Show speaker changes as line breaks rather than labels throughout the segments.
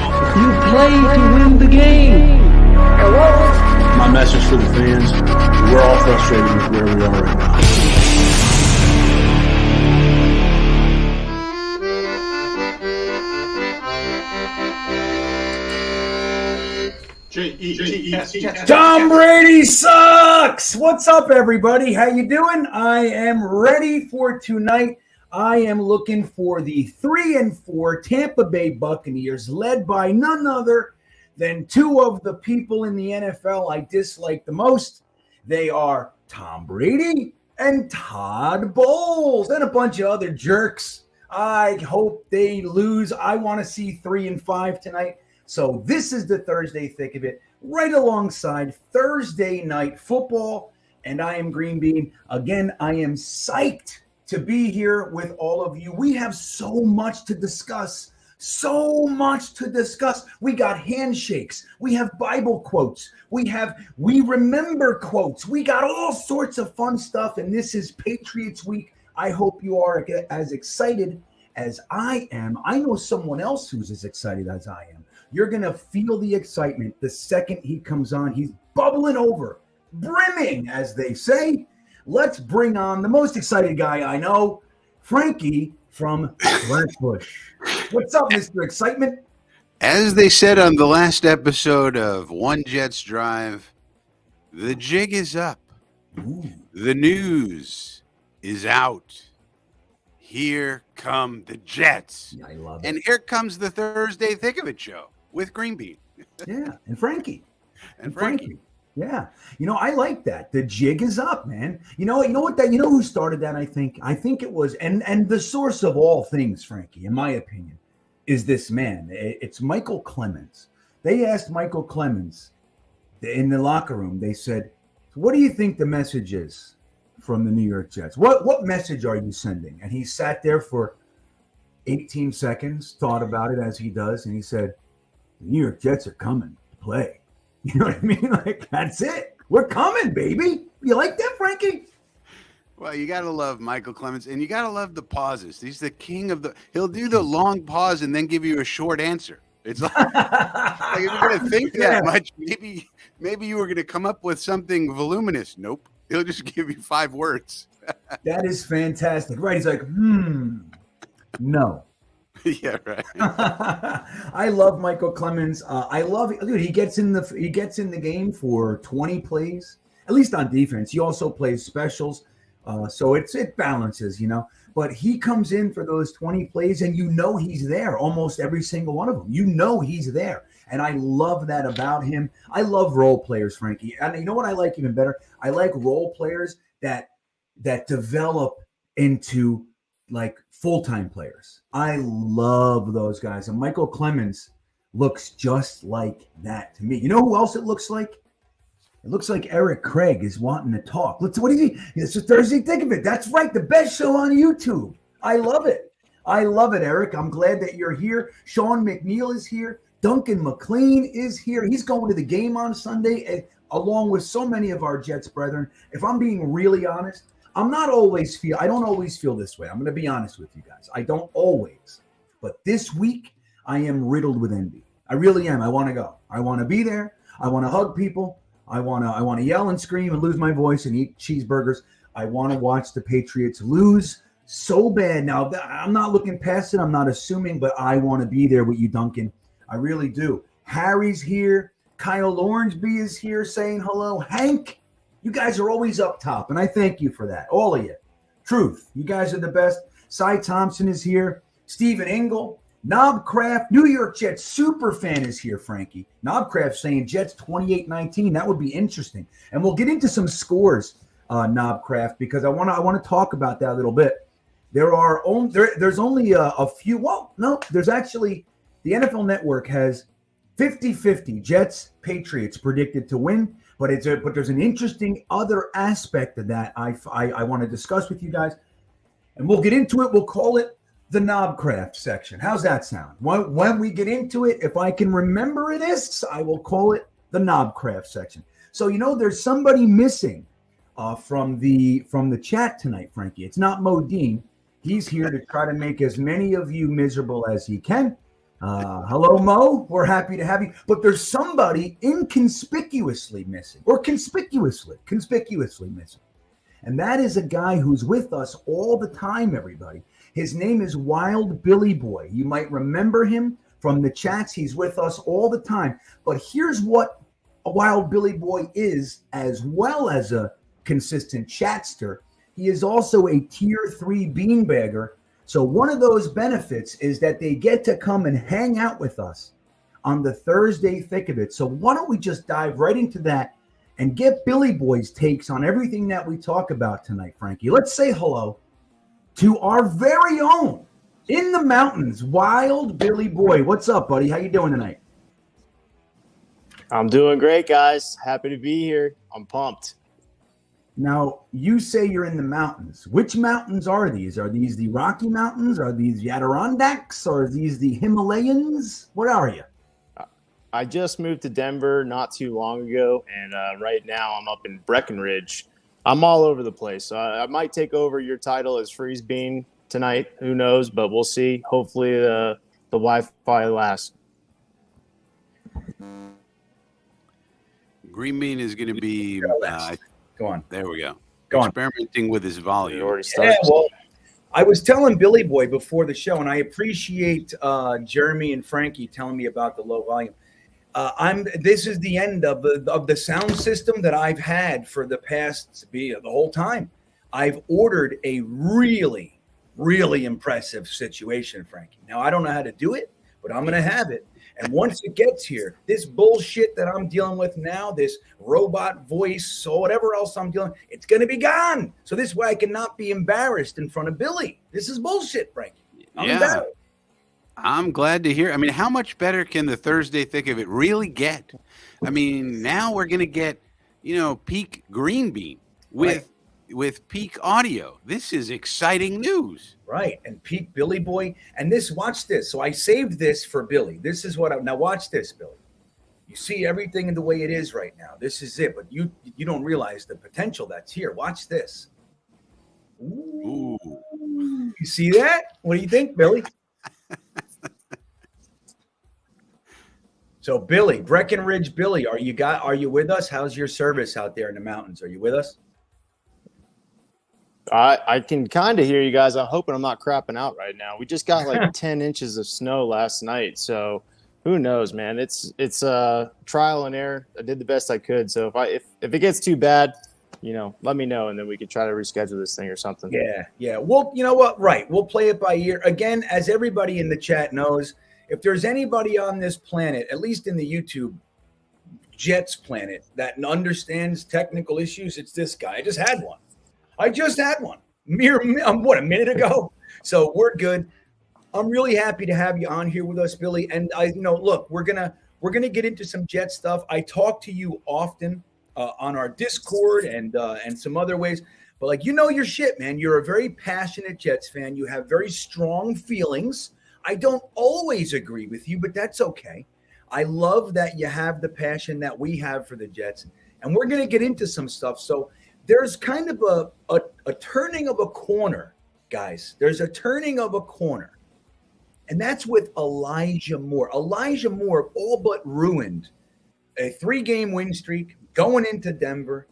You play to win the game.
My message for the fans, we're all frustrated with where we are right now.
Tom Brady sucks! What's up, everybody? How you doing? I am ready for tonight. I am looking for the 3-4 Tampa Bay Buccaneers, led by none other than two of the people in the NFL I dislike the most. They are Tom Brady and Todd Bowles and a bunch of other jerks. I hope they lose. I want to see 3-5 tonight. So this is the Thursday thick of it, right alongside Thursday night football. And I am GreenBean. Again, I am psyched to be here with all of you. We have so much to discuss. So much to discuss. We got handshakes. We have Bible quotes. We remember quotes. We got all sorts of fun stuff. And this is Patriots week. I hope you are as excited as I am. I know someone else who's as excited as I am. You're going to feel the excitement the second he comes on. He's bubbling over, brimming, as they say. Let's bring on the most excited guy I know, Frankie from Flatbush. What's up, Mr. Excitement?
As they said on the last episode of One Jets Drive, the jig is up.
Ooh.
The news is out. Here come the Jets.
I love it.
And here comes the Thursday Thick of It show with GreenBean.
Yeah, and Frankie.
And Frankie.
Yeah. I like that. The jig is up, man. You know who started that, I think? I think it was, and the source of all things, Frankie, in my opinion, is this man. It's Michael Clemens. They asked Michael Clemens in the locker room, they said, what do you think the message is from the New York Jets? What message are you sending? And he sat there for 18 seconds, thought about it as he does, and he said, the New York Jets are coming to play. You know what I mean? Like, that's it. We're coming, baby. You like that, Frankie?
Well, you got to love Michael Clemens, and you got to love the pauses. He's the king of he'll do the long pause and then give you a short answer. It's like if you're going to think that much, maybe you were going to come up with something voluminous. Nope. He'll just give you 5 words.
That is fantastic. Right. He's like, no.
Yeah, right.
I love Michael Clemens. I love, dude. He gets in the game for 20 plays, at least on defense. He also plays specials, so it balances, But he comes in for those 20 plays, and he's there almost every single one of them. He's there, and I love that about him. I love role players, Frankie, and you know what I like even better? I like role players that develop into like full-time players. I love those guys. And Michael Clemens looks just like that to me. You know who else it looks like? It looks like Eric Craig is wanting to talk. What is he? It's a Thursday Think of It. That's right. The best show on YouTube. I love it. I love it, Eric. I'm glad that you're here. Sean McNeil is here. Duncan McLean is here. He's going to the game on Sunday, along with so many of our Jets brethren. If I'm being really honest, I don't always feel this way. I'm going to be honest with you guys. I don't always. But this week, I am riddled with envy. I really am. I want to go. I want to be there. I want to hug people. I want to yell and scream and lose my voice and eat cheeseburgers. I want to watch the Patriots lose so bad. Now, I'm not looking past it. I'm not assuming, but I want to be there with you, Duncan. I really do. Harry's here. Kyle Lornsby is here saying hello. Hank. You guys are always up top, and I thank you for that, all of you. Truth, you guys are the best. Cy Thompson is here. Stephen Engel. Knobcraft, New York Jets super fan is here, Frankie. Knobcraft saying Jets 28-19. That would be interesting. And we'll get into some scores, Knobcraft, because I want to talk about that a little bit. There's only a few. Well, no, there's actually the NFL Network has 50-50 Jets, Patriots predicted to win. But there's an interesting other aspect of that I want to discuss with you guys. And we'll get into it. We'll call it the Knobcraft section. How's that sound? When we get into it, if I can remember this, I will call it the Knobcraft section. So, there's somebody missing from the chat tonight, Frankie. It's not Modine. He's here to try to make as many of you miserable as he can. Hello, Mo. We're happy to have you. But there's somebody inconspicuously missing, or conspicuously missing. And that is a guy who's with us all the time, everybody. His name is Wild Billy Boy. You might remember him from the chats. He's with us all the time. But here's what a Wild Billy Boy is, as well as a consistent chatster. He is also a tier 3 beanbagger. So one of those benefits is that they get to come and hang out with us on the Thursday thick of it. So why don't we just dive right into that and get Billy Boy's takes on everything that we talk about tonight, Frankie. Let's say hello to our very own in the mountains, Wild Billy Boy. What's up, buddy? How you doing tonight?
I'm doing great, guys. Happy to be here. I'm pumped.
Now, you say you're in the mountains. Which mountains are these? Are these the Rocky Mountains? Are these the Adirondacks? Or are these the Himalayas? What are you?
I just moved to Denver not too long ago, and right now I'm up in Breckenridge. I'm all over the place. So I might take over your title as Freeze Bean tonight. Who knows? But we'll see. Hopefully the Wi-Fi lasts.
GreenBean is going to be
Go on.
There we go.
Go on.
Experimenting with his volume.
Already started.
Yeah, well, I was telling Billy Boy before the show, and I appreciate Jeremy and Frankie telling me about the low volume. This is the end of the sound system that I've had for the past the whole time. I've ordered a really, really impressive situation, Frankie. Now I don't know how to do it, but I'm going to have it. And once it gets here, this bullshit that I'm dealing with now, this robot voice or whatever else I'm dealing, it's going to be gone. So this way I cannot be embarrassed in front of Billy. This is bullshit, Frankie.
I'm glad to hear. I mean, how much better can the Thursday thick of it really get? I mean, now we're going to get, peak GreenBean with peak audio. This is exciting news.
Right. And peak Billy Boy. And watch this. So I saved this for Billy. This is now watch this, Billy. You see everything in the way it is right now. This is it. But you don't realize the potential that's here. Watch this. Ooh. You see that? What do you think, Billy? So Billy, Breckenridge Billy, are you with us? How's your service out there in the mountains? Are you with us?
I can kind of hear you guys. I'm hoping I'm not crapping out right now. We just got like 10 inches of snow last night, so who knows, man? It's trial and error. I did the best I could. So if it gets too bad, let me know, and then we could try to reschedule this thing or something.
Yeah. Well, you know what? Right. We'll play it by ear. Again, as everybody in the chat knows, if there's anybody on this planet, at least in the YouTube Jets planet, that understands technical issues, it's this guy. I just had one. A minute ago. So we're good. I'm really happy to have you on here with us, Billy. And look, we're gonna get into some Jet stuff. I talk to you often on our Discord and some other ways. But your shit, man. You're a very passionate Jets fan. You have very strong feelings. I don't always agree with you, but that's okay. I love that you have the passion that we have for the Jets. And we're going to get into some stuff. So there's kind of a turning of a corner, guys. There's a turning of a corner. And that's with Elijah Moore. Elijah Moore all but ruined a 3-game win streak going into Denver.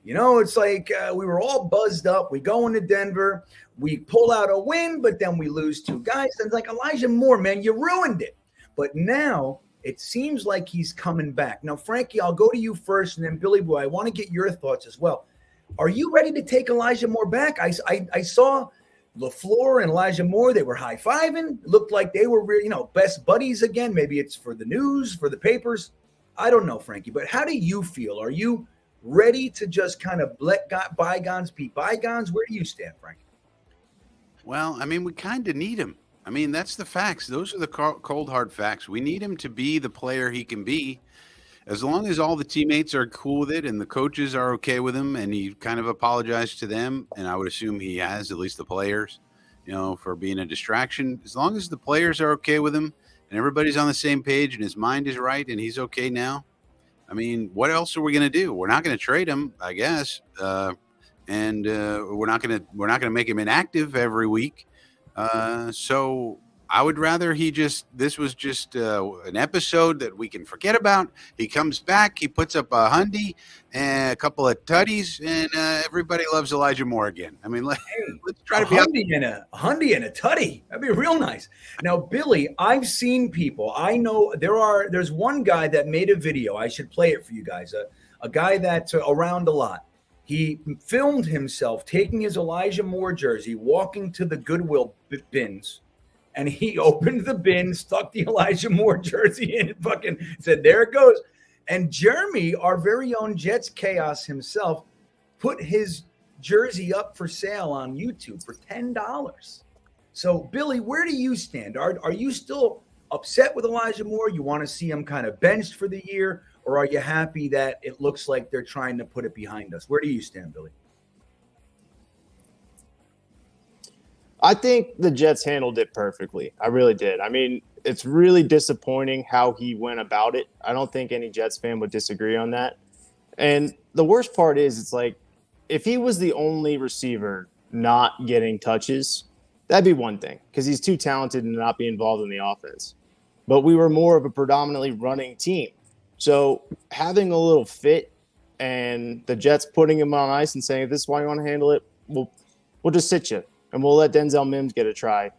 It's like we were all buzzed up. We go into Denver. We pull out a win, but then we lose 2 guys. And it's like, Elijah Moore, man, you ruined it. But now it seems like he's coming back. Now, Frankie, I'll go to you first, and then Billy Boy, I want to get your thoughts as well. Are you ready to take Elijah Moore back? I saw LaFleur and Elijah Moore. They were high-fiving. It looked like they were, best buddies again. Maybe it's for the news, for the papers. I don't know, Frankie. But how do you feel? Are you ready to just kind of let bygones be bygones? Where do you stand, Frankie?
Well, I mean, we kind of need him. I mean, that's the facts. Those are the cold, hard facts. We need him to be the player he can be. As long as all the teammates are cool with it and the coaches are okay with him, and he kind of apologized to them, and I would assume he has, at least the players, for being a distraction. As long as the players are okay with him and everybody's on the same page and his mind is right and he's okay now, I mean, what else are we going to do? We're not going to trade him, I guess, and we're not going to make him inactive every week. So I would rather this was just an episode that we can forget about. He comes back, he puts up a hundy and a couple of tutties, and everybody loves Elijah Moore again. I mean, let's try to be
a hundy and a tutty. That'd be real nice. Now, Billy, I've seen people. I know there's one guy that made a video. I should play it for you guys. A guy that's around a lot. He filmed himself taking his Elijah Moore jersey, walking to the Goodwill bins. And he opened the bin, stuck the Elijah Moore jersey in, and fucking said, there it goes. And Jeremy, our very own Jets Chaos himself, put his jersey up for sale on YouTube for $10. So, Billy, where do you stand? Are you still upset with Elijah Moore? You want to see him kind of benched for the year? Or are you happy that it looks like they're trying to put it behind us? Where do you stand, Billy?
I think the Jets handled it perfectly. I really did. I mean, it's really disappointing how he went about it. I don't think any Jets fan would disagree on that. And the worst part is, it's like, if he was the only receiver not getting touches, that'd be one thing, because he's too talented to not be involved in the offense. But we were more of a predominantly running team. So having a little fit and the Jets putting him on ice and saying, if this is why you want to handle it, we'll just sit you. And we'll let Denzel Mims get a try.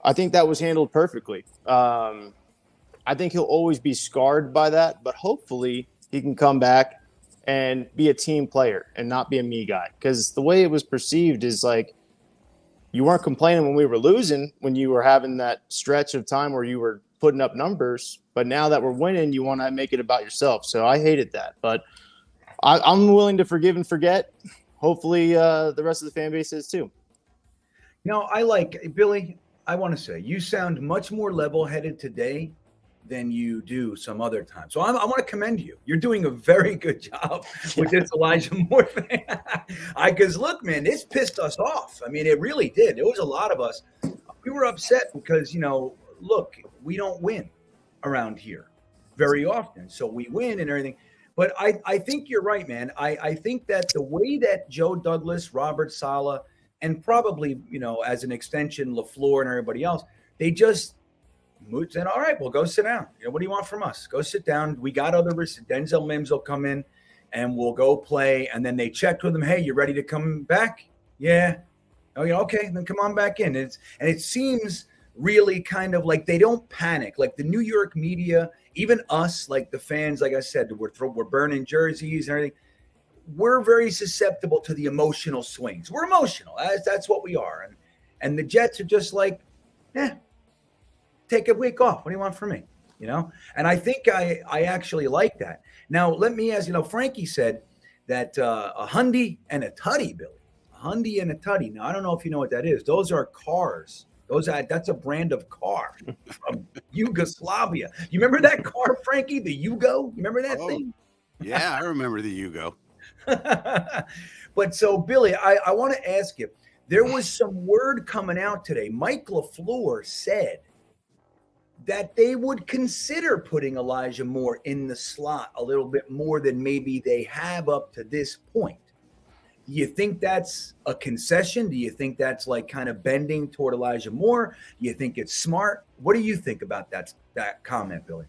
I think that was handled perfectly. I think he'll always be scarred by that, but hopefully he can come back and be a team player and not be a me guy. Because the way it was perceived is like, you weren't complaining when we were losing, when you were having that stretch of time where you were putting up numbers, but now that we're winning, you want to make it about yourself. So I hated that, but I'm willing to forgive and forget. Hopefully the rest of the fan base is too.
No, Billy, I want to say you sound much more level-headed today than you do some other time. So I want to commend you. You're doing a very good job with this Elijah Moore thing. Because look, man, this pissed us off. I mean, it really did. There was a lot of us. We were upset because, look, we don't win around here very often. So we win and everything. But I think you're right, man. I think that the way that Joe Douglas, Robert Saleh, and probably, as an extension, LaFleur and everybody else, they just moved and, all right, well, go sit down. What do you want from us? Go sit down. We got other Denzel Mims will come in and we'll go play. And then they checked with him. Hey, you ready to come back? Yeah. Oh, yeah. Okay. Then come on back in. And it seems really kind of like they don't panic. Like the New York media, even us, like the fans, like I said, we're burning jerseys and everything. We're very susceptible to the emotional swings. We're emotional. That's what we are. And the Jets are just like, take a week off. What do you want from me? And I think I actually like that. Now, let me ask, Frankie said that a hundy and a tutty, Billy. A hundy and a tutty. Now, I don't know if you know what that is. Those are cars. That's a brand of car from Yugoslavia. You remember that car, Frankie? The Yugo? You remember that thing?
Yeah, I remember the Yugo.
But so, Billy, I want to ask you, there was some word coming out today. Mike LaFleur said that they would consider putting Elijah Moore in the slot a little bit more than maybe they have up to this point. Do you think that's a concession? Do you think that's like kind of bending toward Elijah Moore? Do you think it's smart? What do you think about that comment, Billy?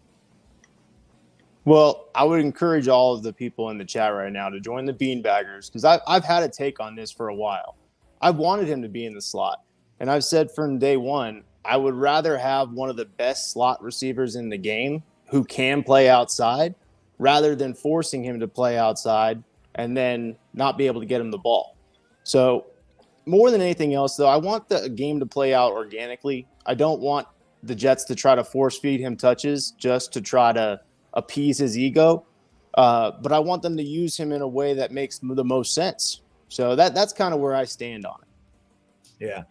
Well, I would encourage all of the people in the chat right now to join the Beanbaggers, because I've had a take on this for a while. I've wanted him to be in the slot. And I've said from day one, I would rather have one of the best slot receivers in the game who can play outside rather than forcing him to play outside and then not be able to get him the ball. So more than anything else, though, I want the game to play out organically. I don't want the Jets to try to force feed him touches just to try to appease his ego. But I want them to use him in a way that makes the most sense. So that's kind of where I stand on it.
Yeah.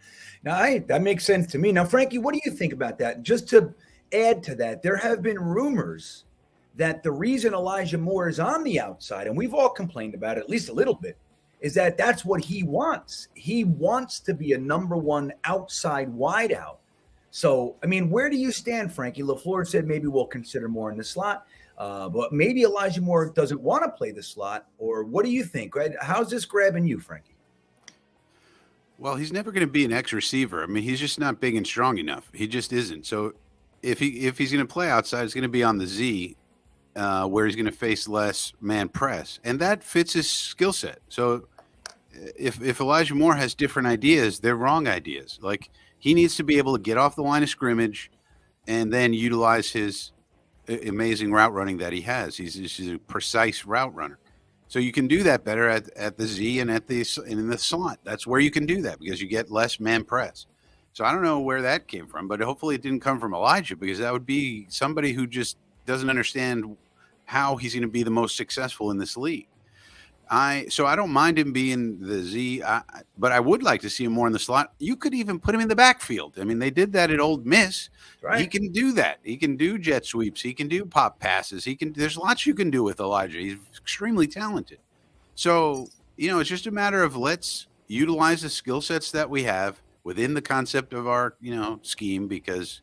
Now, that makes sense to me. Now, Frankie, what do you think about that? Just to add to that, there have been rumors that the reason Elijah Moore is on the outside, and we've all complained about it at least a little bit, is that that's what he wants. He wants to be a number one outside wideout. So, I mean, where do you stand, Frankie? LaFleur said maybe we'll consider more in the slot, but maybe Elijah Moore doesn't want to play the slot, or what do you think? Right? How's this grabbing you, Frankie?
Well, he's never going to be an X receiver. I mean, he's just not big and strong enough. He just isn't. So if he's going to play outside, it's going to be on the Z, where he's going to face less man press, and that fits his skill set. So if Elijah Moore has different ideas, they're wrong ideas. Like, he needs to be able to get off the line of scrimmage and then utilize his amazing route running that he has. He's a precise route runner. So you can do that better at the Z and in the slot. That's where you can do that because you get less man press. So I don't know where that came from, but hopefully it didn't come from Elijah, because that would be somebody who just doesn't understand how he's going to be the most successful in this league. So I don't mind him being the Z, but I would like to see him more in the slot. You could even put him in the backfield. I mean, they did that at Ole Miss. Right. He can do that. He can do jet sweeps. He can do pop passes. There's lots you can do with Elijah. He's extremely talented. So, it's just a matter of let's utilize the skill sets that we have within the concept of our, scheme, because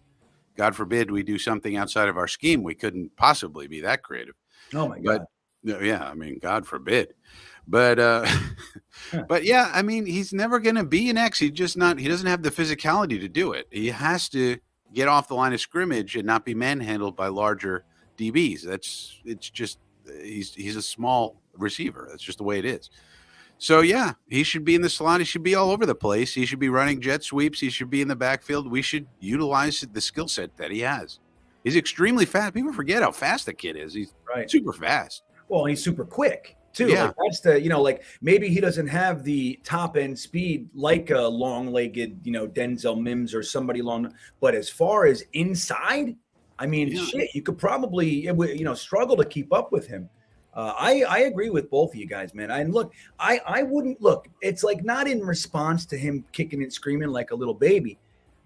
God forbid we do something outside of our scheme. We couldn't possibly be that creative.
Oh my God.
Yeah, I mean, God forbid. But but yeah, I mean, he's never going to be an X. He doesn't have the physicality to do it. He has to get off the line of scrimmage and not be manhandled by larger DBs. He's a small receiver. That's just the way it is. So yeah, he should be in the slot. He should be all over the place. He should be running jet sweeps. He should be in the backfield. We should utilize the skill set that he has. He's extremely fast. People forget how fast the kid is. He's super fast.
Well, he's super quick too.
Yeah.
Like, that's the, maybe he doesn't have the top end speed like a long-legged, Denzel Mims or somebody long, but as far as inside, I mean, shit, you could probably, struggle to keep up with him. I agree with both of you guys, man. And look, I wouldn't look, it's like not in response to him kicking and screaming like a little baby.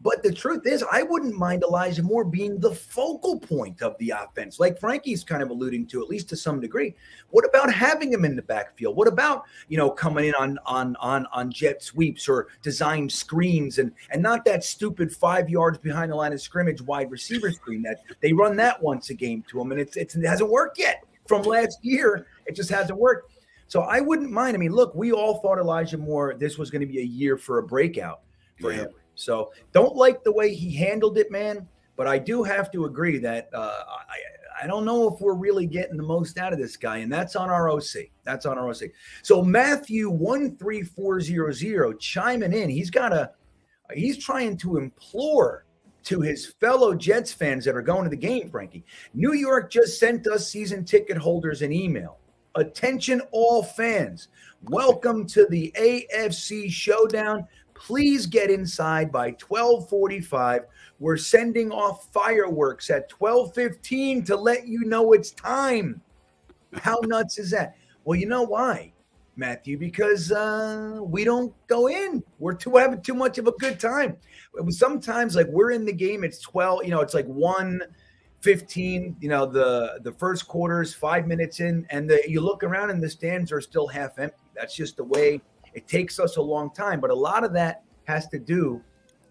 But the truth is, I wouldn't mind Elijah Moore being the focal point of the offense, like Frankie's kind of alluding to, at least to some degree. What about having him in the backfield? What about, coming in on jet sweeps or design screens and not that stupid 5 yards behind the line of scrimmage wide receiver screen that they run that once a game to him, and it hasn't worked yet from last year. It just hasn't worked. So I wouldn't mind. I mean, look, we all thought Elijah Moore, this was going to be a year for a breakout for him. So don't like the way he handled it, man. But I do have to agree that I don't know if we're really getting the most out of this guy, and that's on our OC. That's on our OC. So Matthew 13400 chiming in. He's trying to implore to his fellow Jets fans that are going to the game, Frankie. New York just sent us season ticket holders an email. Attention all fans. Welcome to the AFC Showdown. Please get inside by 12:45. We're sending off fireworks at 12:15 to let you know it's time. How nuts is that? Well, you know why, Matthew? Because we don't go in. We're having too much of a good time. Sometimes, like, we're in the game, it's 12, it's like 1:15, the first quarter is 5 minutes in, and you look around and the stands are still half empty. That's just the way it takes us a long time. But a lot of that has to do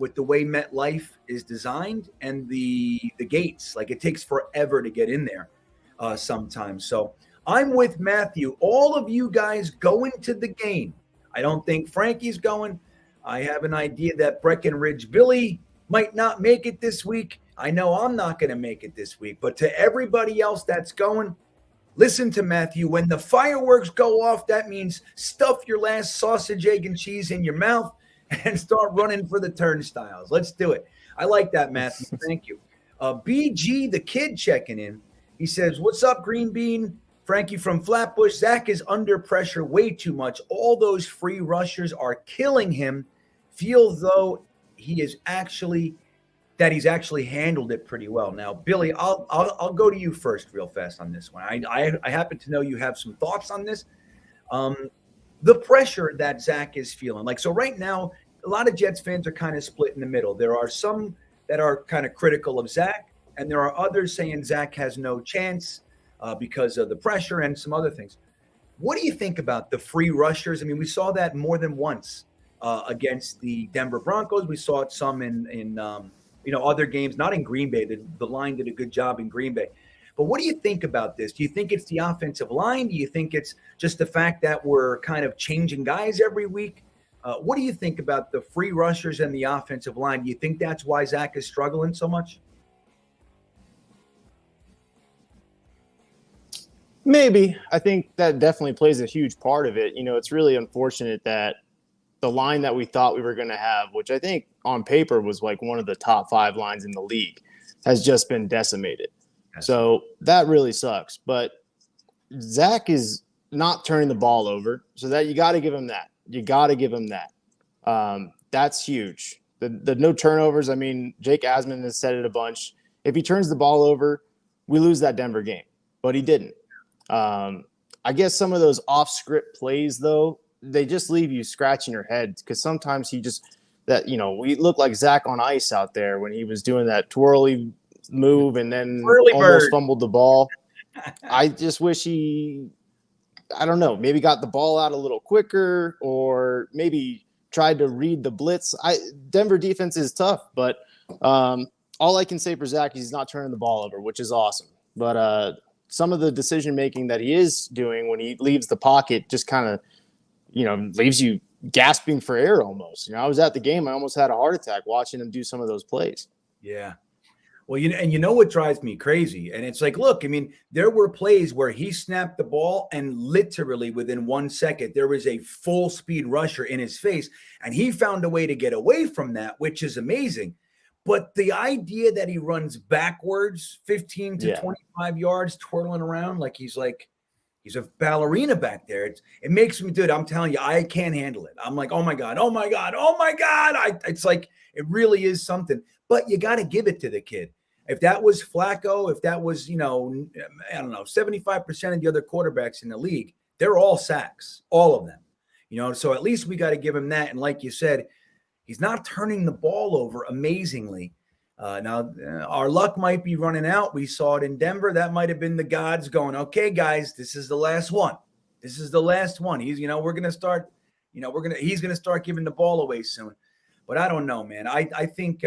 with the way MetLife is designed and the gates. Like, it takes forever to get in there sometimes. So I'm with Matthew. All of you guys going to the game. I don't think Frankie's going. I have an idea that Breckenridge Billy might not make it this week. I know I'm not going to make it this week. But to everybody else that's going, listen to Matthew. When the fireworks go off, that means stuff your last sausage, egg, and cheese in your mouth and start running for the turnstiles. Let's do it. I like that, Matthew. Thank you. BG, the kid, checking in. He says, what's up, GreenBean? Frankie from Flatbush. Zach is under pressure way too much. All those free rushers are killing him. Feel though he's actually handled it pretty well. Now, Billy, I'll go to you first real fast on this one. I happen to know you have some thoughts on this. The pressure that Zach is feeling. Like, so right now, a lot of Jets fans are kind of split in the middle. There are some that are kind of critical of Zach, and there are others saying Zach has no chance because of the pressure and some other things. What do you think about the free rushers? I mean, we saw that more than once against the Denver Broncos. We saw it some in other games, not in Green Bay. The line did a good job in Green Bay. But what do you think about this? Do you think it's the offensive line? Do you think it's just the fact that we're kind of changing guys every week? What do you think about the free rushers and the offensive line? Do you think that's why Zach is struggling so much?
Maybe. I think that definitely plays a huge part of it. It's really unfortunate that the line that we thought we were going to have, which I think on paper was like one of the top 5 lines in the league, has just been decimated. So that really sucks. But Zach is not turning the ball over, so that you got to give him that. You got to give him that. That's huge. The no turnovers. I mean, Jake Asman has said it a bunch. If he turns the ball over, we lose that Denver game, but he didn't. I guess some of those off-script plays, though, they just leave you scratching your head because sometimes we look like Zach on ice out there when he was doing that twirly move and then almost fumbled the ball. I just wish I don't know, maybe got the ball out a little quicker or maybe tried to read the blitz. Denver defense is tough, but all I can say for Zach is he's not turning the ball over, which is awesome. But some of the decision-making that he is doing when he leaves the pocket just kind of, leaves you gasping for air almost. I was at the game. I almost had a heart attack watching him do some of those plays.
Yeah. Well, what drives me crazy? And it's like, look, I mean, there were plays where he snapped the ball and literally within 1 second, there was a full speed rusher in his face. And he found a way to get away from that, which is amazing. But the idea that he runs backwards 15 to 25 yards, twirling around like he's a ballerina back there. It makes me, dude, I'm telling you, I can't handle it. I'm like, oh my God. It's like, it really is something. But you got to give it to the kid. If that was Flacco, if that was, I don't know, 75% of the other quarterbacks in the league, they're all sacks, all of them. So at least we got to give him that. And like you said, he's not turning the ball over amazingly. Now, our luck might be running out. We saw it in Denver. That might have been the gods going, okay, guys, this is the last one. This is the last one. He's going to start, he's going to start giving the ball away soon. But I don't know, man. I think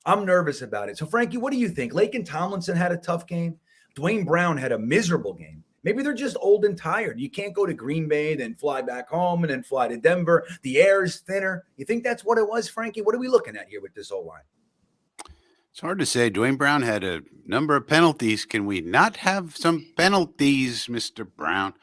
I'm nervous about it. So, Frankie, what do you think? Laken Tomlinson had a tough game. Dwayne Brown had a miserable game. Maybe they're just old and tired. You can't go to Green Bay, then fly back home, and then fly to Denver. The air is thinner. You think that's what it was, Frankie? What are we looking at here with this O-line?
It's hard to say. Dwayne Brown had a number of penalties. Can we not have some penalties, Mr. Brown?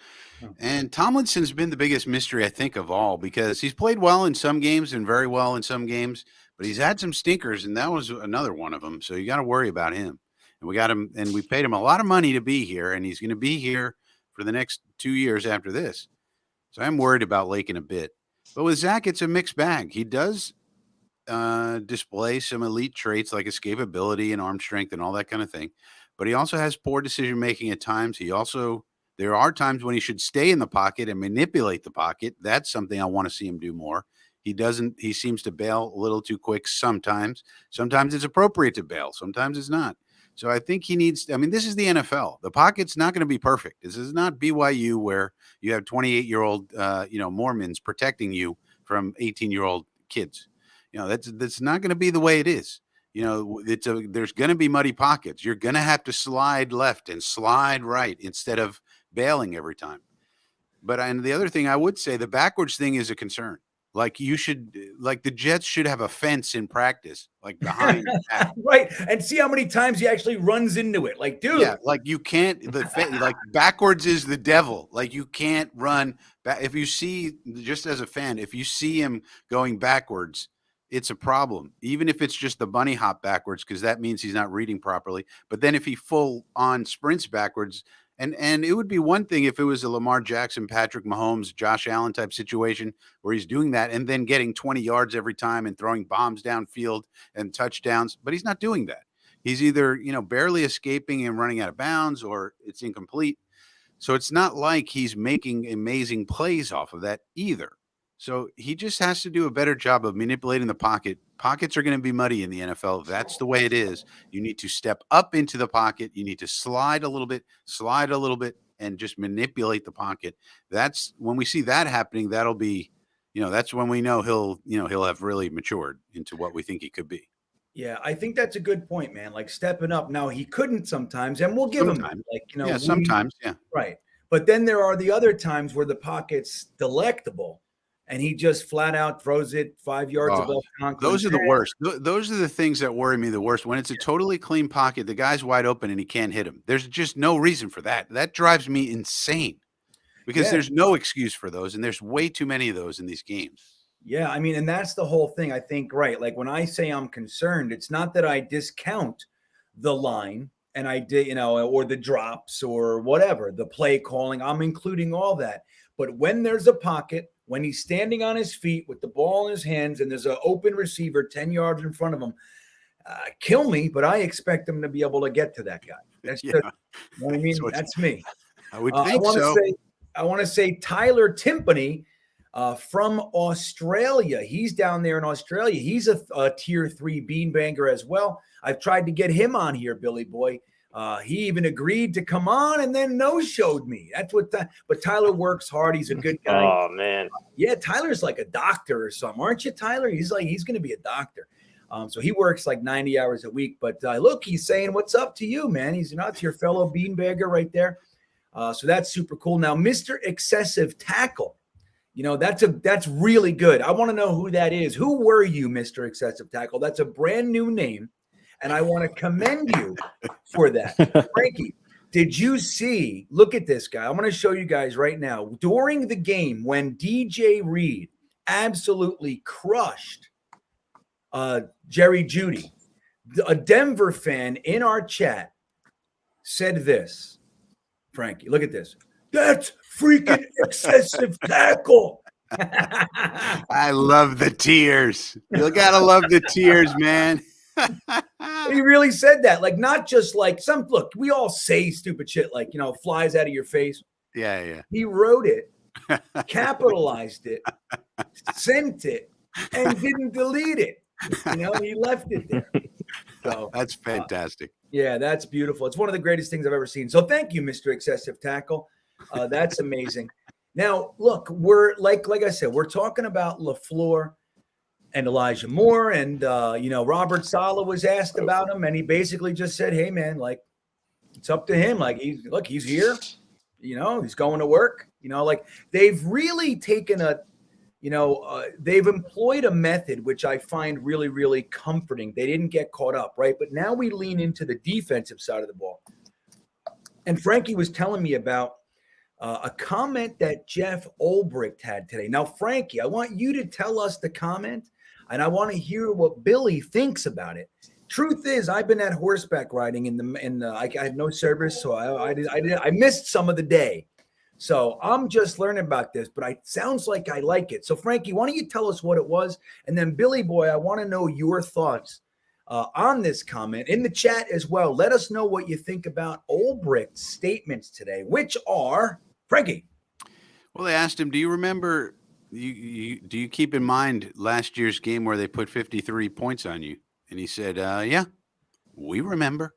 And Tomlinson's been the biggest mystery, I think, of all, because he's played well in some games and very well in some games, but he's had some stinkers, and that was another one of them. So you got to worry about him. And we got him, and we paid him a lot of money to be here, and he's going to be here for the next 2 years after this. So I'm worried about Laken a bit. But with Zach, it's a mixed bag. He does display some elite traits like escapability and arm strength and all that kind of thing. But he also has poor decision-making at times. There are times when he should stay in the pocket and manipulate the pocket. That's something I want to see him do more. He seems to bail a little too quick sometimes. Sometimes it's appropriate to bail. Sometimes it's not. So I think this is the NFL. The pocket's not going to be perfect. This is not BYU where you have 28-year-old, Mormons protecting you from 18-year-old kids. That's not going to be the way it is. There's going to be muddy pockets. You're going to have to slide left and slide right instead of bailing every time. And the other thing I would say, the backwards thing is a concern. The Jets should have a fence in practice, like behind
right, and see how many times he actually runs into it. Like, dude,
you can't. Backwards is the devil. Like, you can't run back. If you see, just as a fan, if you see him going backwards, it's a problem. Even if it's just the bunny hop backwards, because that means he's not reading properly. But then if he full on sprints backwards. And it would be one thing if it was a Lamar Jackson, Patrick Mahomes, Josh Allen type situation where he's doing that and then getting 20 yards every time and throwing bombs downfield and touchdowns. But he's not doing that. He's either, barely escaping and running out of bounds, or it's incomplete. So it's not like he's making amazing plays off of that either. So he just has to do a better job of manipulating the pocket. Pockets are going to be muddy in the NFL. If that's the way it is, you need to step up into the pocket. You need to slide a little bit, and just manipulate the pocket. That's when we see that happening. That'll be, that's when we know he'll have really matured into what we think he could be.
Yeah, I think that's a good point, man. Like stepping up. Now he couldn't sometimes, and we'll give him
sometimes,
right. But then there are the other times where the pocket's delectable. and he just flat out throws it 5 yards
Oh,
above Conklin's
those are the
head.
worst. Those are the things that worry me the worst. When it's a totally clean pocket, the guy's wide open and he can't hit him. There's just no reason for that. That drives me insane because
Yeah.
there's no excuse for those, and there's way too many of those in these games.
Yeah, I mean, and that's the whole thing. I think, right? Like when I say I'm concerned, it's not that I discount the line and I did, or the drops or whatever, the play calling. I'm including all that. But when there's a pocket, when he's standing on his feet with the ball in his hands and there's an open receiver 10 yards in front of him, kill me, but I expect him to be able to get to that guy. That's
Yeah.
just, you know what I mean?
So
That's me.
I would
I
think
want
so.
to say Tyler Timpany from Australia. He's down there in Australia. He's a tier 3 beanbanger as well. I've tried to get him on here, Billy Boy. He even agreed to come on and then no-showed me. That's what. But Tyler works hard. He's a good guy.
Oh man,
Yeah, Tyler's like a doctor or something, aren't you, Tyler? He's going to be a doctor. So he works like 90 hours a week. But look, he's saying, "What's up to you, man?" He's it's your fellow beanbagger right there. So that's super cool. Now, Mr. Excessive Tackle. That's really good. I want to know who that is. Who were you, Mr. Excessive Tackle? That's a brand new name, and I want to commend you for that. Frankie, did you see? Look at this guy. I'm going to show you guys right now. During the game, when DJ Reed absolutely crushed Jerry Jeudy, a Denver fan in our chat said this. Frankie, look at this. That's freaking excessive tackle.
I love the tears. You gotta love the tears, man.
He really said that. Like, not just like look, we all say stupid shit like, flies out of your face.
Yeah.
He wrote it, capitalized it, sent it, and didn't delete it. He left it there. So
That's fantastic.
yeah, that's beautiful. It's one of the greatest things I've ever seen. So thank you, Mr. Excessive Tackle. That's amazing. Now, look, we're like I said, we're talking about LaFleur and Elijah Moore, and Robert Saleh was asked about him, and he basically just said, "Hey, man, like it's up to him. Like he's here. He's going to work. Like they've really taken they've employed a method which I find really, really comforting. They didn't get caught up, right? But now we lean into the defensive side of the ball. And Frankie was telling me about a comment that Jeff Olbricht had today. Now, Frankie, I want you to tell us the comment, and I want to hear what Billy thinks about it. Truth is, I've been at horseback riding I had no service, so I missed some of the day. So I'm just learning about this, but it sounds like I like it. So Frankie, why don't you tell us what it was? And then Billy Boy, I want to know your thoughts on this comment in the chat as well. Let us know what you think about Olbricht's statements today, which are, Frankie.
Well, they asked him, do you remember, do you keep in mind last year's game where they put 53 points on you? And he said, yeah, we remember.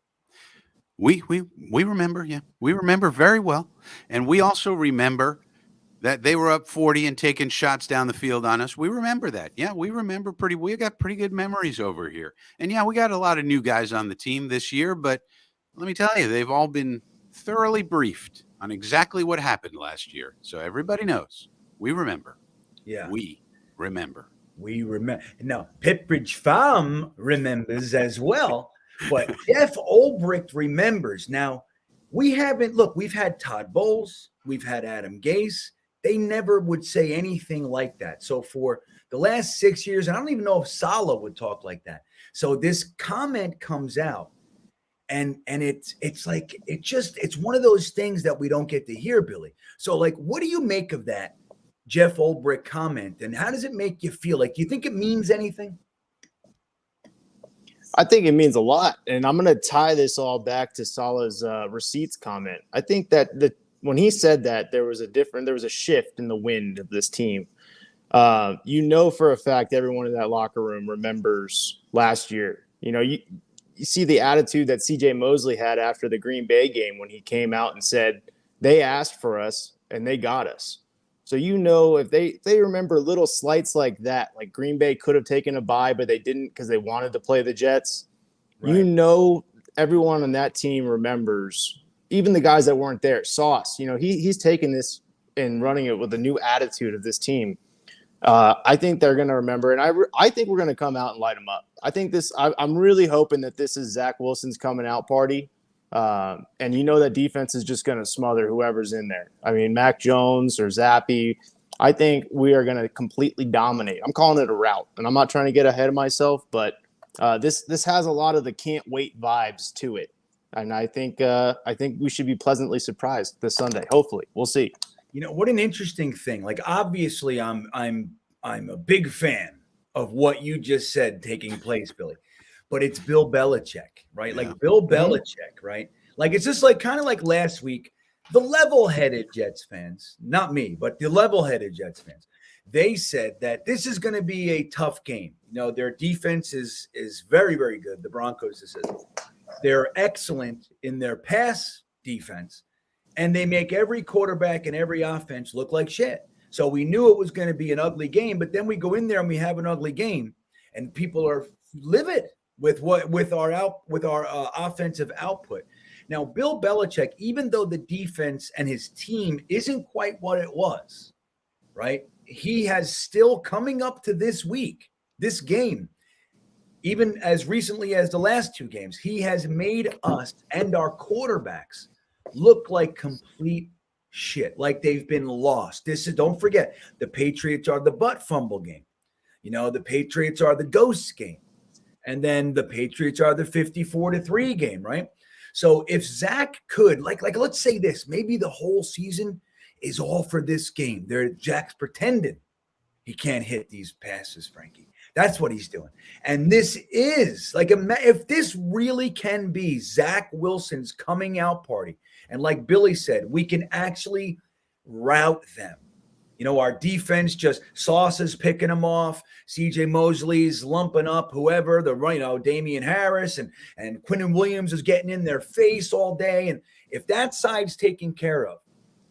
We remember, yeah. We remember very well. And we also remember that they were up 40 and taking shots down the field on us. We remember that. Yeah, we remember we got pretty good memories over here. And yeah, we got a lot of new guys on the team this year, but let me tell you, they've all been thoroughly briefed on exactly what happened last year. So everybody knows. We remember.
Yeah.
We remember.
We remember. Now, Pipridge Farm remembers as well. But Jeff Olbricht remembers. Now, we've had Todd Bowles, we've had Adam Gase. They never would say anything like that. So for the last 6 years, I don't even know if Saleh would talk like that. So this comment comes out, and it's one of those things that we don't get to hear, Billy. So like, what do you make of that Jeff Olbricht comment, and how does it make you feel? Like, do you think it means anything?
I think it means a lot, and I'm going to tie this all back to Saleh's receipts comment. I think that when he said that, there was a shift in the wind of this team. For a fact, everyone in that locker room remembers last year. You see the attitude that C.J. Mosley had after the Green Bay game when he came out and said they asked for us and they got us. So if they remember little slights like that, like Green Bay could have taken a bye, but they didn't because they wanted to play the Jets. Right. Everyone on that team remembers, even the guys that weren't there. Sauce, he's taking this and running it with a new attitude of this team. I think they're going to remember, and I think we're going to come out and light them up. I think I'm really hoping that this is Zach Wilson's coming out party. And that defense is just going to smother whoever's in there. I mean, Mac Jones or Zappy. I think we are going to completely dominate. I'm calling it a rout, and I'm not trying to get ahead of myself, but this has a lot of the can't wait vibes to it. And I think we should be pleasantly surprised this Sunday. Hopefully, we'll see.
What an interesting thing. Like, obviously, I'm a big fan of what you just said taking place, Billy. But it's Bill Belichick, right?
Yeah.
Like Bill Belichick, right? Like, it's just like kind of like last week, the level-headed Jets fans, not me, but the level-headed Jets fans, they said that this is going to be a tough game. Their defense is very, very good. The Broncos, they're excellent in their pass defense. And they make every quarterback and every offense look like shit. So we knew it was going to be an ugly game, but then we go in there and we have an ugly game, and people are livid with our offensive output. Now, Bill Belichick, even though the defense and his team isn't quite what it was, right? He has still coming up to this week, this game, even as recently as the last two games, he has made us and our quarterbacks look like complete shit, like they've been lost. Don't forget, the Patriots are the butt fumble game. The Patriots are the ghost game. And then the Patriots are the 54-3 game, right? So if Zach could, like let's say this, maybe the whole season is all for this game. Jack's pretending he can't hit these passes, Frankie. That's what he's doing. And this is like, if this really can be Zach Wilson's coming out party, and like Billy said, we can actually rout them. Our defense just Sauce is picking them off. CJ Mosley's lumping up whoever, Damian Harris and Quinnen Williams is getting in their face all day. And if that side's taken care of,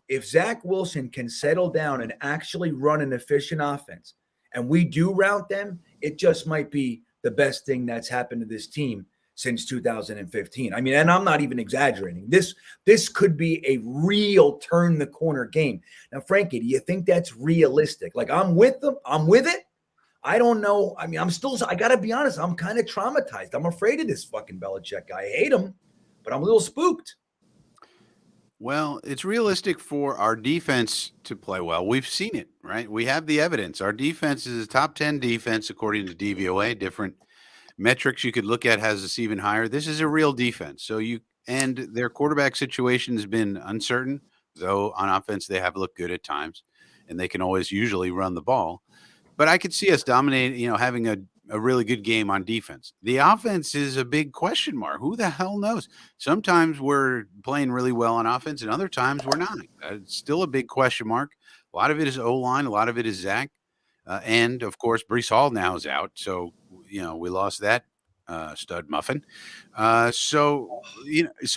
if Zach Wilson can settle down and actually run an efficient offense, and we do rout them, it just might be the best thing that's happened to this team since 2015. I mean, and I'm not even exaggerating. This could be a real turn the corner game. Now, Frankie, do you think that's realistic? Like, I'm with them. I'm with it. I don't know. I mean, I got to be honest. I'm kind of traumatized. I'm afraid of this fucking Belichick guy. I hate him, but I'm a little spooked.
Well, it's realistic for our defense to play well. We've seen it, right? We have the evidence. Our defense is a top 10 defense according to DVOA. Different metrics you could look at has us even higher. This is a real defense. And their quarterback situation has been uncertain, though on offense they have looked good at times, and they can always usually run the ball. But I could see us dominating, having a really good game on defense. The offense is a big question mark. Who the hell knows? Sometimes we're playing really well on offense, and other times we're not. It's still a big question mark. A lot of it is O-line. A lot of it is Zach. And, of course, Breece Hall now is out. So, we lost that stud muffin. So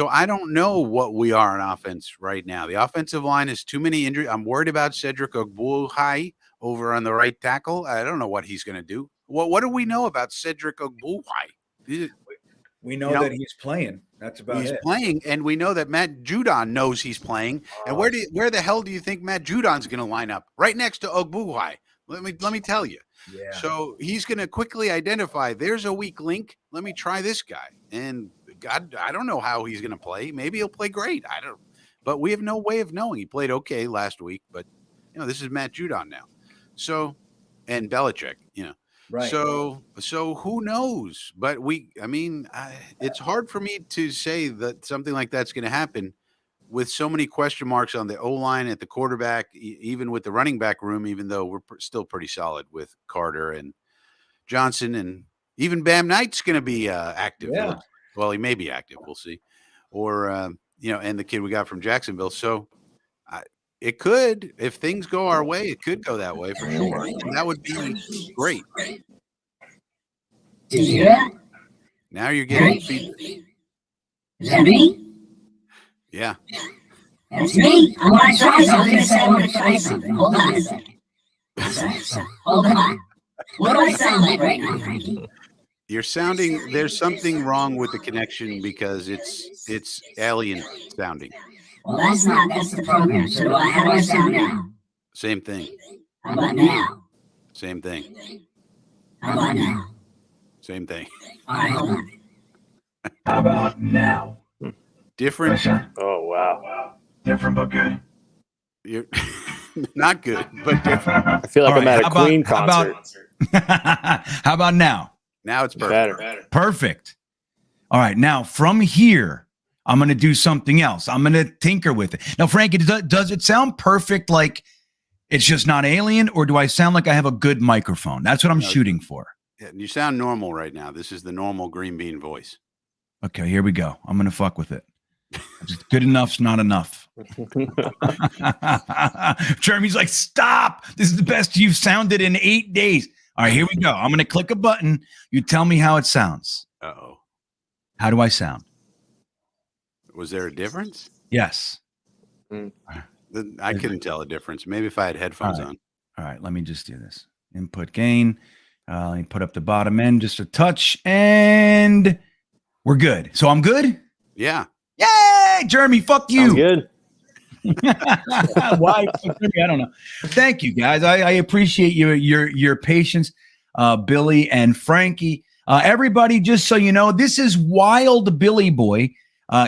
I don't know what we are on offense right now. The offensive line has too many injuries. I'm worried about Cedric Ogbuehi over on the right tackle. I don't know what he's going to do. What do we know about Cedric Ogbuehi?
We know that he's playing. That's about it.
He's playing, and we know that Matt Judon knows he's playing. And where the hell do you think Matt Judon's going to line up? Right next to Ogbuehi. Let me tell you.
Yeah.
So he's going to quickly identify there's a weak link. Let me try this guy. And God, I don't know how he's going to play. Maybe he'll play great. But we have no way of knowing. He played okay last week, but this is Matt Judon now. So, and Belichick,
Right.
So who knows? But it's hard for me to say that something like that's going to happen with so many question marks on the O-line, at the quarterback, even with the running back room, even though we're still pretty solid with Carter and Johnson, and even Bam Knight's going to be active.
Yeah.
Well, he may be active. We'll see. Or, and the kid we got from Jacksonville. So it could, if things go our way, it could go that way for sure. And that would be great.
Did you hear that?
Now you're getting feedback.
Is that me?
Yeah.
That's me. I want to try something. I want to try something. Hold on a second. Hold on. What do I sound like right now, Frankie?
There's something wrong with the connection because it's alien sounding.
Well, that's the program. So how do I sound now?
Same thing.
How about now?
Same thing.
How about now?
Same thing.
All right, hold on.
How about now?
Different.
Oh wow.
Different but good.
You're not good, but different.
I feel like
All
I'm
right,
at a Queen concert.
How about now?
Now it's perfect.
Better.
Perfect. All right. Now from here, I'm going to do something else. I'm going to tinker with it. Now, Frankie, does it sound perfect? Like it's just not alien, or do I sound like I have a good microphone? That's what I'm shooting for.
Yeah, you sound normal right now. This is the normal Green Bean voice.
Okay, here we go. I'm going to fuck with it. Just good enough's not enough. Jeremy's like, stop. This is the best you've sounded in 8 days. All right, here we go. I'm going to click a button. You tell me how it sounds.
Uh-oh.
How do I sound?
Was there a difference?
Yes.
I couldn't tell a difference. Maybe if I had headphones on.
All right, let me just do this. Input gain. Let me put up the bottom end just a touch, and we're good. So I'm good?
Yeah.
Yay! Jeremy, fuck you.
Sounds good.
Why? I don't know. Thank you, guys. I appreciate your patience, Billy and Frankie. Everybody, just so you know, this is Wild Billy Boy.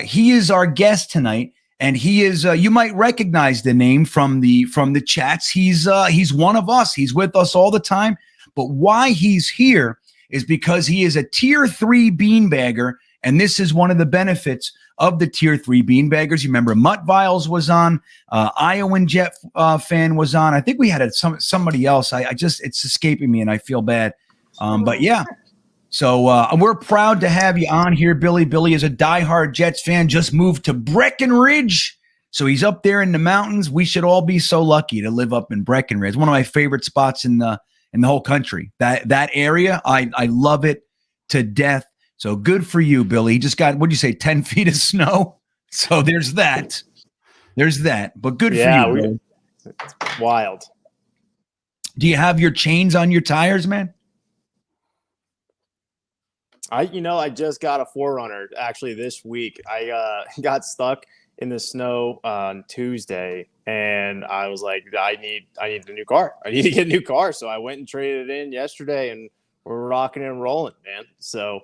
He is our guest tonight, and he is. You might recognize the name from the chats. He's one of us. He's with us all the time. But why he's here is because he is a tier 3 beanbagger, and this is one of the benefits of the tier 3 beanbaggers. You remember Mutt Viles was on, Iowan Jet fan was on. I think we had somebody else. I just, it's escaping me and I feel bad. But yeah, so we're proud to have you on here, Billy. Billy is a diehard Jets fan, just moved to Breckenridge. So he's up there in the mountains. We should all be so lucky to live up in Breckenridge. One of my favorite spots in the whole country. That area, I love it to death. So good for you, Billy. He just got, what'd you say, 10 feet of snow? So there's that. There's that. But good for you, Billy.
It's wild.
Do you have your chains on your tires, man?
I just got a 4Runner actually this week. I got stuck in the snow on Tuesday, and I was like, I need a new car. I need to get a new car. So I went and traded it in yesterday, and we're rocking and rolling, man. So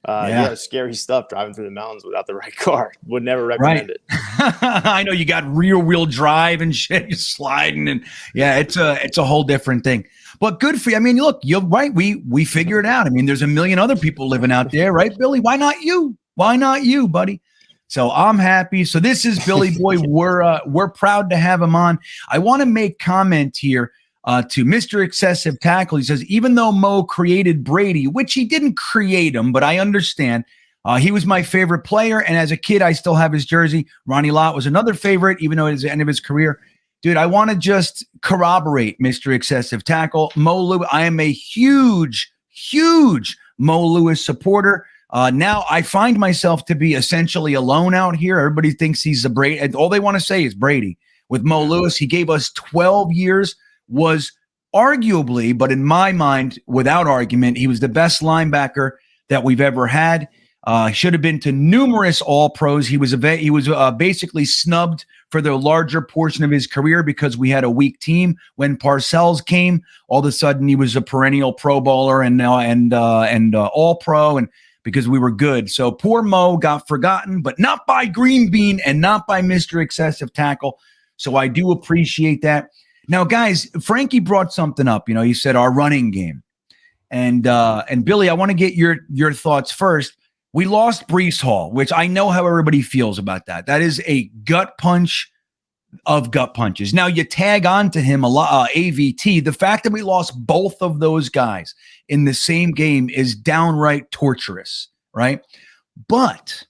yeah, scary stuff driving through the mountains without the right car. Would never recommend it.
I know you got rear wheel drive and shit. You're sliding, and yeah, it's a whole different thing. But good for you. I mean, look, you're right. We figure it out. I mean, there's a million other people living out there, right, Billy? Why not you? Why not you, buddy? So I'm happy. So this is Billy Boy. We're proud to have him on. I want to make comment here to Mr. Excessive Tackle. He says, even though Mo created Brady, which he didn't create him, but I understand, he was my favorite player. And as a kid, I still have his jersey. Ronnie Lott was another favorite, even though it was the end of his career. Dude, I want to just corroborate Mr. Excessive Tackle. Mo Lewis, I am a huge Mo Lewis supporter. Now I find myself to be essentially alone out here. Everybody thinks he's a Brady. And all they want to say is Brady. With Mo Lewis, he gave us 12 years, was arguably, but in my mind, without argument, he was the best linebacker that we've ever had. Should have been to numerous All-Pros. He was basically snubbed for the larger portion of his career because we had a weak team. When Parcells came, all of a sudden he was a perennial Pro Bowler and All-Pro, and because we were good. So poor Mo got forgotten, but not by GreenBean and not by Mr. Excessive Tackle. So I do appreciate that. Now, guys, Frankie brought something up. He said our running game, and Billy, I want to get your thoughts first. We lost Breece Hall, which I know how everybody feels about that. That is a gut punch of gut punches. Now you tag on to him a lot, AVT. The fact that we lost both of those guys in the same game is downright torturous, right? But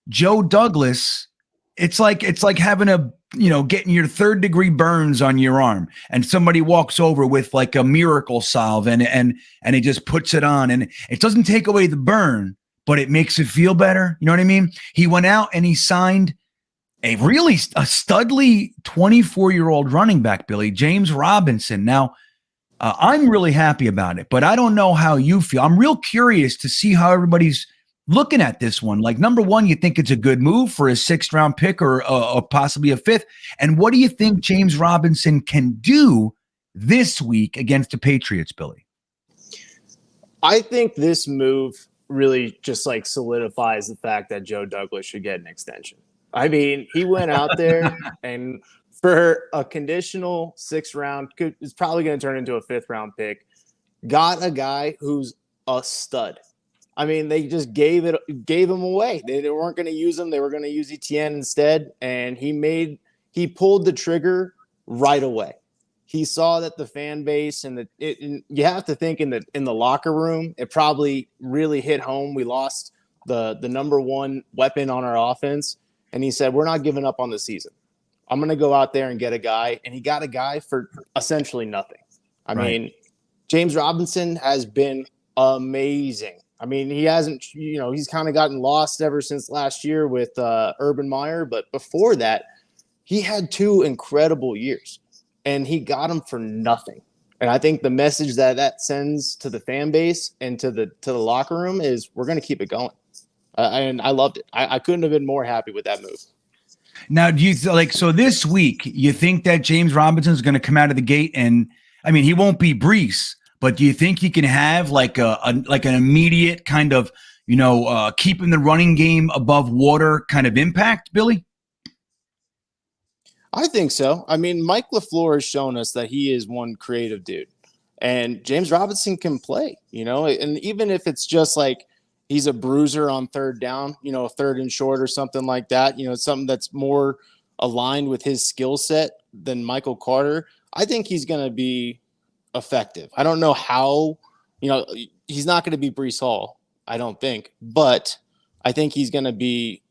Joe Douglas, it's like having getting your 3rd-degree burns on your arm, and somebody walks over with like a miracle salve and it just puts it on, and it doesn't take away the burn, but it makes it feel better. You know what I mean? He went out and he signed a studly 24-year-old running back, Billy, James Robinson. Now, I'm really happy about it, but I don't know how you feel. I'm real curious to see how everybody's looking at this one. Like, number one, you think it's a good move for a 6th-round pick or possibly a 5th? And what do you think James Robinson can do this week against the Patriots, Billy?
I think this move really just like solidifies the fact that Joe Douglas should get an extension. I mean, he went out there and for a conditional 6th round, it's probably going to turn into a 5th round pick, got a guy who's a stud. I mean, they just gave him away. They weren't going to use him. They were going to use Etienne instead. And he pulled the trigger right away. He saw that the fan base and you have to think in the locker room, it probably really hit home. We lost the number one weapon on our offense. And he said, we're not giving up on the season. I'm going to go out there and get a guy. And he got a guy for essentially nothing. I mean, James Robinson has been amazing. I mean, he hasn't, he's kind of gotten lost ever since last year with Urban Meyer. But before that, he had 2 incredible years. And he got him for nothing. And I think the message that sends to the fan base and to the locker room is we're going to keep it going. And I loved it. I couldn't have been more happy with that move.
Now, do you so this week, you think that James Robinson is going to come out of the gate and, I mean, he won't be Brees, but do you think he can have like an immediate kind of, keeping the running game above water kind of impact, Billy?
I think so. I mean, Mike LaFleur has shown us that he is one creative dude, and James Robinson can play, and even if it's just like he's a bruiser on 3rd down, a 3rd and short or something like that, something that's more aligned with his skill set than Michael Carter, I think he's going to be effective. I don't know how, he's not going to be Brees Hall, I don't think, but I think he's going to be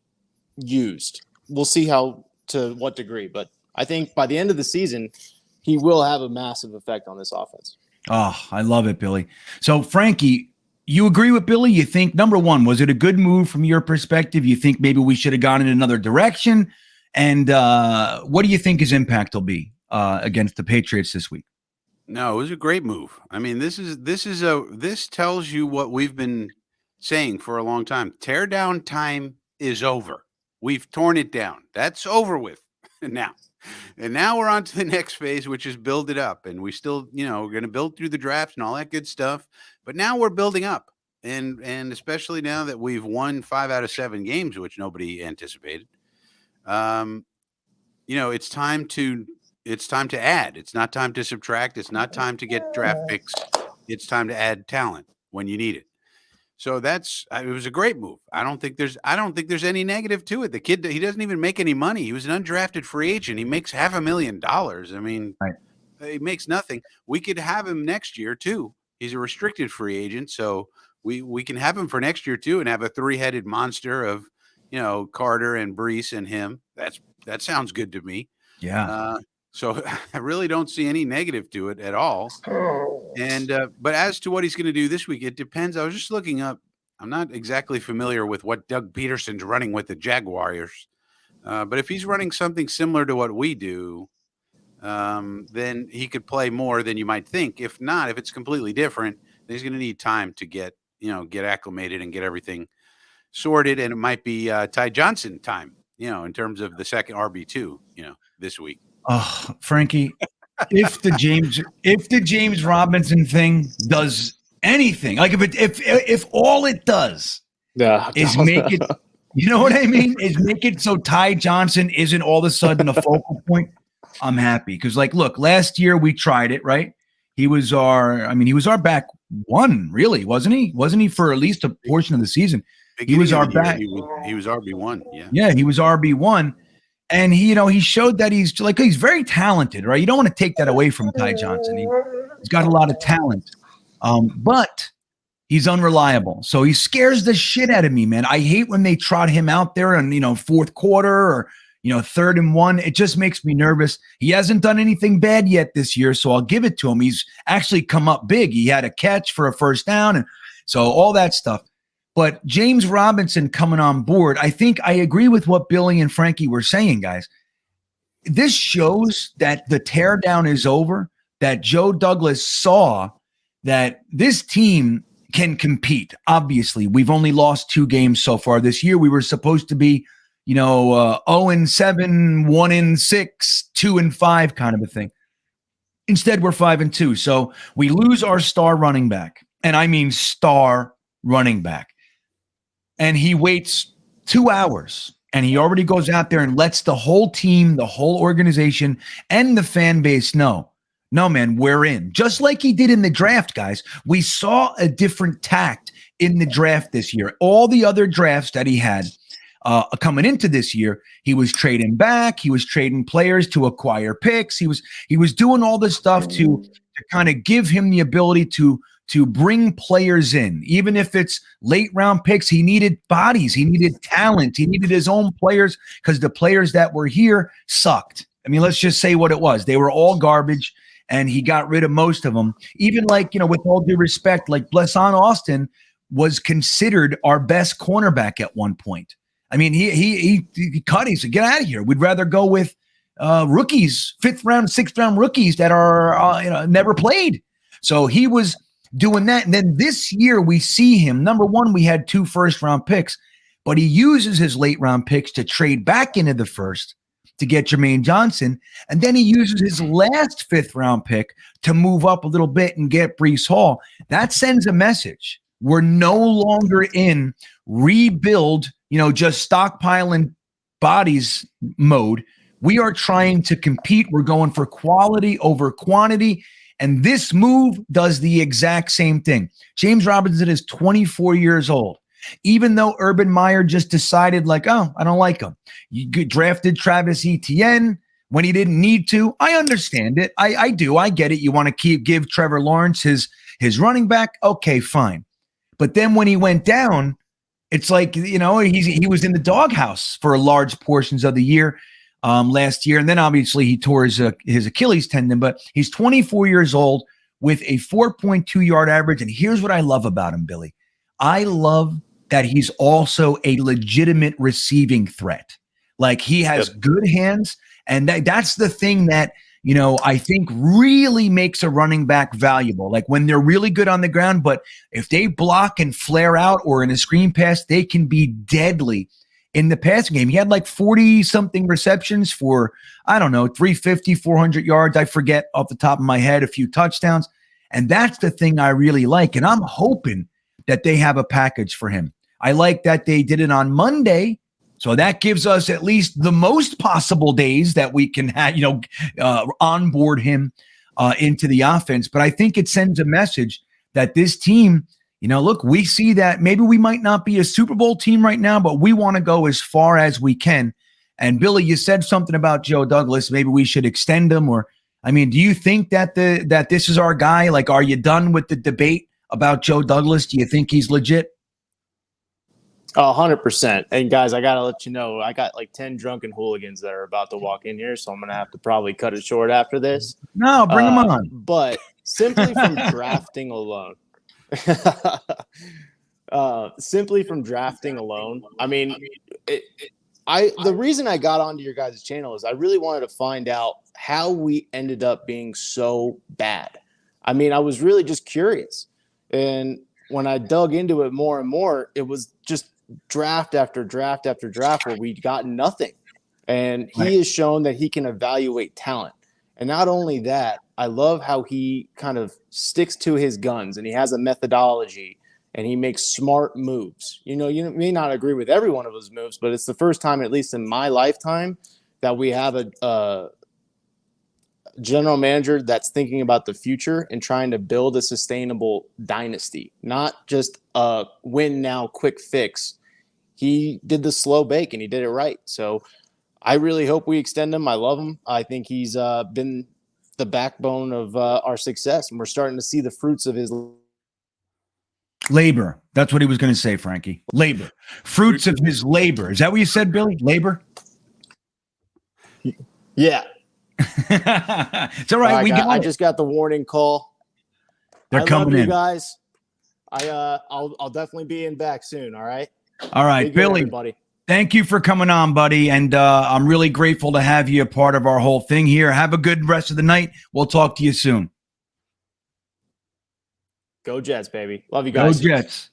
used. We'll see to what degree, but I think by the end of the season, he will have a massive effect on this offense.
Oh, I love it, Billy. So, Frankie, you agree with Billy? You think, number one, was it a good move from your perspective? You think maybe we should have gone in another direction? And what do you think his impact will be against the Patriots this week?
No, it was a great move. I mean, this tells you what we've been saying for a long time. Tear down time is over. We've torn it down. That's over with now. And now we're on to the next phase, which is build it up. And we still, we're going to build through the draft and all that good stuff. But now we're building up. And especially now that we've won 5 out of 7 games, which nobody anticipated. It's time to add. It's not time to subtract. It's not time to get draft picks. It's time to add talent when you need it. So it was a great move. I don't think there's any negative to it. The kid, he doesn't even make any money. He was an undrafted free agent. He makes $500,000. I mean, He makes nothing. We could have him next year too. He's a restricted free agent. So we can have him for next year too and have a 3-headed monster of, Carter and Brees and him. That sounds good to me.
Yeah.
So I really don't see any negative to it at all. And but as to what he's going to do this week, it depends. I was just looking up. I'm not exactly familiar with what Doug Peterson's running with the Jaguars. But if he's running something similar to what we do, then he could play more than you might think. If not, if it's completely different, then he's going to need time to get acclimated and get everything sorted. And it might be Ty Johnson time, in terms of the second RB2, this week.
Oh, Frankie, if the James Robinson thing does anything, like if all it does is make it, you know what I mean, is make it so Ty Johnson isn't all of a sudden a focal point, I'm happy. Because look, last year we tried it, right? He was our back one, really, wasn't he? Wasn't he for at least a portion of the season? He was our back.
He was RB1. Yeah.
Yeah, he was RB1. And he showed that he's very talented, right? You don't want to take that away from Ty Johnson. He's got a lot of talent, but he's unreliable. So he scares the shit out of me, man. I hate when they trot him out there in, fourth quarter or, 3rd and 1. It just makes me nervous. He hasn't done anything bad yet this year, so I'll give it to him. He's actually come up big. He had a catch for a first down, and so all that stuff. But James Robinson coming on board, I think I agree with what Billy and Frankie were saying, guys. This shows that the teardown is over, that Joe Douglas saw that this team can compete. Obviously, we've only lost 2 games so far this year. We were supposed to be, 0-7, 1-6, 2-5 kind of a thing. Instead, we're 5-2. So we lose our star running back. And I mean star running back. And he waits 2 hours. And he already goes out there and lets the whole team, the whole organization, and the fan base know, no, man, we're in. Just like he did in the draft, guys. We saw a different tact in the draft this year. All the other drafts that he had coming into this year, he was trading back. He was trading players to acquire picks. He was doing all this stuff to kind of give him the ability to bring players in. Even if it's late round picks, he needed bodies. He needed talent. He needed his own players because the players that were here sucked. I mean, let's just say what it was. They were all garbage, and he got rid of most of them. Even like, with all due respect, like Blesson Austin was considered our best cornerback at one point. I mean, he cut. He said, "Get out of here. We'd rather go with rookies, 5th round, 6th round rookies that are never played." So he was doing that. And then this year we see him. Number one, we had 2 first-round picks, but he uses his late-round picks to trade back into the first to get Jermaine Johnson. And then he uses his last 5th-round pick to move up a little bit and get Breece Hall. That sends a message. We're no longer in rebuild, just stockpiling bodies mode. We are trying to compete. We're going for quality over quantity. And this move does the exact same thing. James Robinson is 24 years old. Even though Urban Meyer just decided I don't like him. You drafted Travis Etienne when he didn't need to. I understand it. I do. I get it. You want to give Trevor Lawrence his running back. Okay, fine. But then when he went down, it's like, he was in the doghouse for large portions of the year last year. And then obviously he tore his Achilles tendon, but he's 24 years old with a 4.2 yard average. And here's what I love about him, Billy. I love that he's also a legitimate receiving threat. Like, he has good hands. And that's the thing that, I think really makes a running back valuable. Like, when they're really good on the ground, but if they block and flare out or in a screen pass, they can be deadly in the passing game. He had 40-something receptions for, 350, 400 yards. I forget off the top of my head, a few touchdowns. And that's the thing I really like. And I'm hoping that they have a package for him. I like that they did it on Monday. So that gives us at least the most possible days that we can onboard him into the offense. But I think it sends a message that this team, look, we see that maybe we might not be a Super Bowl team right now, but we want to go as far as we can. And Billy, you said something about Joe Douglas. Maybe we should extend him, do you think that this is our guy? Like, are you done with the debate about Joe Douglas? Do you think he's legit?
100%. And guys, I got to let you know, I got 10 drunken hooligans that are about to walk in here. So I'm going to have to probably cut it short after this.
No, bring them on.
But simply from drafting alone, the reason I got onto your guys' channel is I really wanted to find out how we ended up being so bad. I was really just curious. And when I dug into it more and more, it was just draft after draft after draft where we got nothing. And he has shown that he can evaluate talent. And not only that, I love how he kind of sticks to his guns and he has a methodology and he makes smart moves. You may not agree with every one of those moves, but it's the first time, at least in my lifetime, that we have a general manager that's thinking about the future and trying to build a sustainable dynasty, not just a win now quick fix. He did the slow bake and he did it right. So I really hope we extend him. I love him. I think he's been the backbone of our success, and we're starting to see the fruits of his
labor. That's what he was going to say, Frankie. Labor. Fruits of his labor. Is that what you said, Billy? Labor?
Yeah.
It's all right.
I just got the warning call.
They're coming in,
guys. I'll definitely be in back soon. All right.
All right, Billy.
Everybody.
Thank you for coming on, buddy. And I'm really grateful to have you a part of our whole thing here. Have a good rest of the night. We'll talk to you soon.
Go Jets, baby. Love you guys.
Go Jets.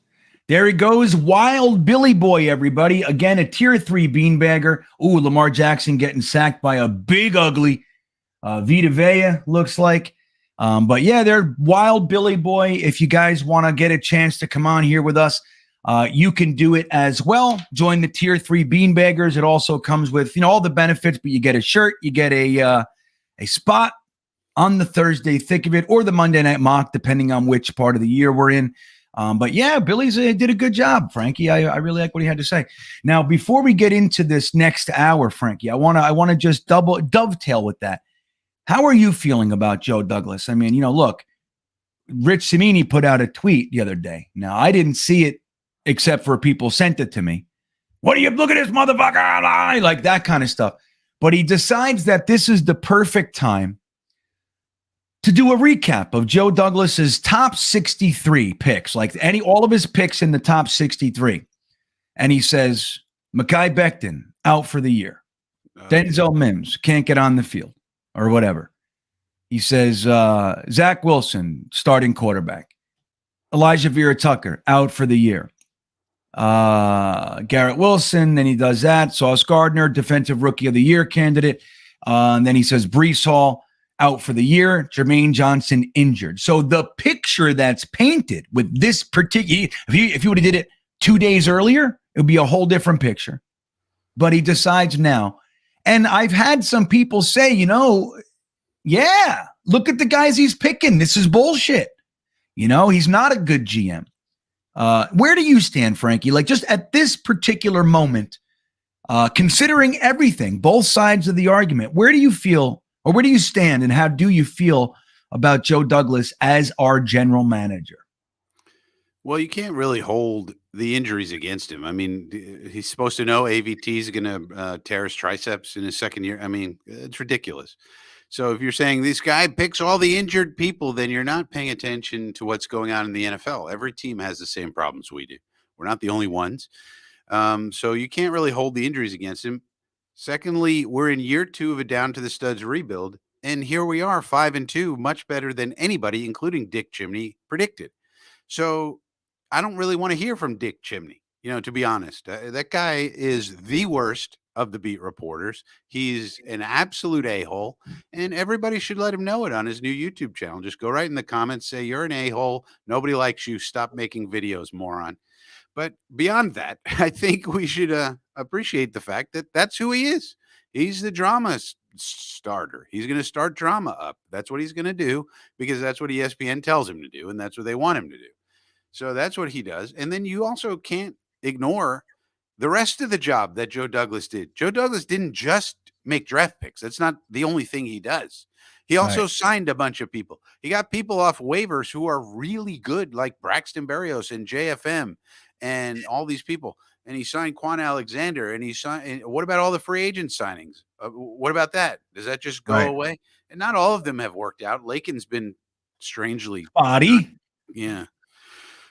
There he goes. Wild Billy Boy, everybody. Again, a tier 3 beanbagger. Ooh, Lamar Jackson getting sacked by a big, ugly Vita Vea, looks like. But yeah, they're wild Billy Boy. If you guys want to get a chance to come on here with us, you can do it as well. Join the Tier 3 Beanbaggers. It also comes with, all the benefits, but you get a shirt, you get a spot on the Thursday thick of it or the Monday night mock, depending on which part of the year we're in. But yeah, Billy's did a good job, Frankie. I really like what he had to say. Now, before we get into this next hour, Frankie, I want to just dovetail with that. How are you feeling about Joe Douglas? I mean, look, Rich Cimini put out a tweet the other day. Now, I didn't see it except for people sent it to me. What do you look at this motherfucker? Like that kind of stuff. But he decides that this is the perfect time to do a recap of Joe Douglas's top 63 picks, like all of his picks in the top 63. And he says, Mekhi Becton out for the year. Denzel Mims can't get on the field or whatever. He says, Zach Wilson, starting quarterback. Elijah Vera Tucker out for the year. Garrett Wilson, then he does that. Sauce Gardner, defensive rookie of the year candidate. And then he says Breece Hall out for the year. Jermaine Johnson injured. So the picture that's painted with this particular, if you would have did it 2 days earlier, it would be a whole different picture. But he decides now. And I've had some people say, yeah, look at the guys he's picking. This is bullshit. He's not a good GM. Where do you stand, Frankie? Like just at this particular moment, considering everything, both sides of the argument, where do you feel or where do you stand and how do you feel about Joe Douglas as our general manager?
Well, you can't really hold the injuries against him. I mean, he's supposed to know AVT is going to tear his triceps in his second year. I mean, it's ridiculous. So if you're saying this guy picks all the injured people, then you're not paying attention to what's going on in the NFL. Every team has the same problems we do. We're not the only ones. So you can't really hold the injuries against him. Secondly, we're in year 2 of a down to the studs rebuild. And here we are 5-2, much better than anybody, including Dick Chimney, predicted. So I don't really want to hear from Dick Chimney, to be honest. That guy is the worst of the beat reporters. He's an absolute a-hole, and everybody should let him know it on his new YouTube channel. Just go right in the comments, say, you're an a-hole. Nobody likes you. Stop making videos, moron. But beyond that, I think we should appreciate the fact that that's who he is. He's the drama starter. He's going to start drama up. That's what he's going to do because that's what ESPN tells him to do, and that's what they want him to do. So that's what he does. And then you also can't ignore the rest of the job that Joe Douglas did. Joe Douglas didn't just make draft picks. That's not the only thing he does. He also signed a bunch of people. He got people off waivers who are really good, like Braxton Berrios and JFM and all these people. And he signed Quan Alexander. And he signed. And what about all the free agent signings? What about that? Does that just go away? And not all of them have worked out. Lakin's been strangely
spotty.
Yeah.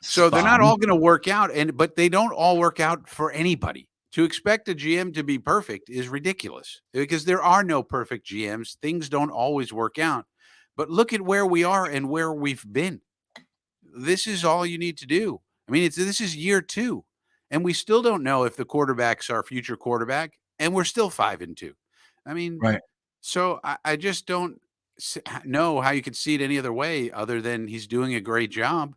So they're not all going to work out, but they don't all work out for anybody. To expect a GM to be perfect is ridiculous because there are no perfect GMs. Things don't always work out. But look at where we are and where we've been. This is all you need to do. I mean, this is year 2, and we still don't know if the quarterback's our future quarterback, and we're still 5-2. I mean, so I just don't know how you could see it any other way other than he's doing a great job.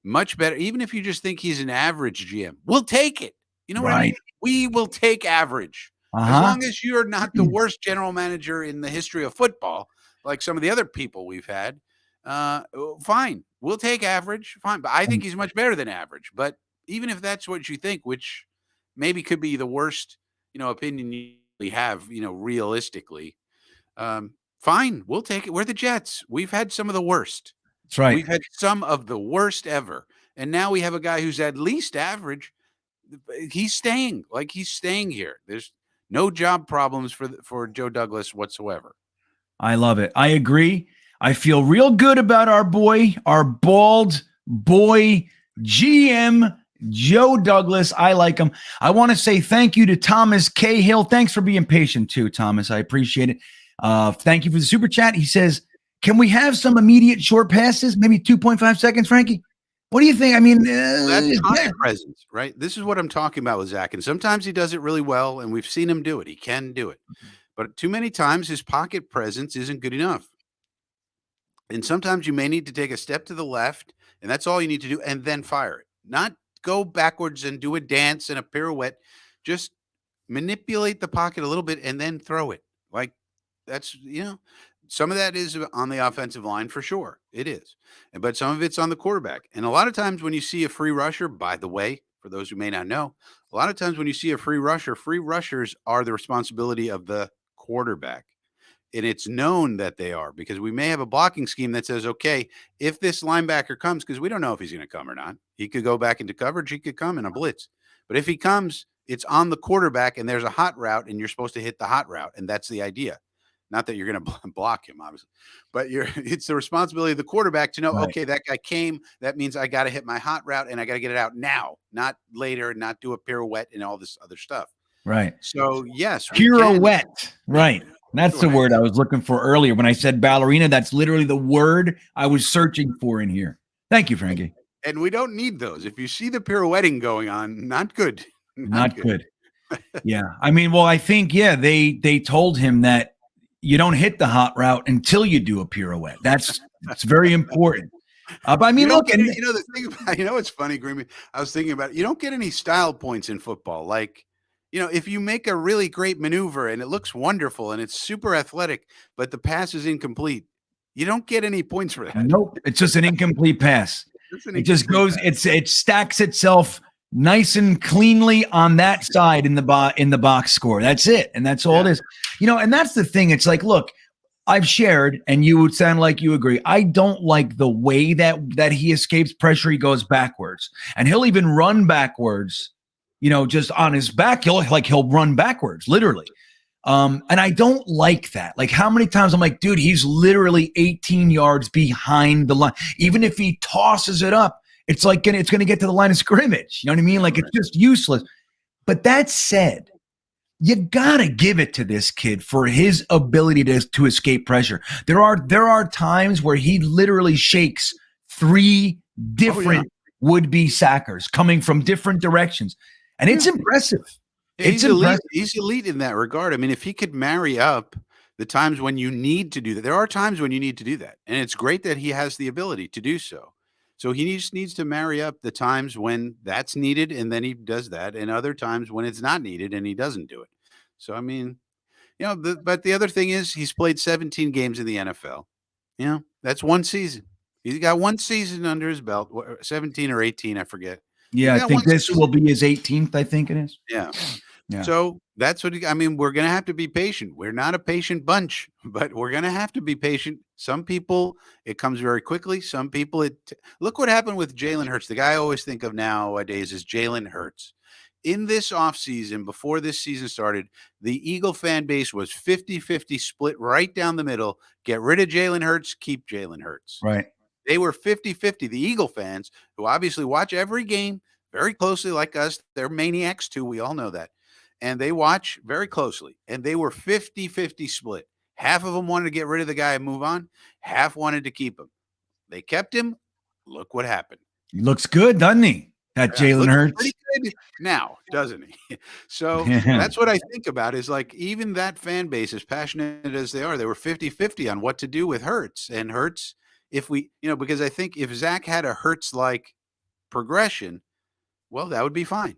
Much better, even if you just think he's an average GM. We'll take it. You know what I mean? We will take average. As long as you're not the worst general manager in the history of football, like some of the other people we've had, fine. We'll take average. Fine. But I think he's much better than average. But even if that's what you think, which maybe could be the worst, opinion you have, realistically, fine. We'll take it. We're the Jets. We've had some of the worst.
That's right.
We've had some of the worst ever. And now we have a guy who's at least average. He's staying here. There's no job problems for Joe Douglas whatsoever.
I love it. I agree. I feel real good about our bald boy GM, Joe Douglas. I like him. I want to say thank you to Thomas Cahill. Thanks for being patient too, Thomas. I appreciate it. Thank you for the super chat. He says, can we have some immediate short passes? Maybe 2.5 seconds, Frankie? What do you think? I mean,
that's pocket presence, right? This is what I'm talking about with Zach. And sometimes he does it really well, and we've seen him do it. He can do it. But too many times his pocket presence isn't good enough. And sometimes you may need to take a step to the left, and that's all you need to do, and then fire it. Not go backwards and do a dance and a pirouette. Just manipulate the pocket a little bit and then throw it. Like that's, some of that is on the offensive line for sure. It is. But some of it's on the quarterback. And a lot of times when you see a free rusher, by the way, for those who may not know, a lot of times when you see a free rushers are the responsibility of the quarterback. And it's known that they are, because we may have a blocking scheme that says, okay, if this linebacker comes, because we don't know if he's going to come or not, he could go back into coverage, he could come in a blitz. But if he comes, it's on the quarterback and there's a hot route and you're supposed to hit the hot route. And that's the idea. Not that you're going to block him, obviously, but it's the responsibility of the quarterback to know,
Right.
okay, that guy came. That means I got to hit my hot route and I got to get it out now, not later, not do a pirouette and all this other stuff.
Right.
So yes,
Pirouette. Right. That's the word I was looking for earlier. When I said ballerina, that's literally the word I was searching for in here. Thank you, Frankie.
And we don't need those. If you see the pirouetting going on, not good.
Not good. Yeah. I mean, well, I think, they told him that you don't hit the hot route until you do a pirouette. That's very important. But I mean, look,
the thing about, it's funny, GreenBean. I was thinking about it. You don't get any style points in football. Like, if you make a really great maneuver and it looks wonderful and it's super athletic, but the pass is incomplete, you don't get any points for that.
Nope. It's just an incomplete pass. It just goes, it stacks itself nice and cleanly on that side in the box score. That's it. And that's all it is. And that's the thing. It's like, look, I've shared, and you would sound like you agree. I don't like the way that he escapes pressure. He goes backwards, and he'll even run backwards, just on his back. He'll run backwards, literally. And I don't like that. Like, how many times I'm like, dude, he's literally 18 yards behind the line. Even if he tosses it up, it's like it's going to get to the line of scrimmage. You know what I mean? Like, it's just useless. But that said, you got to give it to this kid for his ability to escape pressure. There are times where he literally shakes 3 different would-be sackers coming from different directions. And it's impressive.
He's elite. He's elite in that regard. I mean, if he could marry up the times when you need to do that, there are times when you need to do that. And it's great that he has the ability to do so. So he just needs to marry up the times when that's needed, and then he does that, and other times when it's not needed and he doesn't do it. So, I mean, but the other thing is he's played 17 games in the NFL. That's one season. He's got one season under his belt, 17 or 18, I forget.
Yeah, I think this will be his 18th, I think it is.
Yeah. So that's what we're going to have to be patient. We're not a patient bunch, but we're going to have to be patient. Some people, it comes very quickly. Some people, look what happened with Jalen Hurts. The guy I always think of nowadays is Jalen Hurts. In this offseason, before this season started, the Eagle fan base was 50-50 split right down the middle. Get rid of Jalen Hurts, keep Jalen Hurts.
Right.
They were 50-50. The Eagle fans, who obviously watch every game very closely like us, they're maniacs too. We all know that. And they watch very closely. And they were 50-50 split. Half of them wanted to get rid of the guy and move on. Half wanted to keep him. They kept him. Look what happened.
He looks good, doesn't he? That Jalen Hurts.
Pretty good now, doesn't he? So that's what I think about is like even that fan base, as passionate as they were 50-50 on what to do with Hurts. And Hurts, if we, because I think if Zach had a Hurts-like progression, well, that would be fine.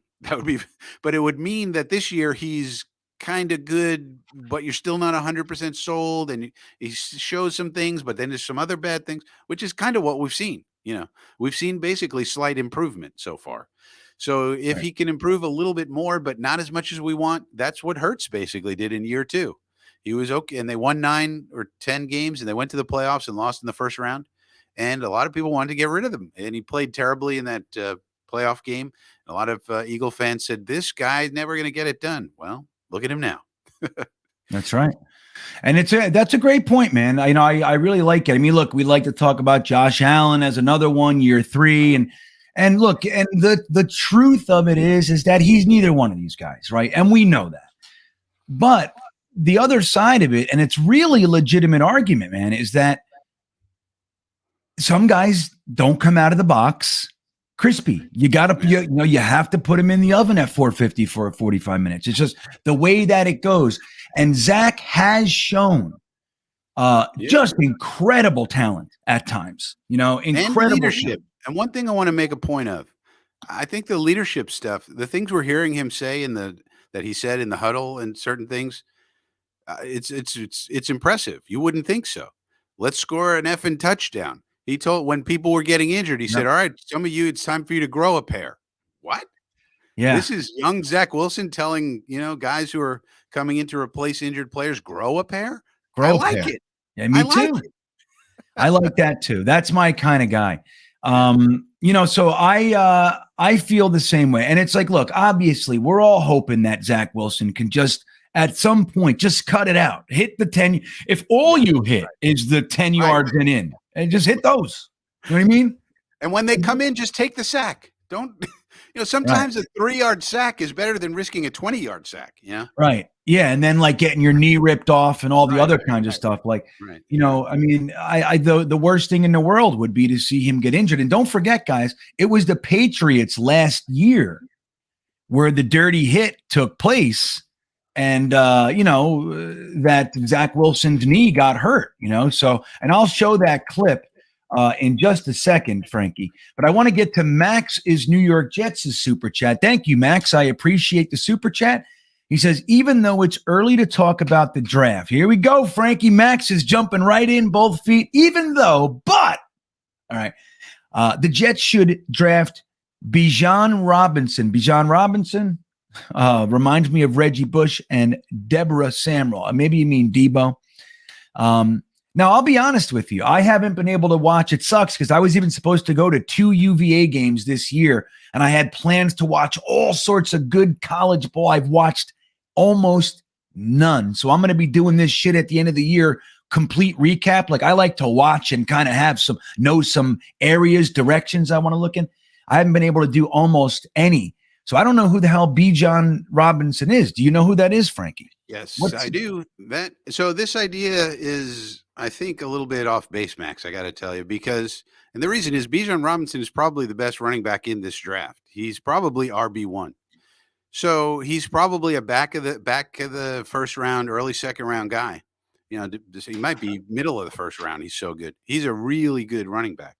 But it would mean that this year he's kind of good, but you're still not 100% sold. And he shows some things, but then there's some other bad things, which is kind of what we've seen. We've seen basically slight improvement so far. So if he can improve a little bit more, but not as much as we want, that's what Hurts basically did in year 2. He was okay. And they won 9 or 10 games and they went to the playoffs and lost in the first round. And a lot of people wanted to get rid of him. And he played terribly in that playoff game. A lot of Eagle fans said, this guy's never going to get it done. Well, look at him now.
That's right. And that's a great point, man. I really like it. I mean, look, we like to talk about Josh Allen as another one, year 3. And look, and the truth of it is that he's neither one of these guys, right? And we know that. But the other side of it, and it's really a legitimate argument, man, is that some guys don't come out of the box crispy. You have to put him in the oven at 450 for 45 minutes. It's just the way that it goes. And Zach has shown
Yeah.
Just incredible talent at times,
And
incredible
leadership.
talent.
And one thing I want to make a point of, I think the leadership stuff, the things we're hearing him say that he said in the huddle and certain things, it's impressive. You wouldn't think so. Let's score an effing touchdown. He told when people were getting injured, he said, "All right, some of you, it's time for you to grow a pair." What?
Yeah,
This is young Zach Wilson telling guys who are coming in to replace injured players, grow a pair. I
grow a
like
pair.
it.
Yeah, me
I like
too.
it.
I like that too. That's my kind of guy. So I feel the same way. And it's like, look, obviously we're all hoping that Zach Wilson can just at some point just cut it out. Hit the 10. If all you hit is the 10 yards and in, and just hit those. You know what I mean?
And when they come in, just take the sack. Don't sometimes a 3-yard sack is better than risking a 20-yard sack. Yeah.
Right. Yeah. And then like getting your knee ripped off and all the other kinds of stuff. Like, I mean, the worst thing in the world would be to see him get injured. And don't forget, guys, it was the Patriots last year where the dirty hit took place. And, that Zach Wilson's knee got hurt, so, and I'll show that clip in just a second, Frankie. But I want to get to Max is New York Jets' super chat. Thank you, Max. I appreciate the super chat. He says, even though it's early to talk about the draft, here we go, Frankie. Max is jumping right in, both feet, but, all right, the Jets should draft Bijan Robinson. Bijan Robinson reminds me of Reggie Bush and Deborah Samuel. Maybe you mean Debo. Now, I'll be honest with you. I haven't been able to watch. It sucks because I was even supposed to go to 2 UVA games this year, and I had plans to watch all sorts of good college ball. I've watched almost none. So I'm going to be doing this shit at the end of the year, complete recap. Like I like to watch and kind of have know some areas, directions I want to look in. I haven't been able to do almost any. So I don't know who the hell Bijan Robinson is. Do you know who that is, Frankie?
Yes, I do. So this idea is, I think, a little bit off base, Max. I got to tell you, and the reason is Bijan Robinson is probably the best running back in this draft. He's probably RB1. So he's probably a back of the first round, early second round guy. He might be middle of the first round. He's so good. He's a really good running back.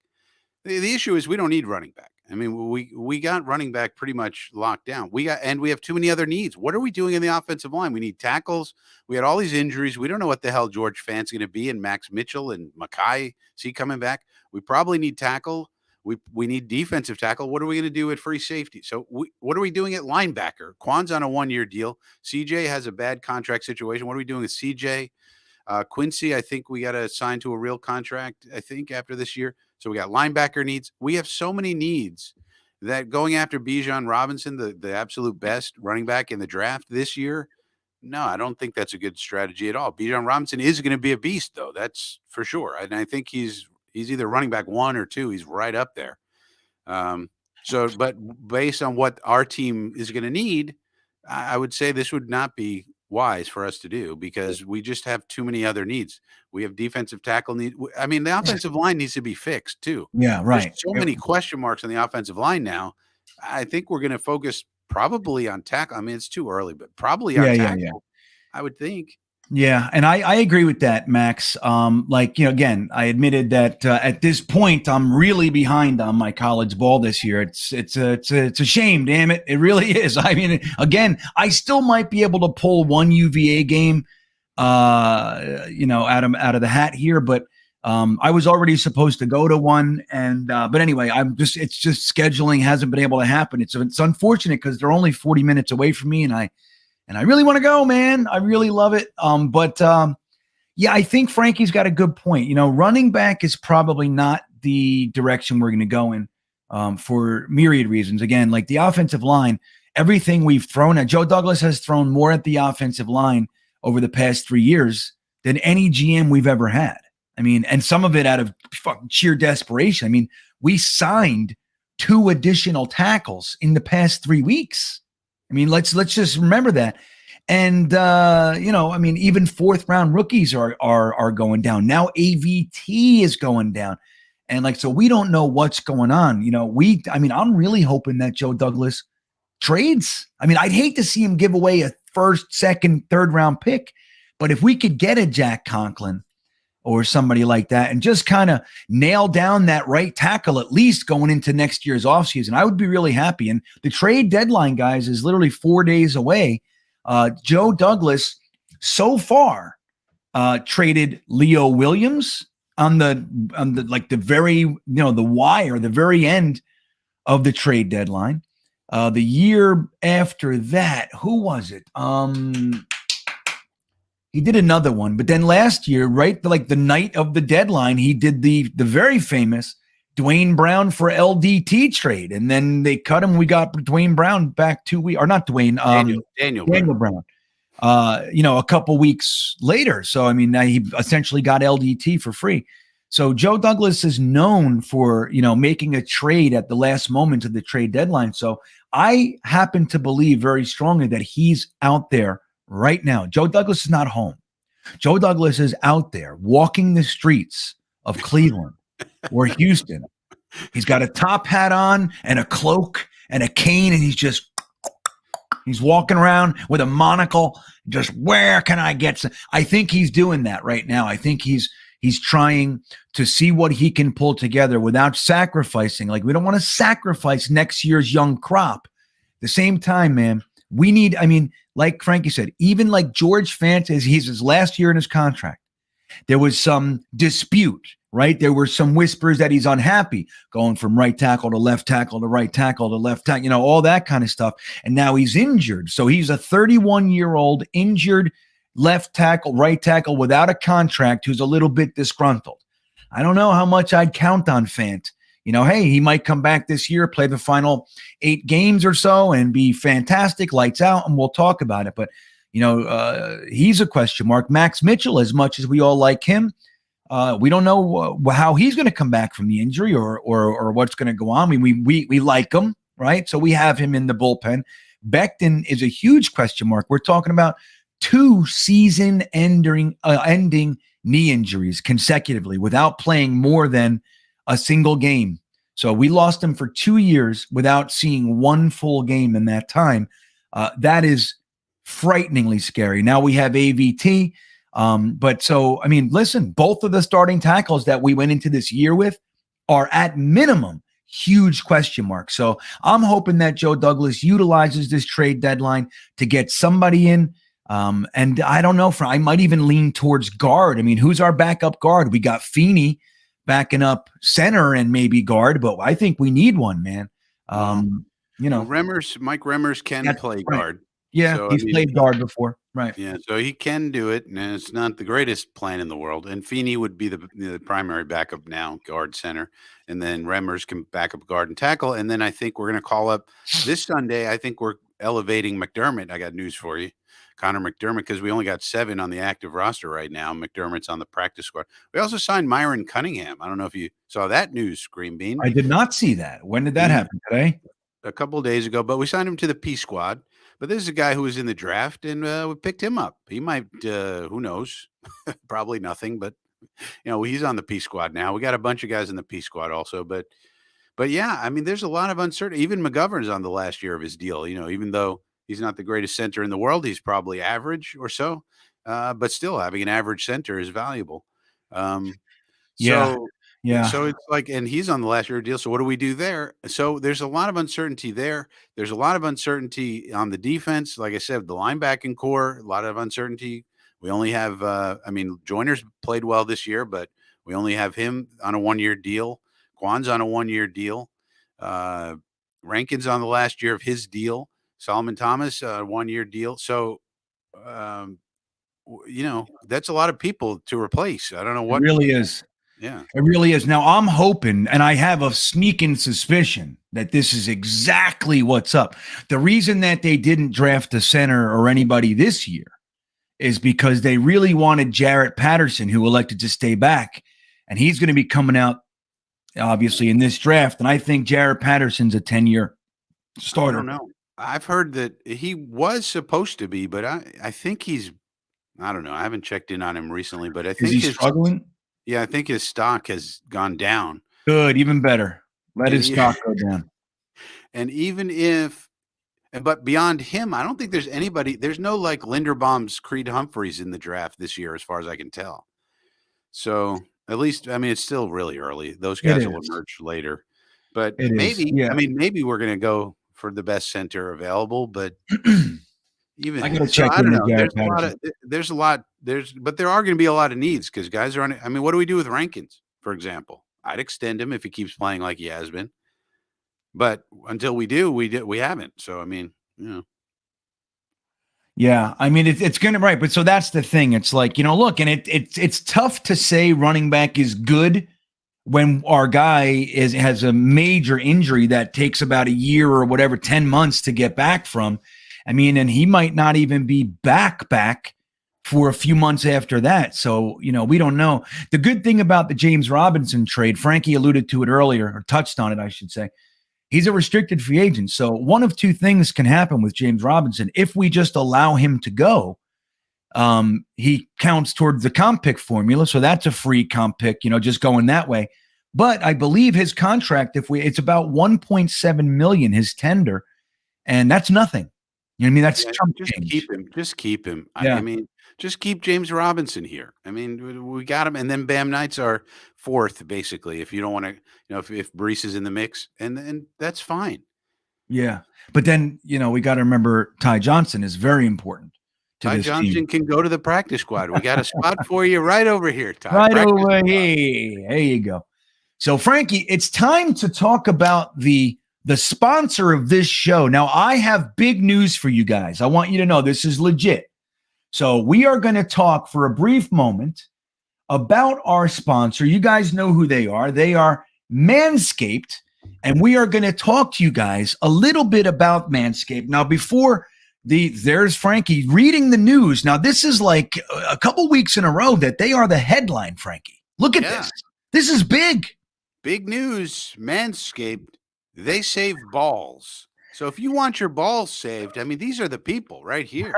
The issue is we don't need running back. I mean, we got running back pretty much locked down. We have too many other needs. What are we doing in the offensive line? We need tackles. We had all these injuries. We don't know what the hell George Fant's going to be, and Max Mitchell and Mackay. Is he coming back? We probably need tackle. We need defensive tackle. What are we going to do at free safety? So what are we doing at linebacker? Quan's on a 1-year deal. CJ has a bad contract situation. What are we doing with CJ? Quincy, I think we got to sign to a real contract, I think, after this year. So we got linebacker needs. We have so many needs that going after Bijan Robinson, the absolute best running back in the draft this year, no, I don't think that's a good strategy at all. Bijan Robinson is going to be a beast, though. That's for sure. And I think he's either running back 1 or 2. He's right up there. But based on what our team is going to need, I would say this would not be wise for us to do because we just have too many other needs. We have defensive tackle need. I mean, the offensive line needs to be fixed too.
Yeah, right.
There's so many question marks on the offensive line now. I think we're going to focus probably on tackle. I mean, it's too early, but probably on tackle. Yeah. I would think. Yeah,
and I agree with that, Max. Again, I admitted that at this point I'm really behind on my college ball this year. It's a shame, damn it. It really is. I mean, again, I still might be able to pull one UVA game, out of the hat here, but I was already supposed to go to one, and but anyway, it's just scheduling hasn't been able to happen. It's unfortunate because they're only 40 minutes away from me, and I really want to go, man. I really love it. I think Frankie's got a good point. Running back is probably not the direction we're going to go in for myriad reasons. Again, like the offensive line, everything we've thrown at Joe Douglas has thrown more at the offensive line over the past 3 years than any GM we've ever had. I mean, and some of it out of fucking sheer desperation. I mean, we signed 2 additional tackles in the past 3 weeks. I mean, let's just remember that. And, even 4th round rookies are going down. Now AVT is going down. And so we don't know what's going on. I'm really hoping that Joe Douglas trades. I mean, I'd hate to see him give away a 1st, 2nd, 3rd round pick. But if we could get a Jack Conklin, or somebody like that, and just kind of nail down that right tackle at least going into next year's offseason. I would be really happy. And the trade deadline, guys, is literally 4 days away. Joe Douglas so far traded Leo Williams on the like the very, the wire, the very end of the trade deadline. The year after that, who was it? He did another one, but then last year, right, like the night of the deadline, he did the very famous Dwayne Brown for LDT trade, and then they cut him. We got Dwayne Brown back 2 weeks, or not Dwayne,
Daniel
Brown. A couple weeks later. So I mean, now he essentially got LDT for free. So Joe Douglas is known for making a trade at the last moment of the trade deadline. So I happen to believe very strongly that he's out there right now. Joe Douglas is not home. Joe Douglas is out there walking the streets of Cleveland or Houston. He's got a top hat on and a cloak and a cane, and he's walking around with a monocle. Just, where can I get some? I think he's doing that right now. I think he's trying to see what he can pull together without sacrificing. Like, we don't want to sacrifice next year's young crop. At the same time, man, we need, like Frankie said, even like George Fant, he's his last year in his contract. There was some dispute, right? There were some whispers that he's unhappy, going from right tackle to left tackle to right tackle to left tackle, all that kind of stuff. And now he's injured. So he's a 31-year-old injured left tackle, right tackle without a contract who's a little bit disgruntled. I don't know how much I'd count on Fant. Hey, he might come back this year, play the final 8 games or so and be fantastic, lights out, and we'll talk about it. But, he's a question mark. Max Mitchell, as much as we all like him, we don't know how he's going to come back from the injury or what's going to go on. We like him, right? So we have him in the bullpen. Becton is a huge question mark. We're talking about 2 season-ending knee injuries consecutively without playing more than a single game. So we lost him for 2 years without seeing one full game in that time. That is frighteningly scary. Now we have AVT. Listen, both of the starting tackles that we went into this year with are at minimum huge question marks. So I'm hoping that Joe Douglas utilizes this trade deadline to get somebody in. And I don't know, I might even lean towards guard. Who's our backup guard? We got Feeney backing up center and maybe guard, but I think we need one, man.
Mike Remmers can play guard.
Yeah, so, he's played guard before, right?
Yeah, so he can do it, and it's not the greatest plan in the world. And Feeney would be the primary backup now, guard center, and then Remmers can back up guard and tackle. And then I think we're going to call up this Sunday. I think we're elevating McDermott. I got news for you. Connor McDermott, because we only got 7 on the active roster right now. McDermott's on the practice squad. We also signed Myron Cunningham. I don't know if you saw that news, GreenBean.
I did not see that. When did that happen? Today?
A couple of days ago, but we signed him to the P squad. But this is a guy who was in the draft, and we picked him up. He might, who knows, probably nothing, but he's on the P squad now. We got a bunch of guys in the P squad also, but yeah, there's a lot of uncertainty. Even McGovern's on the last year of his deal. Even though he's not the greatest center in the world, he's probably average or so. But still, having an average center is valuable.
Yeah.
So it's like, and he's on the last year deal. So what do we do there? So there's a lot of uncertainty there. There's a lot of uncertainty on the defense. Like I said, the linebacking core, a lot of uncertainty. We only have, Joyner's played well this year, but we only have him on a 1-year deal. Quan's on a 1-year deal. Rankin's on the last year of his deal. Solomon Thomas, 1-year deal. So, that's a lot of people to replace. I don't know what
it really is.
Yeah,
it really is. Now I'm hoping, and I have a sneaking suspicion that this is exactly what's up. The reason that they didn't draft a center or anybody this year is because they really wanted Jarrett Patterson, who elected to stay back, and he's going to be coming out obviously in this draft. And I think Jarrett Patterson's a 10-year starter.
I don't know. I've heard that he was supposed to be, but I think I don't know. I haven't checked in on him recently, but I think
he's struggling.
Yeah, I think his stock has gone down.
Good, even better. Let his stock go down.
And but beyond him, I don't think there's anybody. There's no like Linderbaum's Creed Humphreys in the draft this year, as far as I can tell. So at least, I mean, it's still really early. Those guys will
is.
emerge later. But
It is,
maybe,
yeah.
I mean, maybe we're going to go for the best center available. But even
I gotta
so,
check
I don't
into
know.
Garrett
But there are going to be a lot of needs because guys are on. I mean, what do we do with Rankins, for example? I'd extend him if he keeps playing like he has been. But until we do, we haven't. So I mean,
Yeah, I mean it's gonna right, but so that's the thing. It's like, look, and it's tough to say running back is good when our guy has a major injury that takes about a year or whatever, 10 months to get back from. I mean, and he might not even be back for a few months after that. So, we don't know. The good thing about the James Robinson trade, Frankie alluded to it earlier, or touched on it, I should say. He's a restricted free agent. So one of two things can happen with James Robinson. If we just allow him to go, he counts towards the comp pick formula. So that's a free comp pick, just going that way. But I believe his contract, it's about 1.7 million, his tender, and that's nothing. You know what I mean? That's
just keep him.
Yeah.
I mean, just keep James Robinson here. I mean, we got him, and then Bam Knights are fourth, basically. If you don't want to, if Brees is in the mix, and that's fine.
Yeah, but then we got to remember Ty Johnson is very important.
Ty Johnson can go to the practice squad. We got a spot for you right over here, Ty.
Right over here. There you go. So, Frankie, it's time to talk about the sponsor of this show. Now, I have big news for you guys. I want you to know this is legit. So we are going to talk for a brief moment about our sponsor. You guys know who they are. They are Manscaped, and we are going to talk to you guys a little bit about Manscaped. Now, before there's Frankie reading the news. Now, this is like a couple weeks in a row that they are the headline, Frankie. Look at this. This is big.
Big news. Manscaped, they save balls. So if you want your balls saved, I mean, these are the people right here.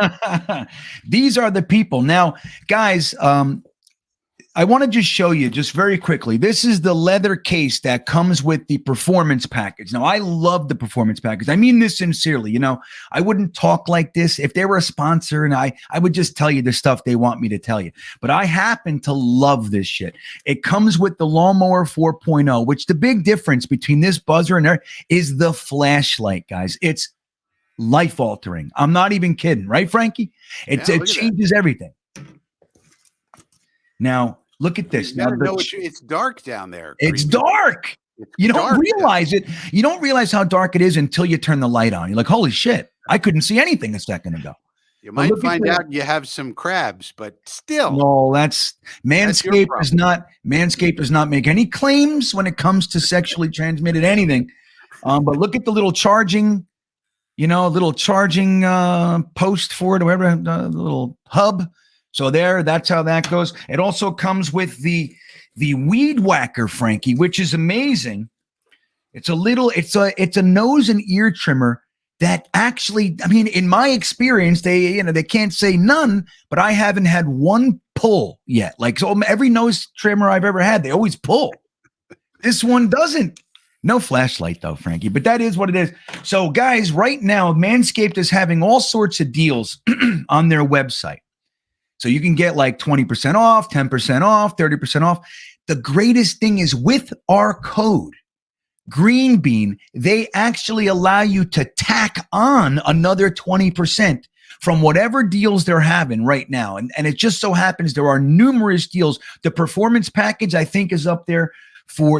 These are the people. Now, guys, I want to just show you just very quickly. This is the leather case that comes with the performance package. Now, I love the performance package. I mean this sincerely. I wouldn't talk like this if they were a sponsor, and I would just tell you the stuff they want me to tell you. But I happen to love this shit. It comes with the Lawnmower 4.0, which the big difference between this buzzer and there is the flashlight, guys. It's life-altering. I'm not even kidding. Right, Frankie? It changes everything. Now, look at this. Now,
it's dark down there.
It's dark. You don't realize it. You don't realize how dark it is until you turn the light on. You're like, holy shit, I couldn't see anything a second ago.
You might find out you have some crabs, but still.
No, Manscaped does not make any claims when it comes to sexually transmitted anything. But look at the little charging, post for it, or whatever, the little hub. So that's how that goes. It also comes with the Weed Whacker, Frankie, which is amazing. It's a nose and ear trimmer that actually, I mean, in my experience, they can't say none, but I haven't had one pull yet. Like, so every nose trimmer I've ever had, they always pull. This one doesn't. No flashlight though, Frankie, but that is what it is. So guys, right now, Manscaped is having all sorts of deals on their website. So you can get like 20% off, 10% off, 30% off. The greatest thing is with our code, GreenBean, they actually allow you to tack on another 20% from whatever deals they're having right now. And it just so happens there are numerous deals. The performance package, I think, is up there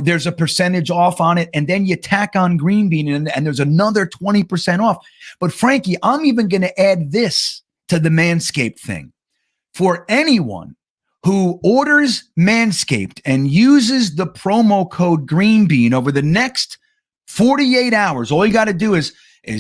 there's a percentage off on it. And then you tack on GreenBean and there's another 20% off. But Frankie, I'm even going to add this to the Manscaped thing. For anyone who orders Manscaped and uses the promo code GreenBean over the next 48 hours, all you got to do is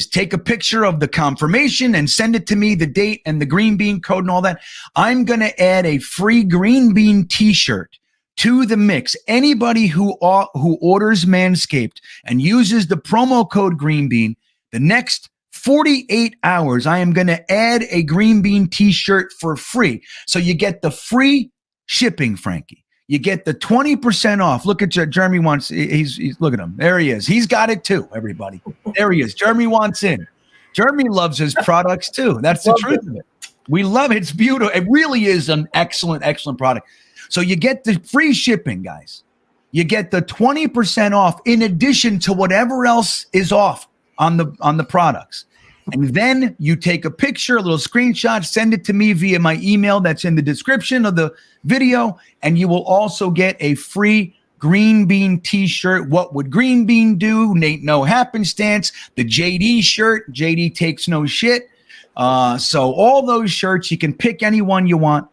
take a picture of the confirmation and send it to me, the date and the GreenBean code and all that. I'm going to add a free GreenBean t-shirt to the mix. Anybody who orders Manscaped and uses the promo code GreenBean, the next 48 hours, I am going to add a GreenBean t-shirt for free. So you get the free shipping, Frankie. You get the 20% off. Look at Jeremy wants. He's look at him. There he is. He's got it too. Everybody, there he is. Jeremy wants in. Jeremy loves his products too. That's the truth of it. We love it. It's beautiful. It really is an excellent, excellent product. So you get the free shipping, guys. You get the 20% off in addition to whatever else is off on the products. And then you take a picture, a little screenshot, send it to me via my email that's in the description of the video, and you will also get a free GreenBean t-shirt. What would GreenBean do? Nate no happenstance. The JD shirt, JD takes no shit. So all those shirts, you can pick any one you want,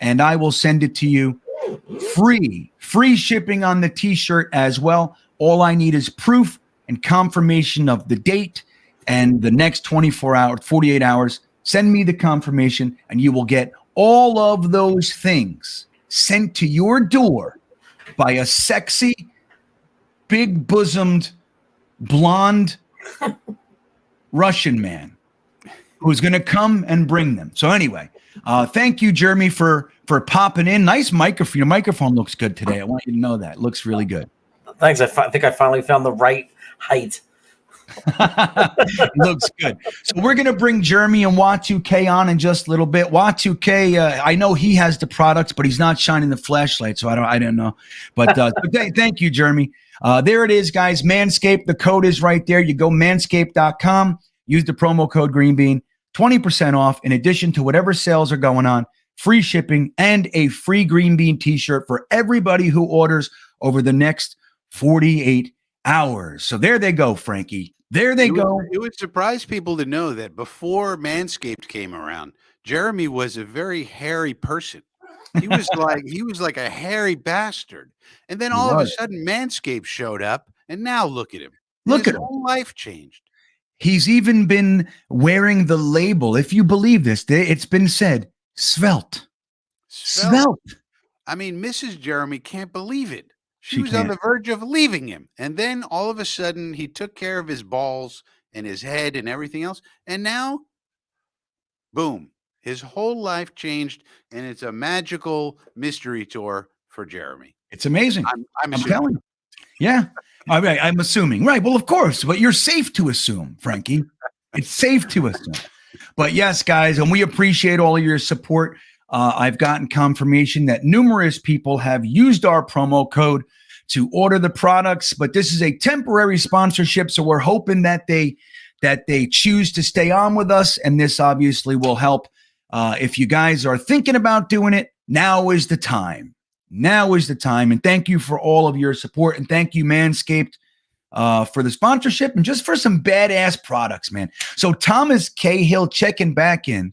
and I will send it to you free shipping on the t-shirt as well. All I need is proof and confirmation of the date and the next 48 hours. Send me the confirmation and you will get all of those things sent to your door by a sexy, big bosomed, blonde Russian man who's going to come and bring them. So anyway, thank you, Jeremy, for popping in. Nice microphone. Your microphone looks good today. I want you to know that. It looks really good.
Thanks. I think I finally found the right height.
Looks good. So we're going to bring Jeremy and Y2K on in just a little bit. Y2K, I know he has the products, but he's not shining the flashlight, so I don't know. But thank you, Jeremy. There it is, guys. Manscaped. The code is right there. You go manscaped.com. Use the promo code GreenBean. 20% off in addition to whatever sales are going on. Free shipping and a free GreenBean t-shirt for everybody who orders over the next 48 hours. So there they go, Frankie. There they go.
It would surprise people to know that before Manscaped came around, Jeremy was a very hairy person. He was like a hairy bastard. And then all of a sudden Manscaped showed up, and now look at him.
Look at
his whole life changed.
He's even been wearing the label. If you believe this, it's been said, svelte.
I mean, Mrs. Jeremy can't believe it. She was
can't.
on the verge of leaving him. And then all of a sudden he took care of his balls and his head and everything else. And now, boom, his whole life changed. And it's a magical mystery tour for Jeremy.
It's amazing.
I'm
telling you. Yeah. All right, I'm assuming. Right. Well, of course, but you're safe to assume, Frankie. It's safe to assume. But yes, guys, and we appreciate all of your support. I've gotten confirmation that numerous people have used our promo code to order the products, but this is a temporary sponsorship, so we're hoping that they choose to stay on with us, and this obviously will help. If you guys are thinking about doing it, now is the time. Now is the time, and thank you for all of your support, and thank you, Manscaped, for the sponsorship and just for some badass products, man. So Thomas Cahill checking back in.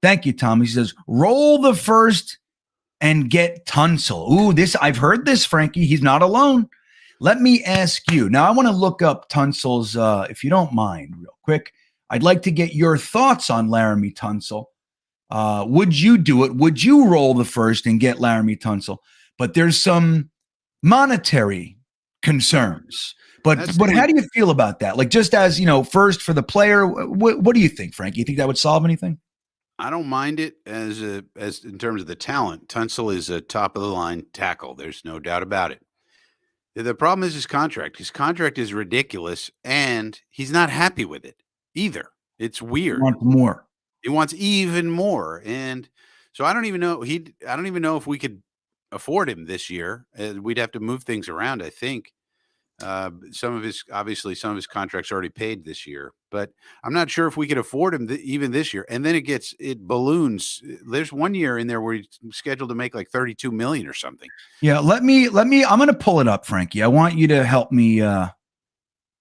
Thank you, Tom. He says, roll the first and get Tunsil. Ooh, I've heard this, Frankie. He's not alone. Let me ask you. Now, I want to look up Tunsil's, if you don't mind, real quick. I'd like to get your thoughts on Laramie Tunsil. Would you do it? Would you roll the first and get Laramie Tunsil? But there's some monetary concerns. But how do you feel about that? Like, just as, first for the player, what do you think, Frank? You think that would solve anything?
I don't mind it as in terms of the talent. Tunsil is a top of the line tackle. There's no doubt about it. The problem is his contract. His contract is ridiculous, and he's not happy with it either. It's weird.
He wants more.
He wants even more, and so I don't even know. I don't even know if we could afford him this year. We'd have to move things around, I think. Some of his contracts already paid this year, but I'm not sure if we could afford him even this year. And then it balloons. There's 1 year in there where he's scheduled to make like 32 million or something.
Yeah. Let me, I'm going to pull it up, Frankie. I want you to help me.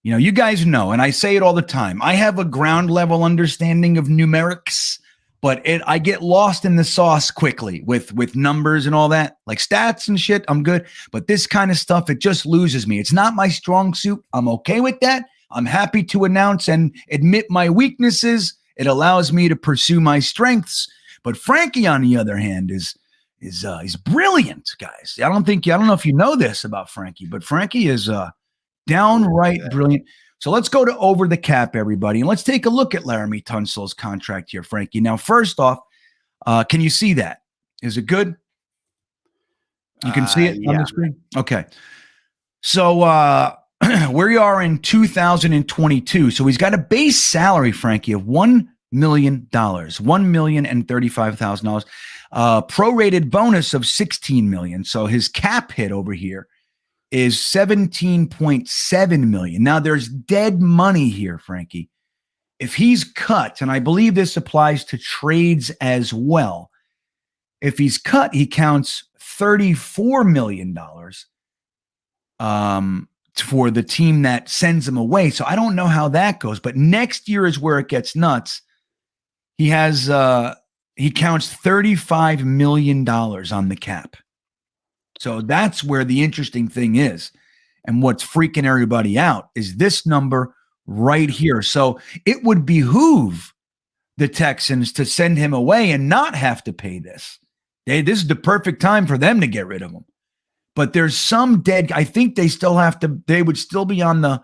You guys know, and I say it all the time, I have a ground level understanding of numerics, but I get lost in the sauce quickly with numbers and all that, like stats and shit. I'm good. But this kind of stuff, it just loses me. It's not my strong suit. I'm okay with that. I'm happy to announce and admit my weaknesses. It allows me to pursue my strengths. But Frankie, on the other hand, is he's brilliant, guys. I don't know if you know this about Frankie, but Frankie is downright brilliant. So let's go to Over the Cap, everybody, and let's take a look at Laramie Tunsil's contract here, Frankie. Now, first off, can you see that? Is it good? You can see it on the screen? Okay. So we are in 2022. So he's got a base salary, Frankie, of $1 million, $1,035,000. Prorated bonus of 16 million. So his cap hit over here is 17.7 million. Now there's dead money here, Frankie. If he's cut, and I believe this applies to trades as well, if he's cut, he counts $34 million for the team that sends him away. So I don't know how that goes, but next year is where it gets nuts. He has he counts $35 million on the cap. So that's where the interesting thing is. And what's freaking everybody out is this number right here. So it would behoove the Texans to send him away and not have to pay this. This is the perfect time for them to get rid of him. But there's some dead. I think they still have to. They would still be on the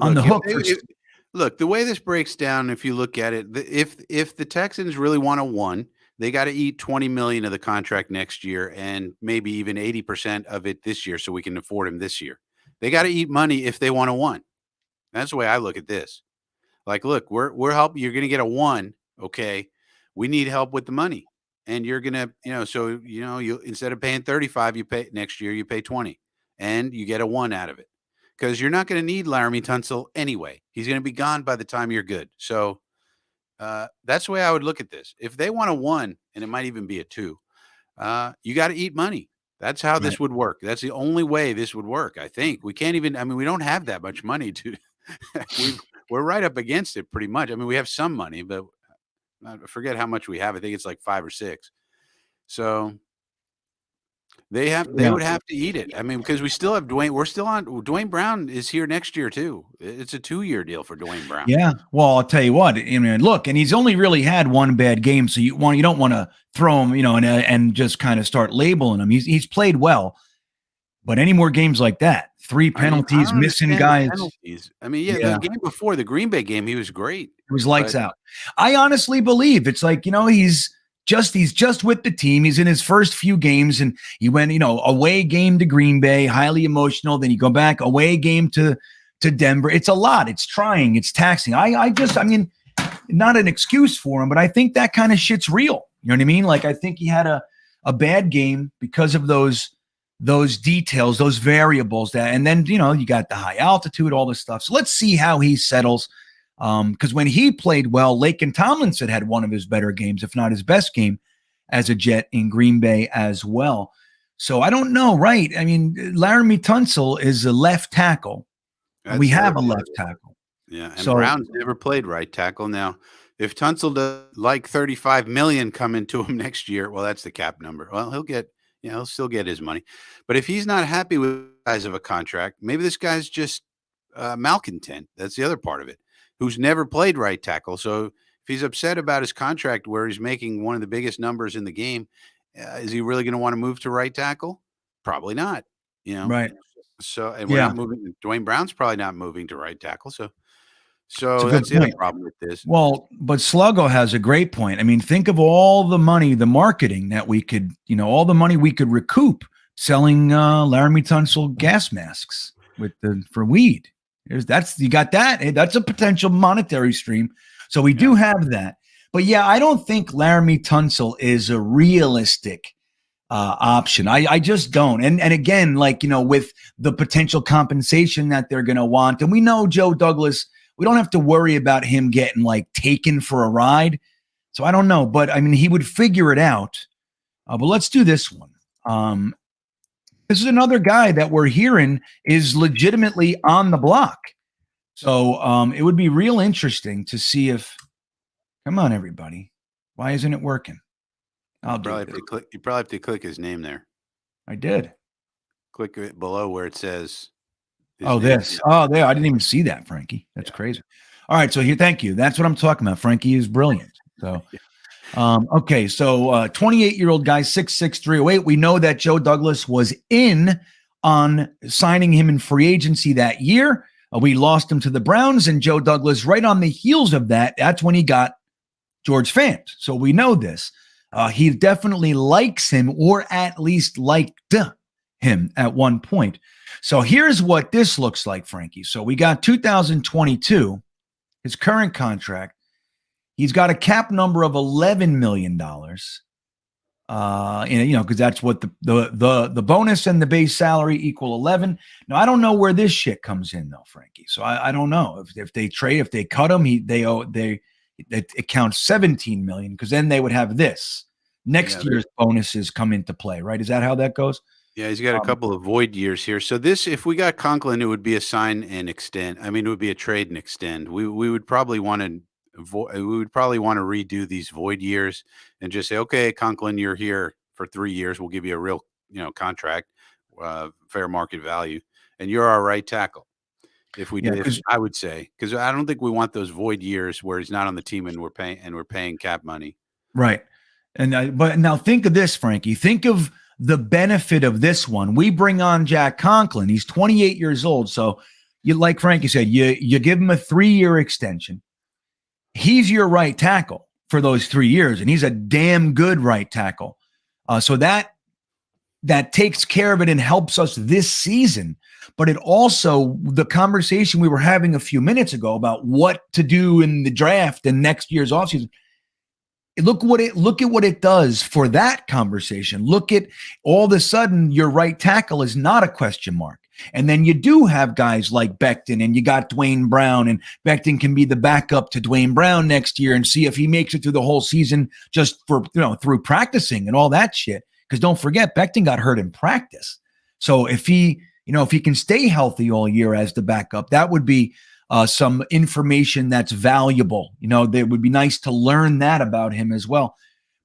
hook.
Look, the way this breaks down, if you look at it, if the Texans really want to win, they got to eat 20 million of the contract next year and maybe even 80% of it this year, so we can afford him this year. They got to eat money if they want to win. That's the way I look at this. Like, look, we're helping. You're going to get a 1. Okay, we need help with the money. And you're going to, you instead of paying 35, you pay next year, you pay 20 and you get a 1 out of it because you're not going to need Laramie Tunsil anyway. He's going to be gone by the time you're good. So that's the way I would look at this. If they want a 1, and it might even be a 2, you got to eat money. That's how this would work. That's the only way this would work. I think we can't even, we don't have that much money to, we're right up against it pretty much. We have some money, but I forget how much we have. I think it's like 5 or 6. So they would have to eat it. Because we still have Dwayne. We're still on. Dwayne Brown is here next year too. It's a 2-year deal for Dwayne Brown.
Yeah. Well, I'll tell you what. Look, and he's only really had one bad game, so you don't want to throw him, and just kind of start labeling him. He's played well, but any more games like that, 3 penalties, missing guys.
Penalties. The game before the Green Bay game, he was great.
It was lights out. I honestly believe it's like, he's just with the team. He's in his first few games, and he went, away game to Green Bay, highly emotional. Then you go back, away game to Denver. It's a lot. It's trying. It's taxing. Not an excuse for him, but I think that kind of shit's real. You know what I mean? Like, I think he had a bad game because of those details, those variables and then, you got the high altitude, all this stuff. So let's see how he settles. Because when he played well, Laken Tomlinson had one of his better games, if not his best game as a Jet in Green Bay as well. So I don't know, right? Laramie Tunsil is a left tackle. We have a left tackle.
Yeah, and Brown's never played right tackle. Now, if Tunsil does like 35 million coming to him next year, well, that's the cap number. Well, he'll still get his money. But if he's not happy with the size of a contract, maybe this guy's just malcontent. That's the other part of it. Who's never played right tackle. So if he's upset about his contract where he's making one of the biggest numbers in the game, is he really going to want to move to right tackle? Probably not.
Right.
So, and we're not moving. Dwayne Brown's probably not moving to right tackle. So that's the other problem with this.
Well, but Sluggo has a great point. Think of all the money, the marketing that we could, all the money we could recoup selling Laramie Tunsil gas masks for weed. You got that. That's a potential monetary stream. So we do have that. But yeah, I don't think Laramie Tunsil is a realistic option. I just don't. And again, with the potential compensation that they're going to want, and we know Joe Douglas, we don't have to worry about him getting taken for a ride. So I don't know, but he would figure it out. But let's do this one. This is another guy that we're hearing is legitimately on the block. So it would be real interesting to see if, come on, everybody. Why isn't it working?
You probably have to click his name there.
I did.
Click it below where it says.
This. Oh, there. I didn't even see that, Frankie. That's crazy. All right. So here, thank you. That's what I'm talking about. Frankie is brilliant. So, okay. So 28-year-old guy, 6'6", 308. We know that Joe Douglas was in on signing him in free agency that year. We lost him to the Browns, and Joe Douglas, right on the heels of that, that's when he got George Fant. So we know this. He definitely likes him, or at least liked him at one point. So here's what this looks like, Frankie. So we got 2022, his current contract. He's got a cap number of $11 million. Because that's what the bonus and the base salary equal 11. Now I don't know where this shit comes in though, Frankie. So I don't know if they cut him, it counts 17 million because then they would have this next year's bonuses come into play, right? Is that how that goes?
Yeah, he's got a couple of void years here. So this, if we got Conklin, it would be a sign and extend. I mean, it would be a trade and extend. We would probably want to redo these void years and just say, okay, Conklin, you're here for 3 years. We'll give you a real, contract, fair market value, and you're our right tackle. If we did, I would say, because I don't think we want those void years where he's not on the team and we're paying cap money.
Right. But now think of this, Frankie. Think of the benefit of this one. We bring on Jack Conklin. He's 28 years old. So like Frankie said, you give him a 3-year extension. He's your right tackle for those 3 years, and he's a damn good right tackle. So that takes care of it and helps us this season. But it also, the conversation we were having a few minutes ago about what to do in the draft and next year's offseason, look at what it does for that conversation. Look at all of a sudden your right tackle is not a question mark. And then you do have guys like Becton, and you got Dwayne Brown, and Becton can be the backup to Dwayne Brown next year and see if he makes it through the whole season just for, through practicing and all that shit. Because don't forget, Becton got hurt in practice. So if he can stay healthy all year as the backup, that would be some information that's valuable. That would be nice to learn that about him as well.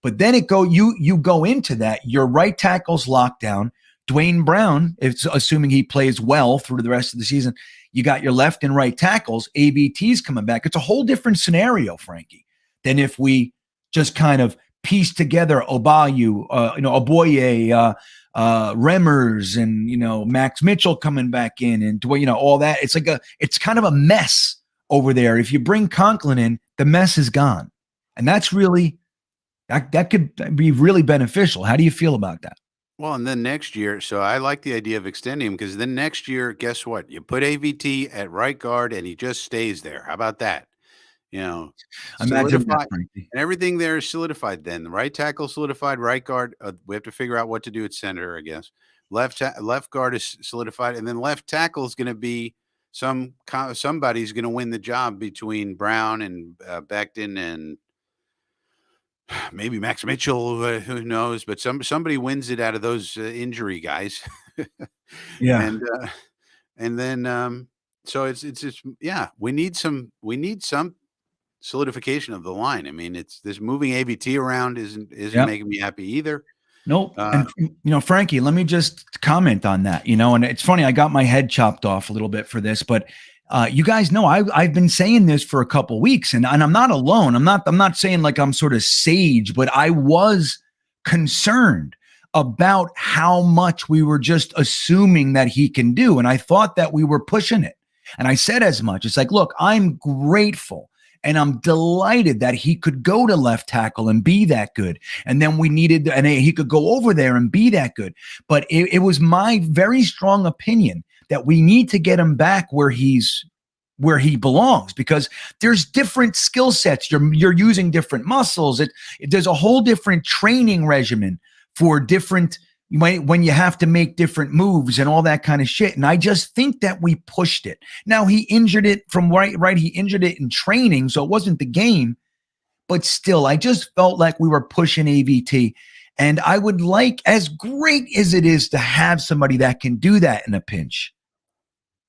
But then you go into that, your right tackle's locked down. Dwayne Brown, it's assuming he plays well through the rest of the season. You got your left and right tackles. AVT's coming back. It's a whole different scenario, Frankie, than if we just kind of piece together Obayu, Oboye, Remmers, and Max Mitchell coming back in, and all that. It's kind of a mess over there. If you bring Conklin in, the mess is gone, and that's really that could be really beneficial. How do you feel about that?
Well, and then next year, so I like the idea of extending him, because then next year, guess what? You put AVT at right guard and he just stays there. How about that?
Imagine that,
and everything there is solidified. Then the right tackle solidified, right guard. We have to figure out what to do at center, I guess. Left guard is solidified, and then left tackle is going to be somebody's going to win the job between Brown and Becton and maybe Max Mitchell, who knows? But somebody wins it out of those injury guys.
Yeah,
and then so it's just we need some solidification of the line. I mean, it's this moving AVT around isn't making me happy either.
Nope. And Frankie, let me just comment on that. And it's funny, I got my head chopped off a little bit for this, but you guys know I've been saying this for a couple weeks, and I'm not alone. I'm not saying like I'm sort of sage, but I was concerned about how much we were just assuming that he can do, and I thought that we were pushing it. And I said as much. It's like, look, I'm grateful and I'm delighted that he could go to left tackle and be that good. And then he could go over there and be that good. But it was my very strong opinion that we need to get him back where he belongs, because there's different skill sets. You're using different muscles. There's a whole different training regimen for different, when you have to make different moves and all that kind of shit. And I just think that we pushed it. Now he injured it from right. He injured it in training, so it wasn't the game, but still, I just felt like we were pushing AVT. And I would like, as great as it is to have somebody that can do that in a pinch,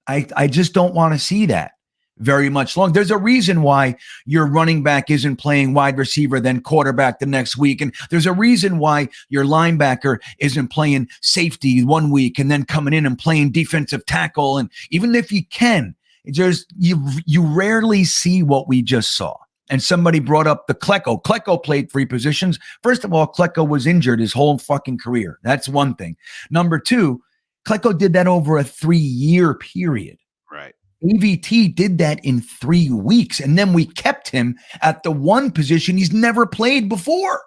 I just don't want to see that very much long. There's a reason why your running back isn't playing wide receiver, then quarterback the next week. And there's a reason why your linebacker isn't playing safety one week and then coming in and playing defensive tackle. And even if you can, you rarely see what we just saw. And somebody brought up the Klecko. Klecko played 3 positions. First of all, Klecko was injured his whole fucking career. That's one thing. Number 2, Klecko did that over a 3-year period.
Right.
AVT did that in 3 weeks. And then we kept him at the one position he's never played before.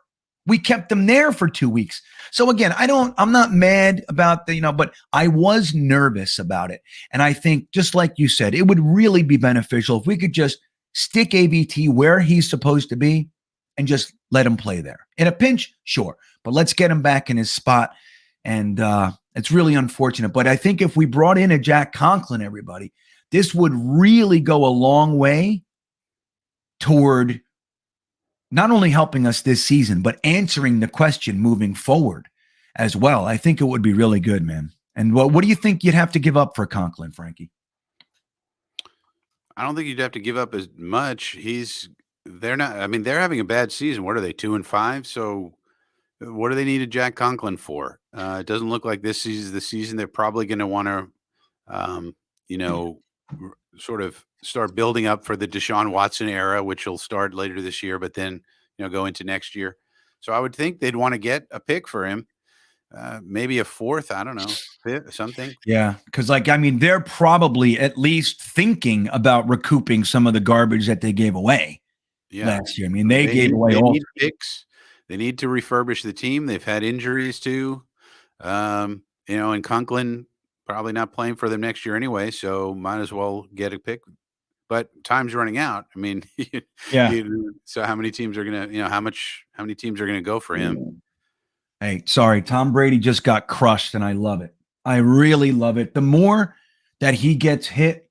We kept him there for 2 weeks. So again, I'm not mad about but I was nervous about it. And I think, just like you said, it would really be beneficial if we could just stick AVT where he's supposed to be and just let him play there. In a pinch, sure, but let's get him back in his spot. And it's really unfortunate. But I think if we brought in a Jack Conklin, everybody, this would really go a long way toward not only helping us this season, but answering the question moving forward as well. I think it would be really good, man. And what do you think you'd have to give up for Conklin, Frankie?
I don't think you'd have to give up as much. They're having a bad season. What are they, 2-5? So what do they need a Jack Conklin for? It doesn't look like this is the season. They're probably going to want to, sort of start building up for the Deshaun Watson era, which will start later this year, but then, go into next year. So I would think they'd want to get a pick for him, maybe a fourth, I don't know, fifth, something.
Yeah, because they're probably at least thinking about recouping some of the garbage that they gave away last year. They gave away all
need picks. They need to refurbish the team. They've had injuries too. And Conklin probably not playing for them next year anyway, so might as well get a pick. But time's running out. So how many teams are gonna, how many teams are gonna go for him?
Hey, sorry, Tom Brady just got crushed, and I love it. I really love it. The more that he gets hit,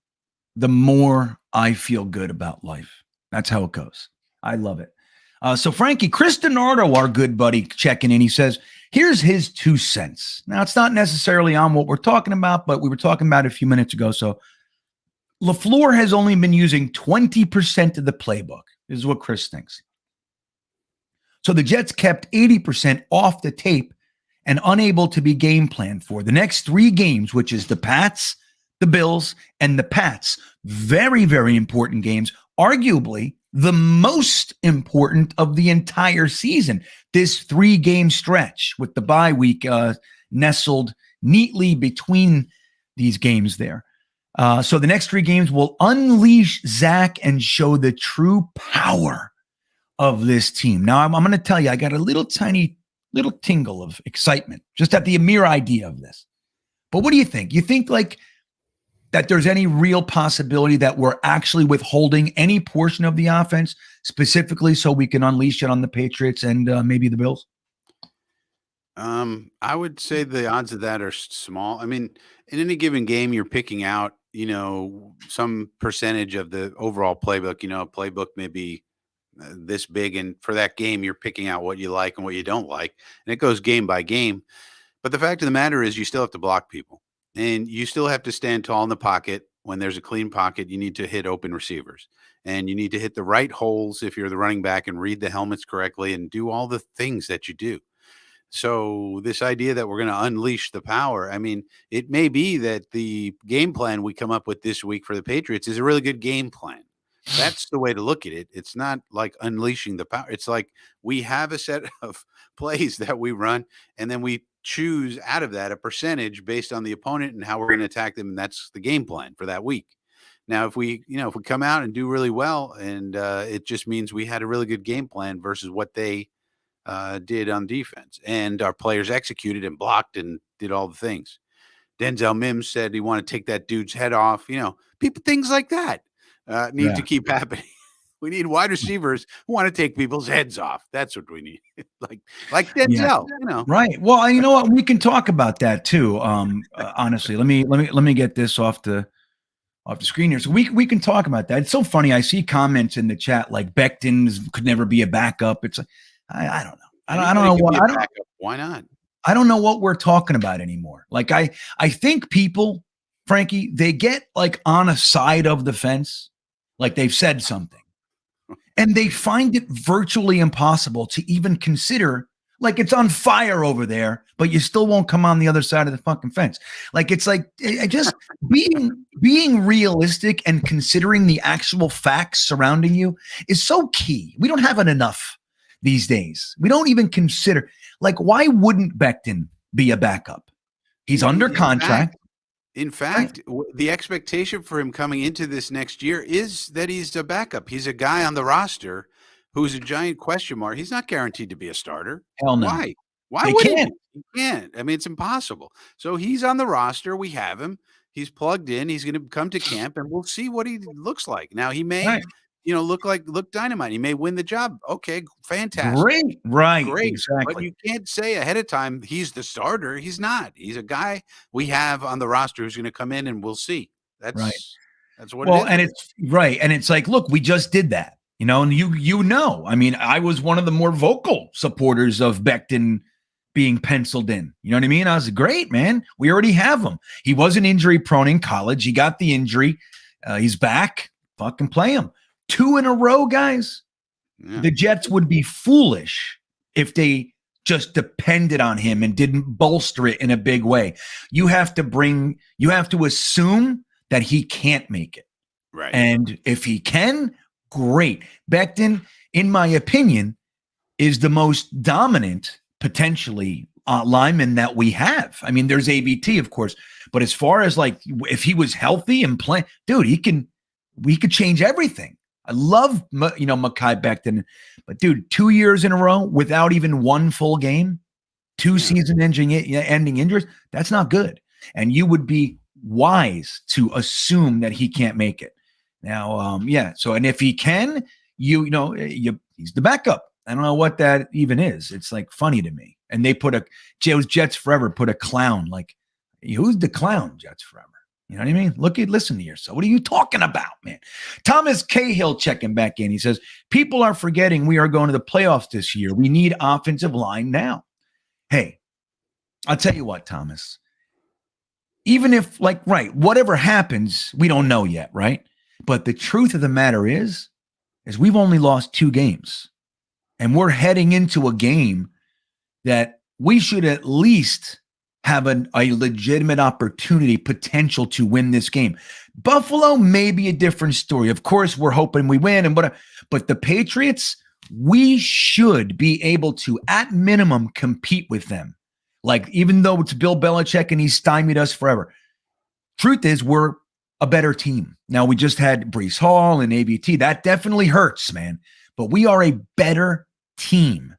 the more I feel good about life. That's how it goes. I love it. So Frankie, Chris DiNardo, our good buddy, checking in. He says, here's his 2 cents. Now, it's not necessarily on what we're talking about, but we were talking about it a few minutes ago. So LaFleur has only been using 20% of the playbook. This is what Chris thinks. So the Jets kept 80% off the tape and unable to be game planned for. The next 3 games, which is the Pats, the Bills, and the Pats, very, very important games, arguably the most important of the entire season. This 3-game stretch with the bye week nestled neatly between these games there. So the next 3 games will unleash Zach and show the true power of this team. Now, I'm going to tell you, I got a little tingle of excitement just at the mere idea of this. But what do you think? You think that there's any real possibility that we're actually withholding any portion of the offense specifically so we can unleash it on the Patriots and maybe the Bills?
I would say the odds of that are small. In any given game, you're picking out, some percentage of the overall playbook. A playbook may be this big, and for that game, you're picking out what you like and what you don't like, and it goes game by game. But the fact of the matter is you still have to block people. And you still have to stand tall in the pocket. When there's a clean pocket, you need to hit open receivers. And you need to hit the right holes if you're the running back and read the helmets correctly and do all the things that you do. So this idea that we're going to unleash the power, it may be that the game plan we come up with this week for the Patriots is a really good game plan. That's the way to look at it. It's not like unleashing the power. It's like we have a set of plays that we run, and then we choose out of that a percentage based on the opponent and how we're going to attack them. And that's the game plan for that week. Now, if we come out and do really well, and it just means we had a really good game plan versus what they did on defense, and our players executed and blocked and did all the things. Denzel Mims said he wanted to take that dude's head off. Things like that need to keep happening. We need wide receivers who want to take people's heads off. That's what we need. like Denzel,
Right. Well, you know what? We can talk about that too. Honestly, let me get this off the screen here. So we can talk about that. It's so funny. I see comments in the chat like Becton could never be a backup. It's like, I don't know. I don't know why.
Why not?
I don't know what we're talking about anymore. I think people, Frankie, they get on a side of the fence, like they've said something. And they find it virtually impossible to even consider, it's on fire over there, but you still won't come on the other side of the fucking fence. Just being realistic and considering the actual facts surrounding you is so key. We don't have it enough these days. We don't even consider, why wouldn't Becton be a backup? He's under contract.
In fact, the expectation for him coming into this next year is that he's a backup. He's a guy on the roster who's a giant question mark. He's not guaranteed to be a starter.
Hell no.
Why? Why would he? He can't. It's impossible. So he's on the roster. We have him. He's plugged in. He's going to come to camp, and we'll see what he looks like. Now, he may look dynamite. He may win the job. Okay, fantastic.
Great. Right.
Great.
Exactly.
But you can't say ahead of time he's the starter. He's not. He's a guy we have on the roster who's going to come in and we'll see.
Right.
That's what
Well,
it is.
and it's right. And it's like, look, we just did that, and I mean, I was one of the more vocal supporters of Becton being penciled in. You know what I mean? I was great, man. We already have him. He wasn't injury prone in college. He got the injury. He's back. Fucking play him. 2 in a row, guys.
Yeah.
The Jets would be foolish if they just depended on him and didn't bolster it in a big way. You have to assume that he can't make it.
Right.
And if he can, great. Becton, in my opinion, is the most dominant potentially lineman that we have. I mean, there's ABT, of course, but as far as like if he was healthy and playing, dude, we could change everything. I love Mekhi Becton, but dude, 2 years in a row without even one full game, 2 season-ending injuries, that's not good. And you would be wise to assume that he can't make it. Now, So, and if he can, he's the backup. I don't know what that even is. It's like funny to me. And they put Jets Forever put a clown. Like, who's the clown? Jets Forever. You know what I mean? Listen to yourself. What are you talking about, man? Thomas Cahill checking back in. He says, people are forgetting we are going to the playoffs this year. We need offensive line now. Hey, I'll tell you what, Thomas. Even if, whatever happens, we don't know yet, right? But the truth of the matter is we've only lost 2 games. And we're heading into a game that we should at least have a legitimate opportunity, potential to win this game. Buffalo may be a different story. Of course, we're hoping we win, but the Patriots, we should be able to, at minimum, compete with them. Like, even though it's Bill Belichick and he's stymied us forever. Truth is, we're a better team. Now, we just had Breece Hall and ABT. That definitely hurts, man. But we are a better team.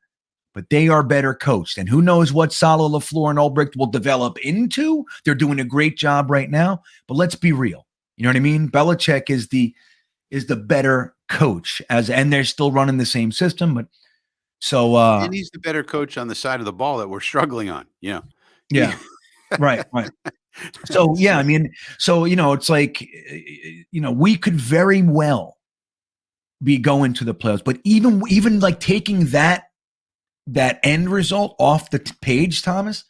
But they are better coached. And who knows what Saleh, LaFleur, and Ulbricht will develop into. They're doing a great job right now. But let's be real. You know what I mean? Belichick is the better coach, and they're still running the same system. But so
and he's the better coach on the side of the ball that we're struggling on.
Yeah. Right. So I mean, it's like, we could very well be going to the playoffs. But even like taking that end result off the page, Thomas,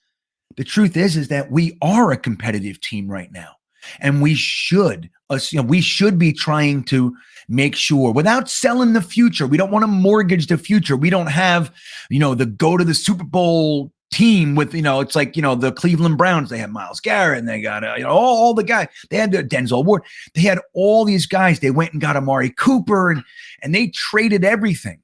the truth is that we are a competitive team right now. And we should be trying to make sure, without selling the future, we don't want to mortgage the future. We don't have, the go to the Super Bowl team with, it's like, the Cleveland Browns, they had Myles Garrett and they got, all the guys, they had Denzel Ward. They had all these guys. They went and got Amari Cooper and they traded everything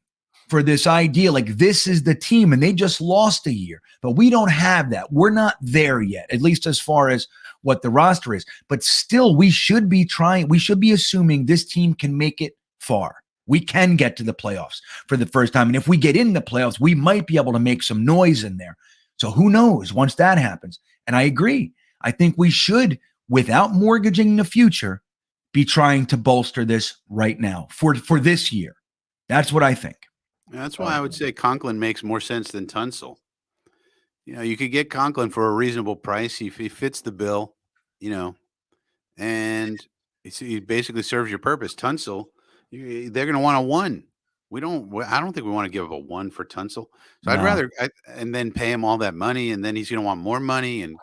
for this idea, like this is the team, and they just lost a year. But we don't have that. We're not there yet, at least as far as what the roster is. But still, we should be trying. We should be assuming this team can make it far. We can get to the playoffs for the first time. And if we get in the playoffs, we might be able to make some noise in there. So who knows once that happens? And I agree. I think we should, without mortgaging the future, be trying to bolster this right now for this year. That's what I think.
That's why I would say Conklin makes more sense than Tunsil. You could get Conklin for a reasonable price. He fits the bill, and he basically serves your purpose. Tunsil, they're going to want a 1. I don't think we want to give up a 1 for Tunsil. So I'd rather, and then pay him all that money, and then he's going to want more money, and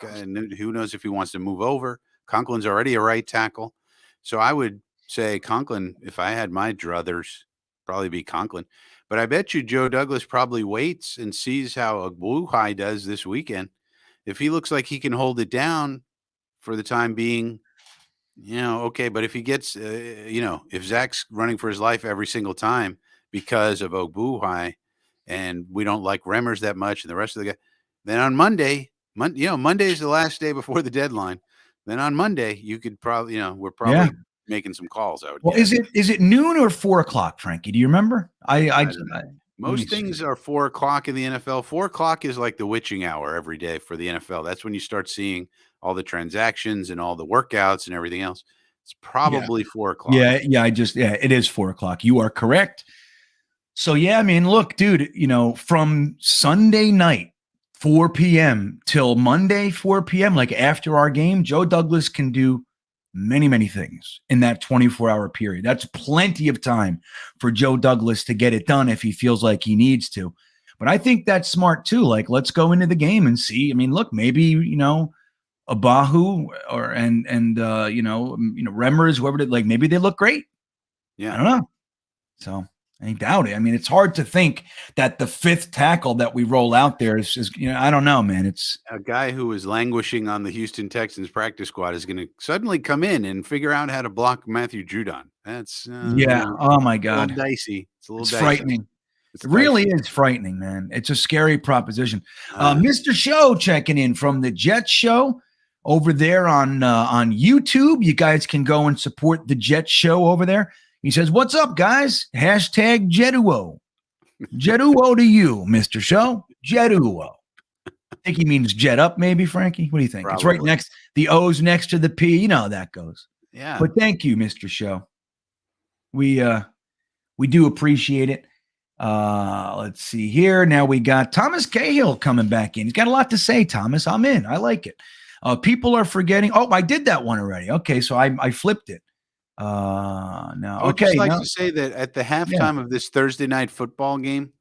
who knows if he wants to move over. Conklin's already a right tackle. So I would say Conklin, if I had my druthers, probably be Conklin. But I bet you Joe Douglas probably waits and sees how Ogbuhi does this weekend. If he looks like he can hold it down for the time being, okay. But if he gets, if Zach's running for his life every single time because of Ogbuhi, and we don't like Remmers that much and the rest of the guy, then on Monday is the last day before the deadline. Then on Monday, you could probably, we're probably making some calls.
Is it noon or 4:00, Frankie? Do you remember?
Most things are 4:00 in the NFL. 4:00 is like the witching hour every day for the NFL. That's when you start seeing all the transactions and all the workouts and everything else. It's probably 4 o'clock.
Yeah, it is 4 o'clock. You are correct. So yeah, I mean, look, dude, from Sunday night, 4 p.m. till Monday, 4 p.m., like after our game, Joe Douglas can do many, many things in that 24-hour period. That's plenty of time for Joe Douglas to get it done if he feels like he needs to. But I think that's smart too. Like, let's go into the game and see. I mean, look, maybe, Abahu and Remmers, whoever did, like, maybe they look great.
Yeah.
I don't know. So I doubt it. I mean, it's hard to think that the fifth tackle that we roll out there is I don't know, man. It's
a guy who was languishing on the Houston Texans practice squad is going to suddenly come in and figure out how to block Matthew Judon. That's
oh my God,
a little dicey. It's a little dicey.
Frightening. It really is frightening, man. It's a scary proposition. Mr. Show checking in from the Jets Show over there on YouTube. You guys can go and support the Jets Show over there. He says, "What's up, guys? Hashtag Jetuo. Jetuo to you, Mr. Show. Jetuo." I think he means jet up, maybe, Frankie. What do you think?
Probably.
It's right next. The O's next to the P. You know how that goes.
Yeah.
But thank you, Mr. Show. We do appreciate it. Let's see here. Now we got Thomas Cahill coming back in. He's got a lot to say, Thomas. I'm in. I like it. People are forgetting. Oh, I did that one already. Okay, so I flipped it. No.
I would
Okay.
just like to say that at the halftime of this Thursday night football game,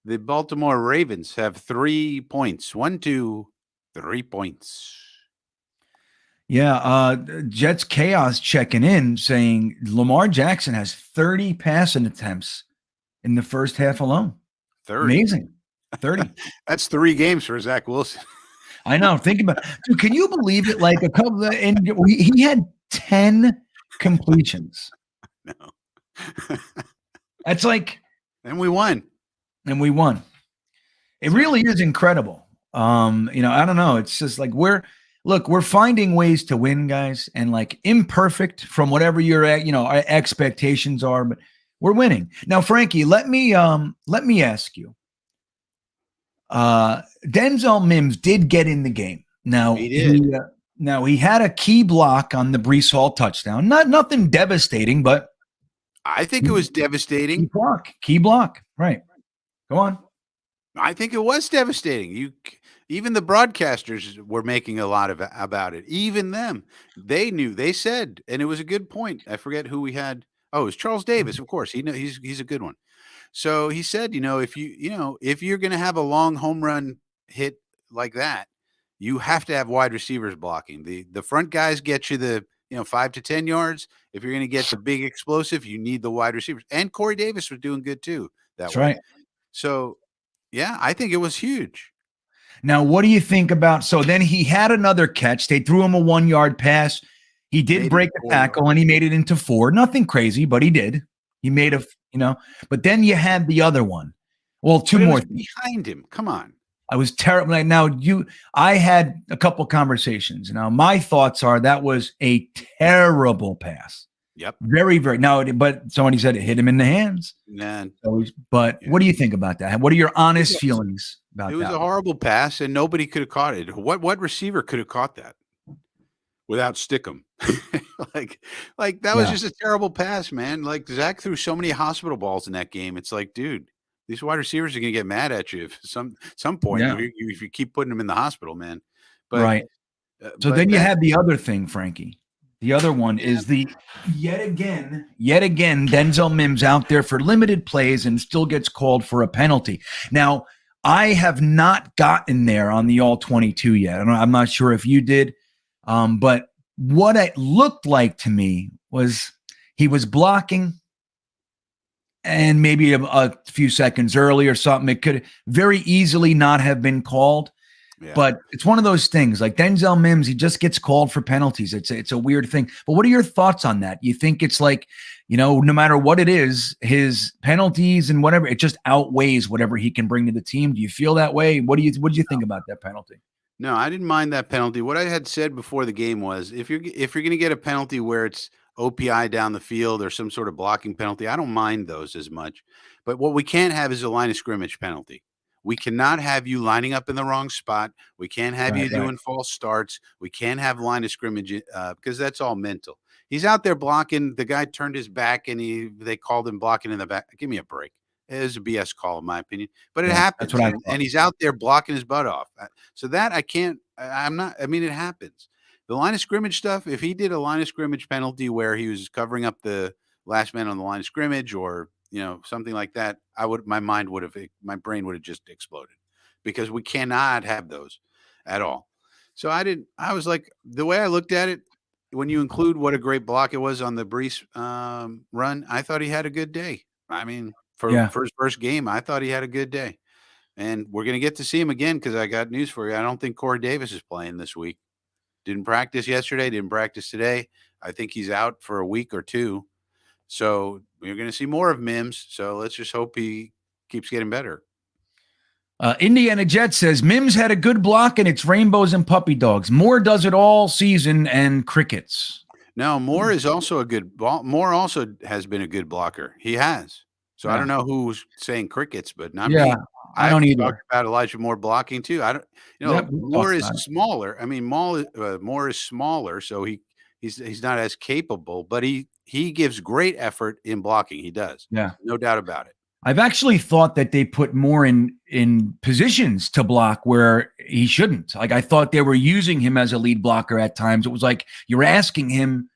the Baltimore Ravens have 3 points. 1, 2, 3 points.
Yeah. Jets Chaos checking in saying Lamar Jackson has 30 passing attempts in the first half alone.
30.
Amazing. 30.
That's 3 games for Zach Wilson.
I know. Think about it. Dude, can you believe it? Like he had 10 completions.
No.
That's like,
and we won.
It really is incredible. I don't know. It's just like we're finding ways to win, guys, and like imperfect from whatever your our expectations are, but we're winning. Now, Frankie, let me ask you. Denzel Mims did get in the game. Now
he did.
He had a key block on the Breece Hall touchdown. Nothing devastating, but
I think it was devastating.
Key block. Right. Go on.
I think it was devastating. Even the broadcasters were making a lot about it. Even them, they knew. They said, and it was a good point. I forget who we had. Oh, it was Charles Davis. Of course, he's a good one. So he said, if you're going to have a long home run hit like that, you have to have wide receivers blocking. The front guys get you the 5 to 10 yards. If you're going to get the big explosive, you need the wide receivers. And Corey Davis was doing good too. That's
right.
So, yeah, I think it was huge.
Now, what do you think about? So then he had another catch. They threw him a 1-yard pass. He did break the tackle and he made it into 4. Nothing crazy, but he did. He made but then you had the other one. Well, 2 more
behind him. Come on.
I was terrible. Now I had a couple conversations. Now my thoughts are that was a terrible pass.
Yep.
Very, very. Now, but somebody said it hit him in the hands.
Man.
What do you think about that? What are your honest feelings about that?
It was a horrible pass, and nobody could have caught it. What receiver could have caught that without Stickum? like that was just a terrible pass, man. Like Zach threw so many hospital balls in that game. It's like, dude, these wide receivers are going to get mad at you if some point if you keep putting them in the hospital, man. But
right. So then you have the other thing, Frankie. The other one is yet again, Denzel Mims out there for limited plays and still gets called for a penalty. Now, I have not gotten there on the all 22 yet. I'm not sure if you did, but what it looked like to me was he was blocking, and maybe a few seconds early or something, it could very easily not have been called. Yeah. But it's one of those things like Denzel Mims, he just gets called for penalties. It's a weird thing. But what are your thoughts on that? You think it's like, no matter what it is, his penalties and whatever, it just outweighs whatever he can bring to the team. Do you feel that way? What do you think about that penalty?
No, I didn't mind that penalty. What I had said before the game was if you're going to get a penalty where it's OPI down the field or some sort of blocking penalty, I don't mind those as much. But what we can't have is a line of scrimmage penalty We cannot have you lining up in the wrong spot. We can't have you doing false starts. We can't have line of scrimmage because that's all mental. He's out there blocking. The guy turned his back and they called him blocking in the back. Give me a break. It was a BS call, in my opinion, but it happens. And he's out there blocking his butt off. So that I mean, it happens. The line of scrimmage stuff, if he did a line of scrimmage penalty where he was covering up the last man on the line of scrimmage or, something like that, my brain would have just exploded because we cannot have those at all. So I was like, the way I looked at it, when you include what a great block it was on the Brees run, I thought he had a good day. I mean, for his first game, I thought he had a good day. And we're going to get to see him again because I got news for you. I don't think Corey Davis is playing this week. Didn't practice yesterday, didn't practice today. I think he's out for a week or two. So we're going to see more of Mims. So let's just hope he keeps getting better.
Indiana Jet says, Mims had a good block and it's rainbows and puppy dogs. Moore does it all season and crickets.
No, Moore is also a good Moore also has been a good blocker. He has. So I don't know who's saying crickets, but not me.
I don't either.
Talked about Elijah Moore blocking too. I don't. Moore is smaller. I mean, Moore is smaller, so he's not as capable, but he gives great effort in blocking. He does.
Yeah,
no doubt about it.
I've actually thought that they put Moore in positions to block where he shouldn't. Like I thought they were using him as a lead blocker at times. It was like you're asking him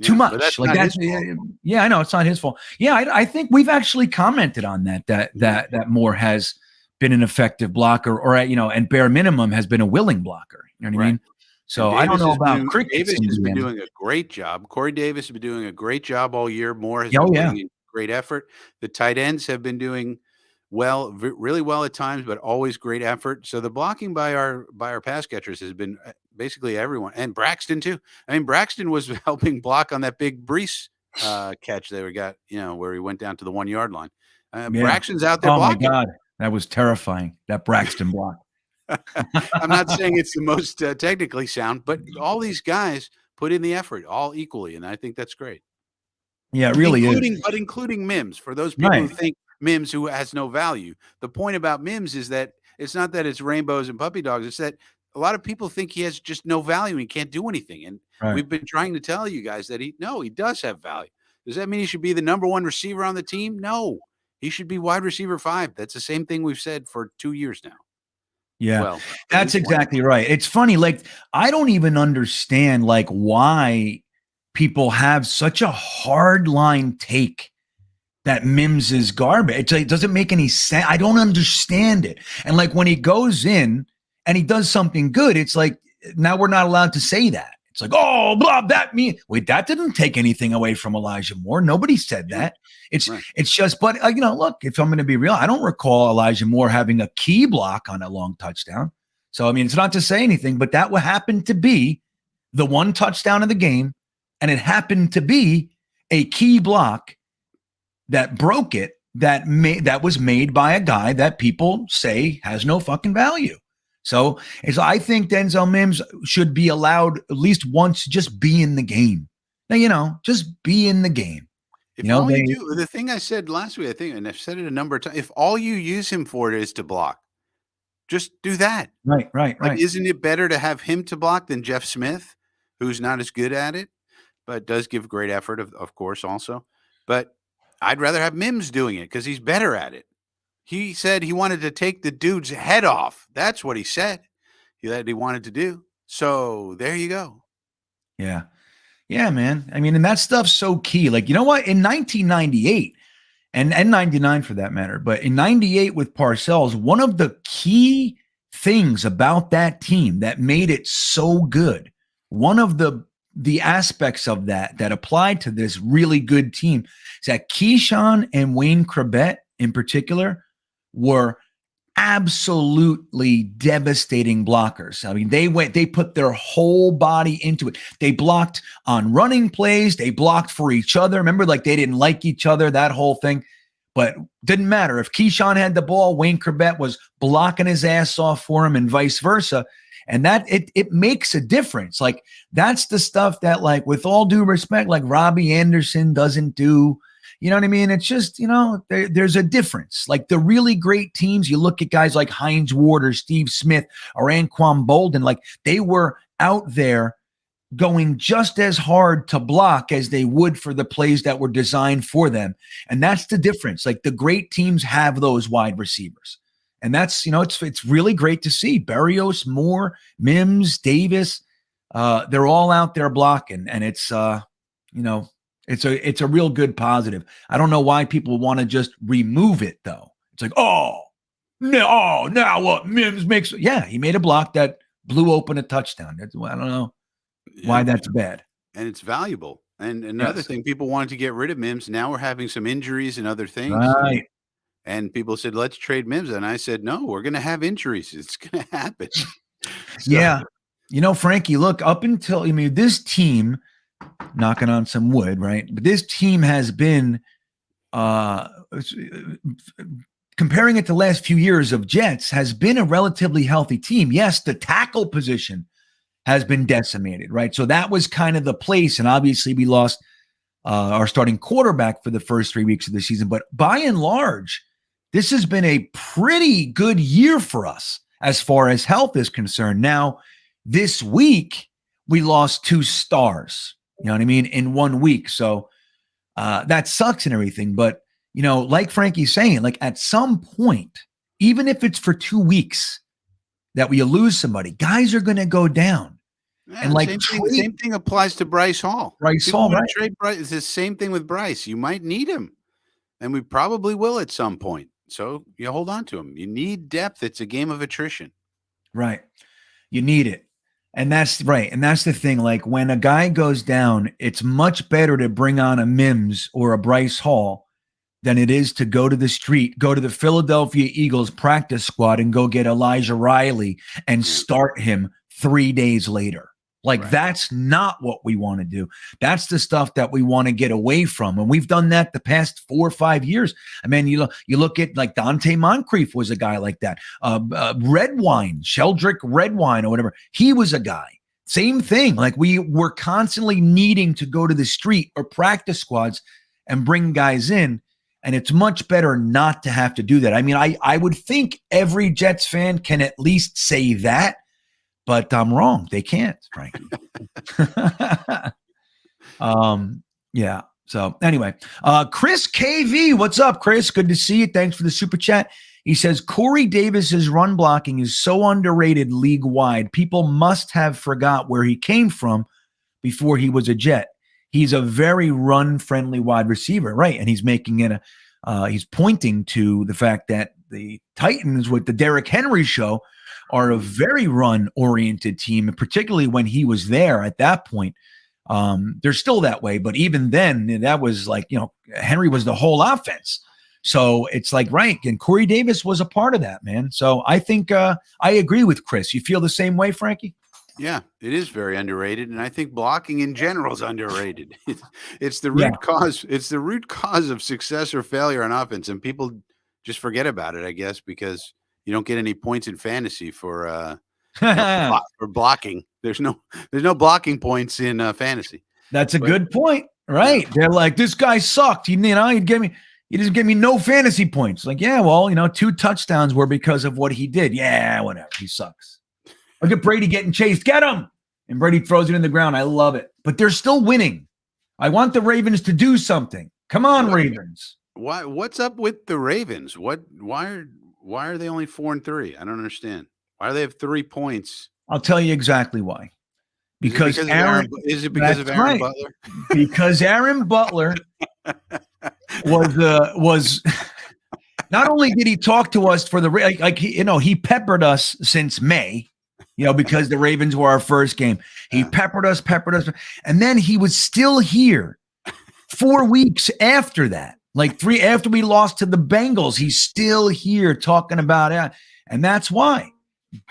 too much. Like that's I know it's not his fault. Yeah, I think we've actually commented on that Moore has been an effective blocker, or and bare minimum has been a willing blocker. You know what I mean? So I don't know about cricket.
Davis has been doing a great job. Corey Davis has been doing a great job all year. Moore has been doing great effort. The tight ends have been doing well, really well at times, but always great effort. So the blocking by our pass catchers has been basically everyone, and Braxton too. I mean, Braxton was helping block on that big Brees catch that we got, where he went down to the 1 yard line. Braxton's out there blocking.
Oh my God, that was terrifying. That Braxton block.
I'm not saying it's the most technically sound, but all these guys put in the effort all equally, and I think that's great.
Yeah, it really is.
But including Mims, for those people who think Mims who has no value. The point about Mims is that it's not that it's rainbows and puppy dogs. It's that a lot of people think he has just no value and he can't do anything. And we've been trying to tell you guys that he does have value. Does that mean he should be the number one receiver on the team? No, he should be wide receiver 5. That's the same thing we've said for 2 years now.
Yeah, well, that's exactly right. It's funny. Like, I don't even understand why people have such a hard line take that Mims is garbage. It doesn't make any sense. I don't understand it. And when he goes in and he does something good, it's like, now we're not allowed to say that. It's like, oh, blah, that that didn't take anything away from Elijah Moore. Nobody said that. It's just, but look, if I'm going to be real, I don't recall Elijah Moore having a key block on a long touchdown. So, I mean, it's not to say anything, but that would happen to be the one touchdown of the game. And it happened to be a key block that broke it, that was made by a guy that people say has no fucking value. So I think Denzel Mims should be allowed at least once to just be in the game. Now, just be in the game.
The thing I said last week, I think, and I've said it a number of times, if all you use him for is to block, just do that.
Right.
Isn't it better to have him to block than Jeff Smith, who's not as good at it, but does give great effort, of course, also. But I'd rather have Mims doing it because he's better at it. He said he wanted to take the dude's head off. That's what he said that he wanted to do. So there you go.
Yeah. Yeah, man. I mean, and that stuff's so key. You know what? In 1998 and 99 for that matter, but in 98 with Parcells, one of the key things about that team that made it so good, one of the aspects of that applied to this really good team is that Keyshawn and Wayne Krebet in particular were absolutely devastating blockers. I mean, they put their whole body into it. They blocked on running plays. They blocked for each other. Remember, they didn't like each other, that whole thing. But didn't matter. If Keyshawn had the ball, Wayne Krebet was blocking his ass off for him and vice versa. And that it makes a difference. That's the stuff that, with all due respect, Robbie Anderson doesn't do. You know what I mean? It's just, there's a difference. Like the really great teams, you look at guys like Hines Ward or Steve Smith or Anquan Bolden, like they were out there going just as hard to block as they would for the plays that were designed for them. And that's the difference. Like the great teams have those wide receivers. And that's, it's really great to see. Berrios, Moore, Mims, Davis, they're all out there blocking. And it's, it's a real good positive. I don't know why people want to just remove it though. It's like, now what? Mims makes, he made a block that blew open a touchdown. I don't know why that's bad.
And it's valuable. And another thing, people wanted to get rid of Mims. Now we're having some injuries and other things.
Right.
And people said, let's trade Mims. And I said, no, we're going to have injuries. It's going to happen.
Yeah. Frankie, look, up until, this team, knocking on some wood, right? But this team has been, comparing it to the last few years of Jets, has been a relatively healthy team. Yes, the tackle position has been decimated, right? So that was kind of the place. And obviously we lost our starting quarterback for the first 3 weeks of the season. But by and large, this has been a pretty good year for us as far as health is concerned. Now, this week, we lost 2 stars, you know what I mean, in 1 week. So that sucks and everything. But, like Frankie's saying, like at some point, even if it's for 2 weeks that we lose somebody, guys are going to go down.
Yeah,
and like
same thing applies to Bryce Hall.
Hall, right?
Trade Bryce. It's the same thing with Bryce. You might need him, and we probably will at some point. So you hold on to him. You need depth. It's a game of attrition.
Right. You need it. And that's right. And that's the thing. Like when a guy goes down, it's much better to bring on a Mims or a Bryce Hall than it is to go to the street, go to the Philadelphia Eagles practice squad and go get Elijah Riley and start him 3 days later. Like that's not what we want to do. That's the stuff that we want to get away from. And we've done that the past 4 or 5 years. I mean, you look at like Dante Moncrief was a guy like that. Redwine, Sheldrick Redwine or whatever. He was a guy. Same thing. Like we were constantly needing to go to the street or practice squads and bring guys in. And it's much better not to have to do that. I mean, I would think every Jets fan can at least say that. But I'm wrong. They can't, Frankie. Yeah. So anyway, Chris KV, what's up, Chris? Good to see you. Thanks for the super chat. He says, Corey Davis's run blocking is so underrated league wide. People must have forgot where he came from before he was a Jet. He's a very run-friendly wide receiver, right? And he's making it he's pointing to the fact that the Titans with the Derrick Henry show are a very run-oriented team, and particularly when he was there at that point. They're still that way, but even then, that was like, Henry was the whole offense. So it's like, right, and Corey Davis was a part of that, man. So I think I agree with Chris. You feel the same way, Frankie?
Yeah, it is very underrated, and I think blocking in general is underrated. It's the root cause. It's the root cause of success or failure on offense, and people just forget about it, I guess, because you don't get any points in fantasy for blocking. There's no blocking points in fantasy.
That's a good point, right? Yeah. They're like, this guy sucked. He doesn't give me no fantasy points. Like, yeah, well, 2 touchdowns were because of what he did. Yeah, whatever. He sucks. Look at Brady getting chased. Get him. And Brady throws it in the ground. I love it. But they're still winning. I want the Ravens to do something. Come on, Ravens.
Why? What's up with the Ravens? Why are they only 4-3? I don't understand. Why do they have 3 points?
I'll tell you exactly why. Because Aaron
Butler?
Because Aaron Butler was not only did he talk to us for he peppered us since May, because the Ravens were our first game. He peppered us, and then he was still here 4 weeks after that. Like 3 after we lost to the Bengals, he's still here talking about it. And that's why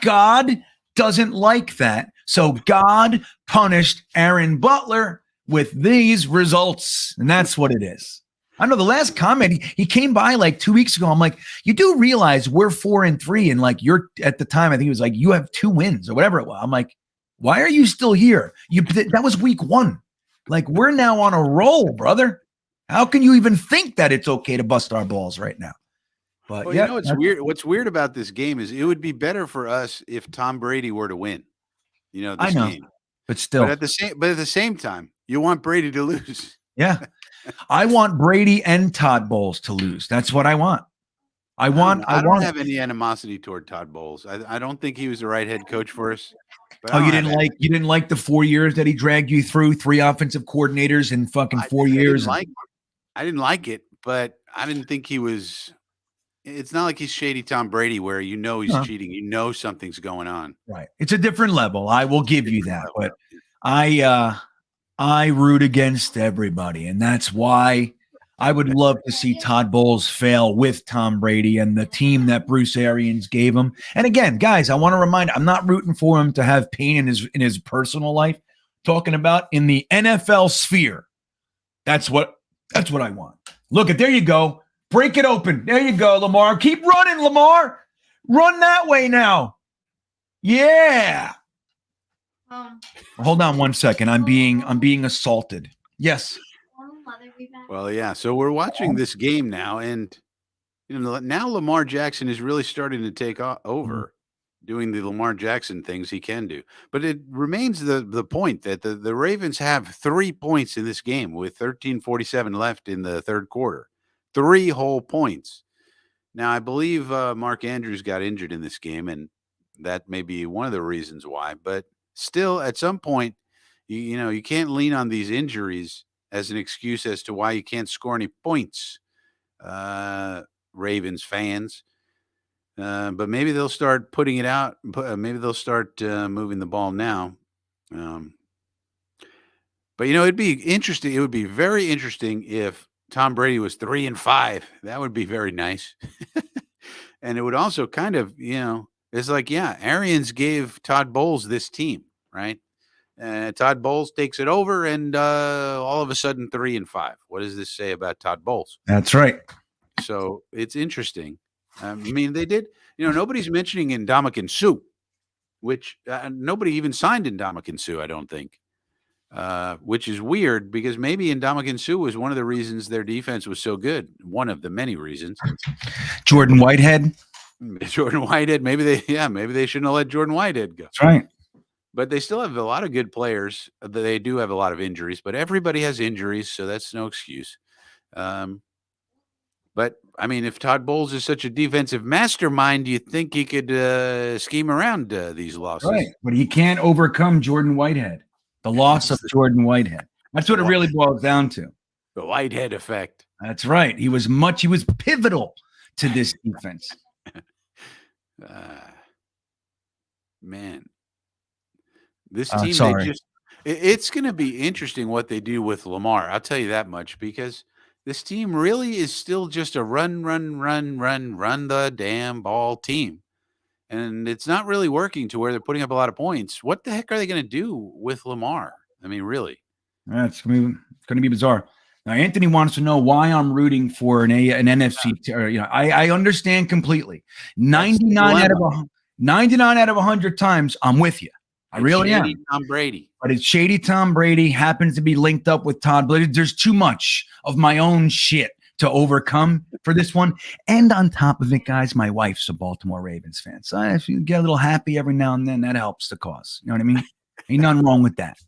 God doesn't like that. So God punished Aaron Butler with these results. And that's what it is. I know the last comment, he came by like 2 weeks ago. I'm like, you do realize we're 4-3. And like you're at the time, I think it was like, you have 2 wins or whatever it was. I'm like, why are you still here? That was week 1. Like we're now on a roll, brother. How can you even think that it's okay to bust our balls right now? But
Well, it's weird. What's weird about this game is it would be better for us if Tom Brady were to win.
I know,
game.
but still,
But at the same time, you want Brady to lose.
yeah. I want Brady and Todd Bowles to lose. That's what I want. I don't
have any animosity toward Todd Bowles. I don't think he was the right head coach for us. But
you didn't like the 4 years that he dragged you through, 3 offensive coordinators in fucking 4 years.
I didn't like it, but I didn't think he was. It's not like he's shady Tom Brady where he's cheating. Something's going on.
Right. It's a different level. I will give you that. But I root against everybody, and that's why I would love to see Todd Bowles fail with Tom Brady and the team that Bruce Arians gave him. And again, guys, I want to remind, I'm not rooting for him to have pain in his personal life. Talking about in the NFL sphere. That's what I want. Look there you go. Break it open. There you go, Lamar. Keep running, Lamar. Run that way now. Yeah. Hold on 1 second. I'm being assaulted. Yes.
Well, yeah. So we're watching this game now, and now Lamar Jackson is really starting to take over, doing the Lamar Jackson things he can do. But it remains the point that the Ravens have 3 points in this game with 13:47 left in the third quarter. 3 whole points. Now, I believe Mark Andrews got injured in this game, and that may be one of the reasons why. But still, at some point, you can't lean on these injuries as an excuse as to why you can't score any points, Ravens fans. But maybe they'll start putting it out. Maybe they'll start moving the ball now. But it'd be interesting. It would be very interesting if Tom Brady was 3-5. That would be very nice. And it would also kind of, it's like, Arians gave Todd Bowles this team, right? Todd Bowles takes it over, and all of a sudden 3-5. What does this say about Todd Bowles?
That's right.
So it's interesting. They did, nobody's mentioning Ndamukong Suh, which nobody even signed Ndamukong Suh, I don't think. Which is weird because maybe Ndamukong Suh was one of the reasons their defense was so good. One of the many reasons.
Jordan Whitehead.
Maybe they shouldn't have let Jordan Whitehead go.
That's right.
But they still have a lot of good players. They do have a lot of injuries, but everybody has injuries, so that's no excuse. But if Todd Bowles is such a defensive mastermind, you think he could scheme around these losses?
Right, but he can't overcome Jordan Whitehead. The loss of Jordan Whitehead. That's what it really boils down to.
The Whitehead effect.
That's right. He was pivotal to this defense.
Man. This team, it's going to be interesting what they do with Lamar. I'll tell you that much, because this team really is still just a run the damn ball team. And it's not really working to where they're putting up a lot of points. What the heck are they going to do with Lamar? Really?
It's going to be bizarre. Now, Anthony wants to know why I'm rooting for an NFC. I understand completely. 99 out of 100 times, I'm with you. I really am.
Tom Brady.
But it's shady Tom Brady, happens to be linked up with Todd Brady. There's too much of my own shit to overcome for this one. And on top of it, guys, my wife's a Baltimore Ravens fan. So if you get a little happy every now and then, that helps the cause. You know what I mean? Ain't nothing wrong with that.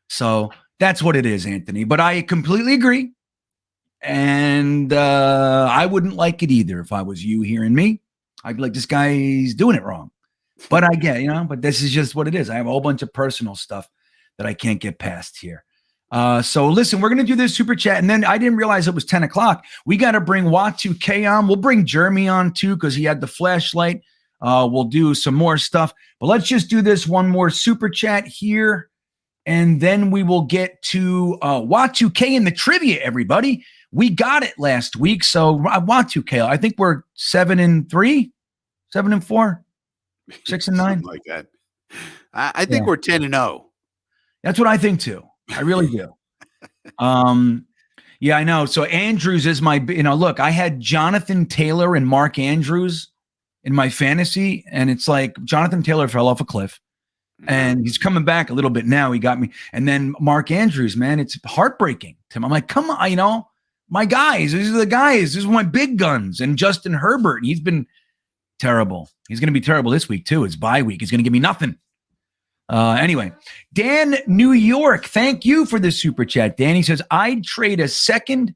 So that's what it is, Anthony. But I completely agree. And I wouldn't like it either if I was you hearing me. I'd be like, this guy's doing it wrong. But I get, but this is just what it is. I have a whole bunch of personal stuff that I can't get past here. So listen, we're going to do this super chat. And then I didn't realize it was 10 o'clock. We got to bring Watu-K on. We'll bring Jeremy on too, because he had the flashlight. We'll do some more stuff. But let's just do this one more super chat here. And then we will get to Watu-K in the trivia, everybody. We got it last week. So Watu-K, I think we're 7-3, 7-4, 6-9.
Something like that. I think we're 10-0.
That's what I think too. I really do. Yeah, I know. So Andrews is my, look, I had Jonathan Taylor and Mark Andrews in my fantasy, and it's like Jonathan Taylor fell off a cliff, and he's coming back a little bit now. He got me. And then Mark Andrews, man, it's heartbreaking, Tim. I'm like, come on, my guys. These are the guys. This is my big guns. And Justin Herbert, he's been terrible. He's going to be terrible this week, too. It's bye week. He's going to give me nothing. Anyway, Dan New York, thank you for the super chat. Danny says, I'd trade a second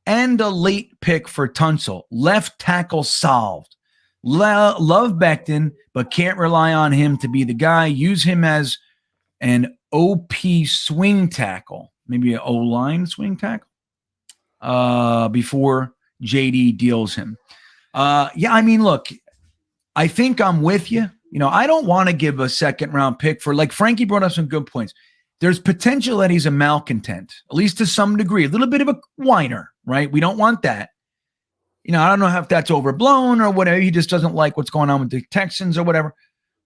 and a late pick for Tunsil. Left tackle solved. Love Becton, but can't rely on him to be the guy. Use him as an OP swing tackle, maybe an O-line swing tackle, before JD deals him. Yeah, I mean, look, I think I'm with you. You know, I don't want to give a second round pick for, like, Frankie brought up some good points. There's potential that he's a malcontent, at least to some degree, a little bit of a whiner, right? We don't want that. You know, I don't know if that's overblown or whatever. He just doesn't like what's going on with the Texans or whatever.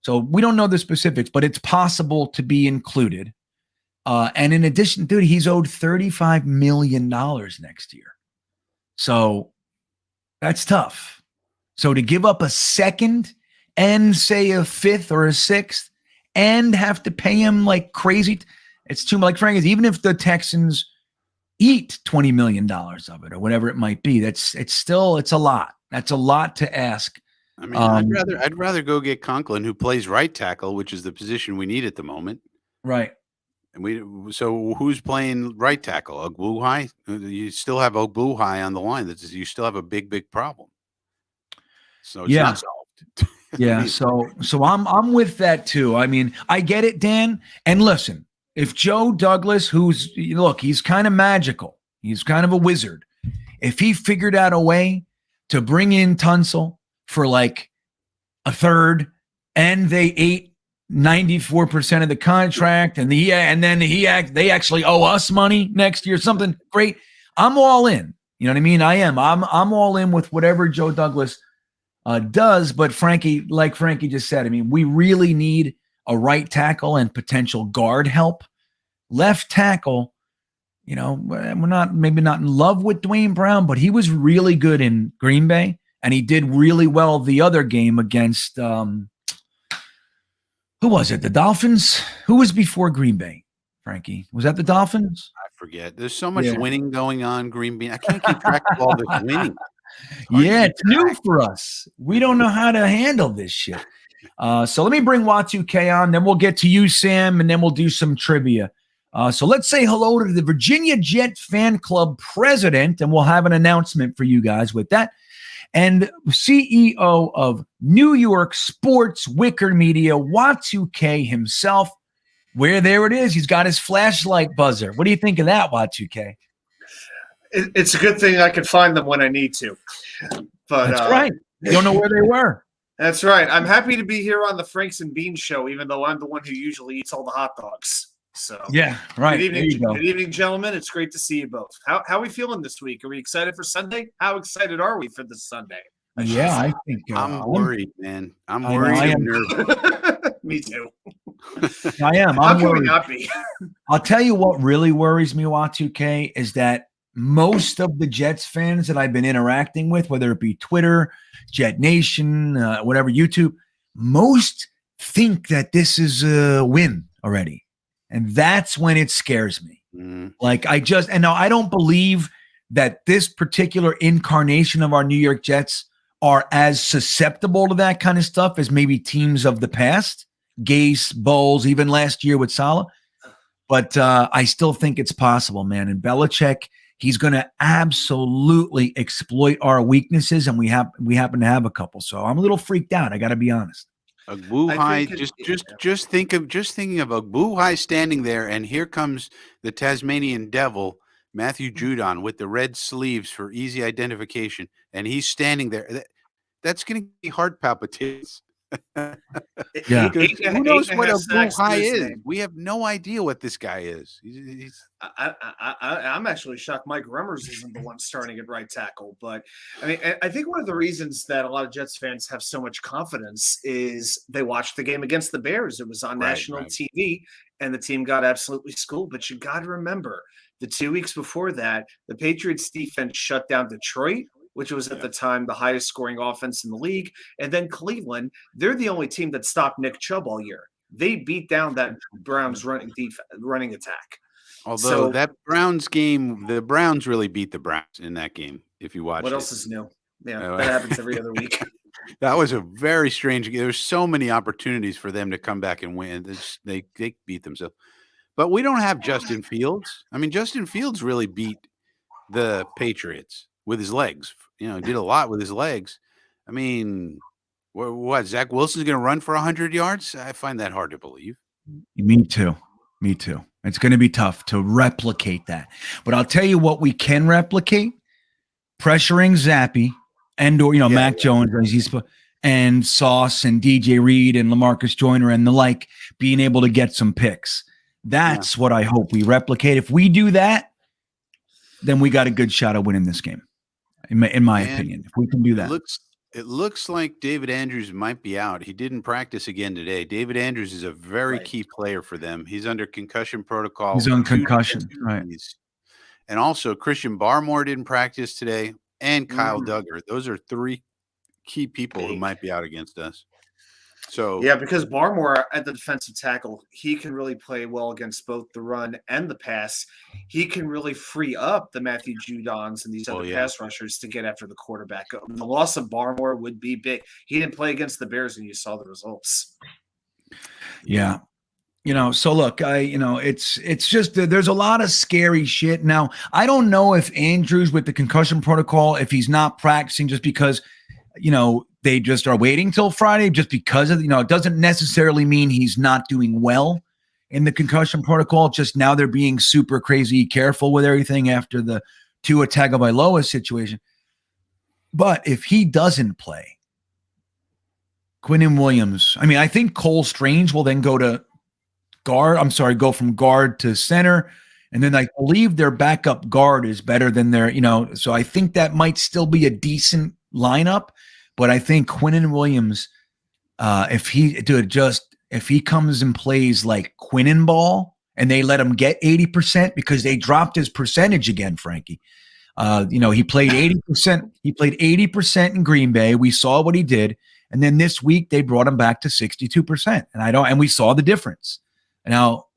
So we don't know the specifics, but it's possible to be included. And in addition, dude, he's owed $35 million next year. So that's tough. So to give up a second and say a fifth or a sixth and have to pay him like crazy, it's too much. Like Frank is, even if the Texans eat $20 million of it or whatever it might be, it's a lot. That's a lot to ask.
I mean, I'd rather go get Conklin, who plays right tackle, which is the position we need at the moment.
Right.
And so who's playing right tackle? Ogbuhi? You still have Ogbuhi on the line. You still have a big problem. So it's not solved.
Yeah. So I'm with that too. I mean, I get it, Dan. And listen, if Joe Douglas, he's kind of magical. He's kind of a wizard. If he figured out a way to bring in Tunsil for like a third, and they ate 94% of the contract, and then they actually owe us money next year, something great, I'm all in. You know what I mean? I am. I'm all in with whatever Joe Douglas does. But Frankie, like Frankie just said, I mean, we really need a right tackle and potential guard help. Left tackle, you know, we're maybe not in love with Dwayne Brown, but he was really good in Green Bay, and he did really well the other game against who was it? The Dolphins? Who was before Green Bay? Frankie, was that the Dolphins?
I forget. There's so much winning going on. GreenBean. I can't keep track of all this winning.
Yeah, it's new for us. We don't know how to handle this shit. So let me bring Watu-K on, then we'll get to you, Sam, and then we'll do some trivia. So let's say hello to the Virginia Jet Fan Club president, and we'll have an announcement for you guys with that. And CEO of New York Sports Wicker Media, Watu-K himself. There it is. He's got his flashlight buzzer. What do you think of that, Watu-K?
It's a good thing I can find them when I need to. But
that's right. You don't know where they were.
That's right. I'm happy to be here on the Franks and Beans show, even though I'm the one who usually eats all the hot dogs. So
yeah, right.
Good evening, gentlemen. It's great to see you both. How are we feeling this week? Are we excited for Sunday? How excited are we for this Sunday?
I think
I'm worried, man. I'm worried. I'm nervous.
Me too.
I am.
How can
worried.
we not be?
I'll tell you what really worries me, Watu-K, is that most of the Jets fans that I've been interacting with, whether it be Twitter, Jetnation, whatever, YouTube, most think that this is a win already. And that's when it scares me. Like I don't believe that this particular incarnation of our New York Jets are as susceptible to that kind of stuff as maybe teams of the past, Gase, Bowles, even last year with Saleh. But I still think it's possible, man. And Belichick, he's going to absolutely exploit our weaknesses, and we happen to have a couple. So I'm a little freaked out. I got to be honest.
Ogbuhi, just thinking of Ogbuhi standing there, and here comes the Tasmanian Devil, Matthew Judon, with the red sleeves for easy identification, and he's standing there. That's going to be heart palpitations.
Yeah,
who knows what Ogbuhi is? We have no idea what this guy is.
I'm actually shocked Mike Remmers isn't the one starting at right tackle. But I mean, I think one of the reasons that a lot of Jets fans have so much confidence is they watched the game against the Bears. It was on national TV, and the team got absolutely schooled. But you got to remember, the 2 weeks before that, the Patriots defense shut down Detroit, which was at the time the highest scoring offense in the league. And then Cleveland, they're the only team that stopped Nick Chubb all year. They beat down that Browns running attack.
Although
So
that Browns game, the Browns really beat the Browns in that game. If you watch
what
it,
else is new? Yeah,
Uh,
that happens every other week.
that was a very strange. There's so many opportunities for them to come back and win. They beat themselves. But we don't have Justin Fields. I mean, Justin Fields really beat the Patriots with his legs. Did a lot with his legs. I mean, what Zach Wilson's going to run for 100 yards? I find that hard to believe.
Me too. Me too. It's going to be tough to replicate that. But I'll tell you what we can replicate: pressuring Zappy or Mac Jones and Sauce and DJ Reed and LaMarcus Joyner and the like, being able to get some picks. That's what I hope we replicate. If we do that, then we got a good shot of winning this game, in my opinion. If we can do that.
It looks like David Andrews might be out. He didn't practice again today. David Andrews is a very key player for them. He's under concussion protocol.
He's on concussion, right.
And also Christian Barmore didn't practice today, and Kyle Duggar. Those are three key people who might be out against us. So
yeah, because Barmore at the defensive tackle, he can really play well against both the run and the pass. He can really free up the Matthew Judons and these other pass rushers to get after the quarterback. The loss of Barmore would be big. He didn't play against the Bears, and you saw the results.
Yeah. So look, it's just there's a lot of scary shit. Now, I don't know if Andrews with the concussion protocol, if he's not practicing just because, they just are waiting till Friday just because of, it doesn't necessarily mean he's not doing well in the concussion protocol. Just now they're being super crazy careful with everything after the Tua Tagovailoa situation. But if he doesn't play, Quinnen Williams, I think Cole Strange will then go from guard to center. And then I believe their backup guard is better than their, so I think that might still be a decent lineup. But I think Quinnen Williams, if he comes and plays like Quinnen ball and they let him get 80% because they dropped his percentage again, Frankie. He played 80%. He played 80% in Green Bay. We saw what he did. And then this week they brought him back to 62%. And we saw the difference. Now,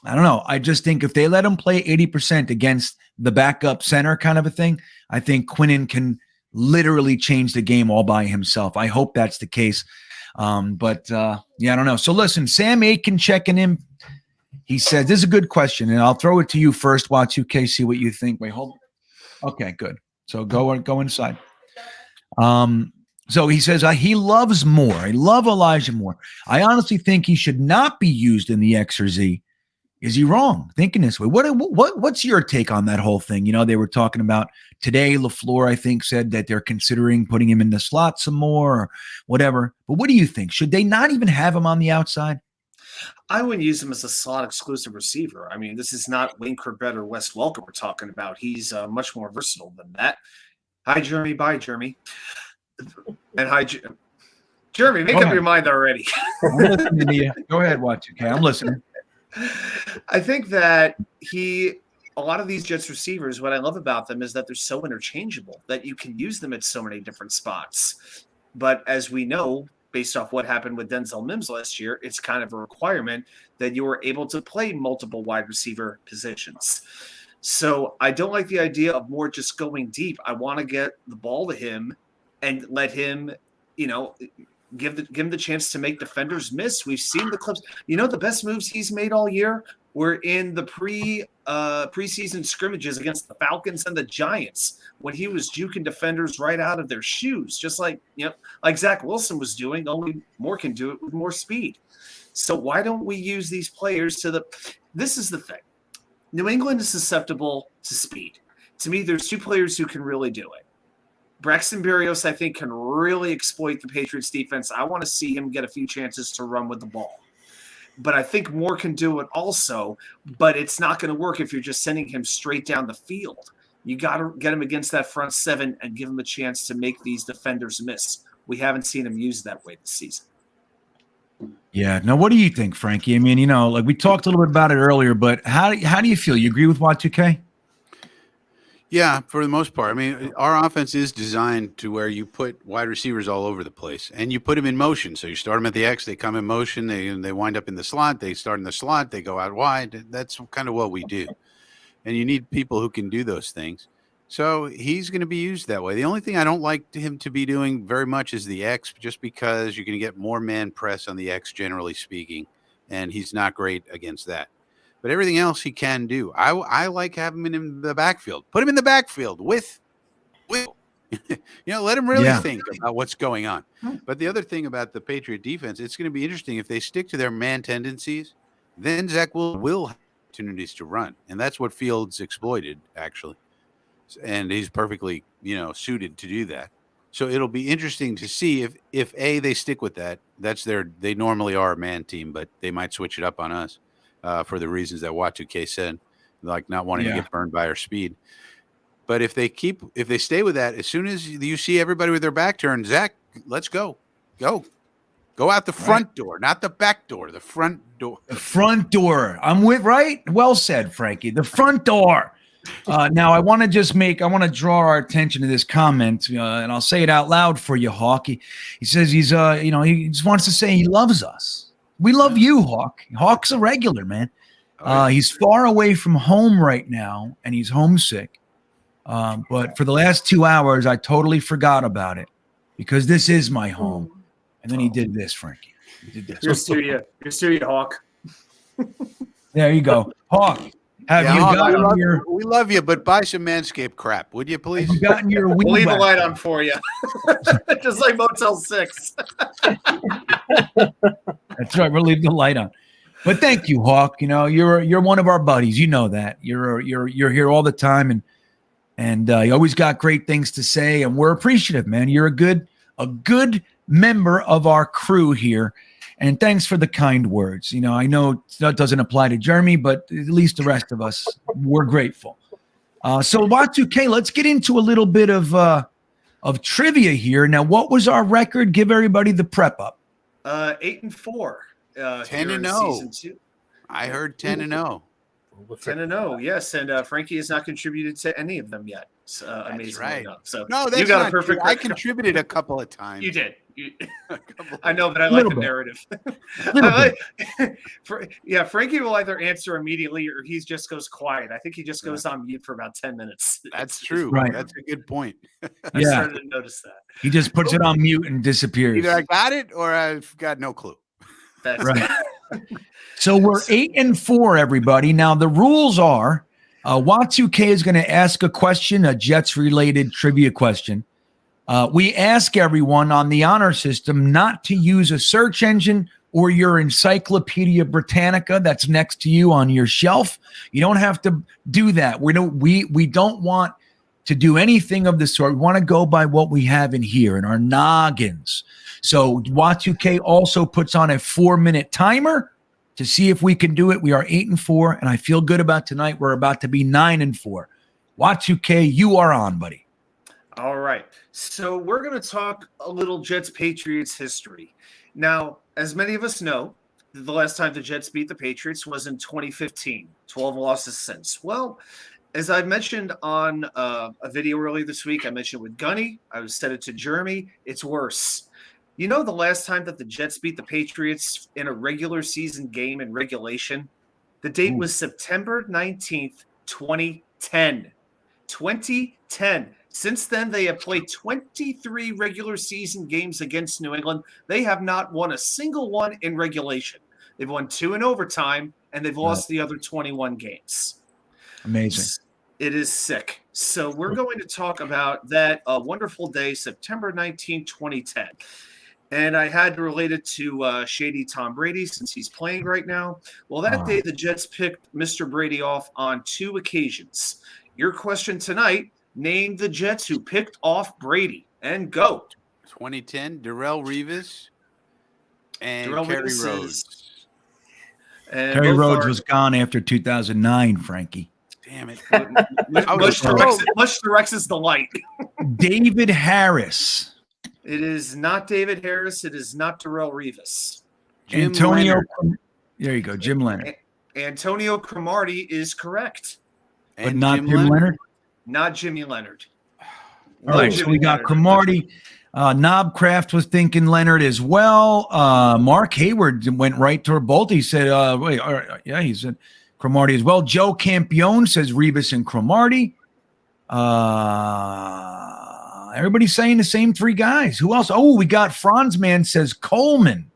I don't know. I just think if they let him play 80% against the backup center kind of a thing, I think Quinnen can literally change the game all by himself. I hope that's the case. I don't know. So listen, Sam Aiken checking in. He said, this is a good question, and I'll throw it to you first, Y2K, see what you think. Wait, hold on. Okay, good. So go inside. So he says, he loves Moore. I love Elijah Moore. I honestly think he should not be used in the X or Z. Is he wrong thinking this way? What's your take on that whole thing? They were talking about today. LaFleur, I think, said that they're considering putting him in the slot some more or whatever. But what do you think? Should they not even have him on the outside?
I wouldn't use him as a slot exclusive receiver. This is not Wayne Corbett or Wes Welker we're talking about. He's much more versatile than that. Hi, Jeremy. Bye, Jeremy. And hi, Jeremy. Make up your mind already.
I'm listening to you. Go ahead, Y2K. I'm listening.
I think that a lot of these Jets receivers, what I love about them is that they're so interchangeable that you can use them at so many different spots. But as we know, based off what happened with Denzel Mims last year, it's kind of a requirement that you are able to play multiple wide receiver positions. So I don't like the idea of Moore just going deep. I want to get the ball to him and let him, give him the chance to make defenders miss. We've seen the clips. The best moves he's made all year were in the preseason scrimmages against the Falcons and the Giants when he was juking defenders right out of their shoes, just like Zach Wilson was doing. Only Moore can do it with more speed. So why don't we use these players this is the thing. New England is susceptible to speed. To me, there's two players who can really do it. Braxton Berrios, I think, can really exploit the Patriots defense. I want to see him get a few chances to run with the ball. But I think Moore can do it also, but it's not going to work if you're just sending him straight down the field. You got to get him against that front seven and give him a chance to make these defenders miss. We haven't seen him used that way this season.
Yeah. Now, what do you think, Frankie? We talked a little bit about it earlier, but how do you feel? You agree with Y2K?
Yeah, for the most part. Our offense is designed to where you put wide receivers all over the place, and you put them in motion. So you start them at the X, they come in motion, they wind up in the slot, they start in the slot, they go out wide. That's kind of what we do. and you need people who can do those things. So he's going to be used that way. The only thing I don't like him to be doing very much is the X, just because you're going to get more man press on the X, generally speaking, and he's not great against that. But everything else he can do. I like having him in the backfield. Put him in the backfield with let him really think about what's going on. But the other thing about the Patriot defense, it's going to be interesting if they stick to their man tendencies. Then Zach will have opportunities to run, and that's what Fields exploited actually. And he's perfectly, suited to do that. So it'll be interesting to see if they stick with that. They normally are a man team, but they might switch it up on us for the reasons that Y2K said, like not wanting to get burned by our speed. But if they stay with that, as soon as you see everybody with their back turned, Zach, let's go out the front door, not the back door, the front door.
The front door. I'm with right. Well said, Frankie. The front door. Now, I want to draw our attention to this comment, and I'll say it out loud for you, Hawk. He says he just wants to say he loves us. We love you, Hawk. Hawk's a regular, man. He's far away from home right now, and he's homesick. But for the last 2 hours, I totally forgot about it because this is my home. And then he did this, Frankie. He did this.
Here's to you, Hawk.
There you go, Hawk.
We love you, but buy some Manscaped crap, would you please?
Have you gotten your
we'll leave the light on for you, just like Motel 6.
That's right. We'll leave the light on. But thank you, Hawk. You're one of our buddies. You know that. You're here all the time, and you always got great things to say, and we're appreciative, man. You're a good member of our crew here. And thanks for the kind words. I know that doesn't apply to Jeremy, but at least the rest of us, we're grateful. So Y2K, let's get into a little bit of trivia here. Now, what was our record? Give everybody the prep up.
8-4.
10-0.
Season 2.
I heard 10-0.
10-0, yes, and Frankie has not contributed to any of them yet. Amazingly
right.
enough. So
no, that's
you got
not
a perfect.
True. I contributed a couple of times.
You did. I know, but I like the narrative. Frankie will either answer immediately or he just goes quiet. I think he just goes on mute for about 10 minutes.
That's true.
Right.
That's a good point.
I started to notice that.
He just puts it on mute and disappears.
Either I got it or I've got no clue.
That's
right. So we're 8-4, everybody. Now the rules are Y2K is going to ask a question, a Jets-related trivia question. We ask everyone on the honor system not to use a search engine or your Encyclopedia Britannica that's next to you on your shelf. You don't have to do that. We don't want to do anything of the sort. We want to go by what we have in here in our noggins. So Y2K also puts on a 4-minute timer to see if we can do it. We are 8-4, and I feel good about tonight. We're about to be 9-4. Y2K, you are on, buddy.
All right. So we're going to talk a little Jets-Patriots history. Now, as many of us know, the last time the Jets beat the Patriots was in 2015, 12 losses since. Well, as I mentioned on a video earlier this week, I mentioned with Gunny, I said it to Jeremy, it's worse. The last time that the Jets beat the Patriots in a regular season game in regulation, the date was September 19th, 2010. 2010. Since then, they have played 23 regular season games against New England. They have not won a single one in regulation. They've won 2 in overtime, and they've lost the other 21 games.
Amazing.
It is sick. So we're going to talk about that wonderful day, September 19, 2010. And I had to relate it to shady Tom Brady since he's playing right now. Well, that day, the Jets picked Mr. Brady off on 2 occasions. Your question tonight, name the Jets who picked off Brady and go.
2010, Darrelle Revis and Kerry Rhodes.
Kerry Rhodes was gone after 2009, Frankie.
Damn it.
Much to Rex's delight.
David Harris.
It is not David Harris. It is not Darrelle Revis.
There you go, Jim Leonard.
Antonio Cromartie is correct.
But not Jim Leonard?
Not Jimmy Leonard.
All right, so we got Cromartie. Knobcraft was thinking Leonard as well. Mark Hayward went right toward both. He said, he said Cromartie as well. Joe Campione says Rebus and Cromartie. Everybody's saying the same three guys. Who else? Oh, we got Franzman says Coleman.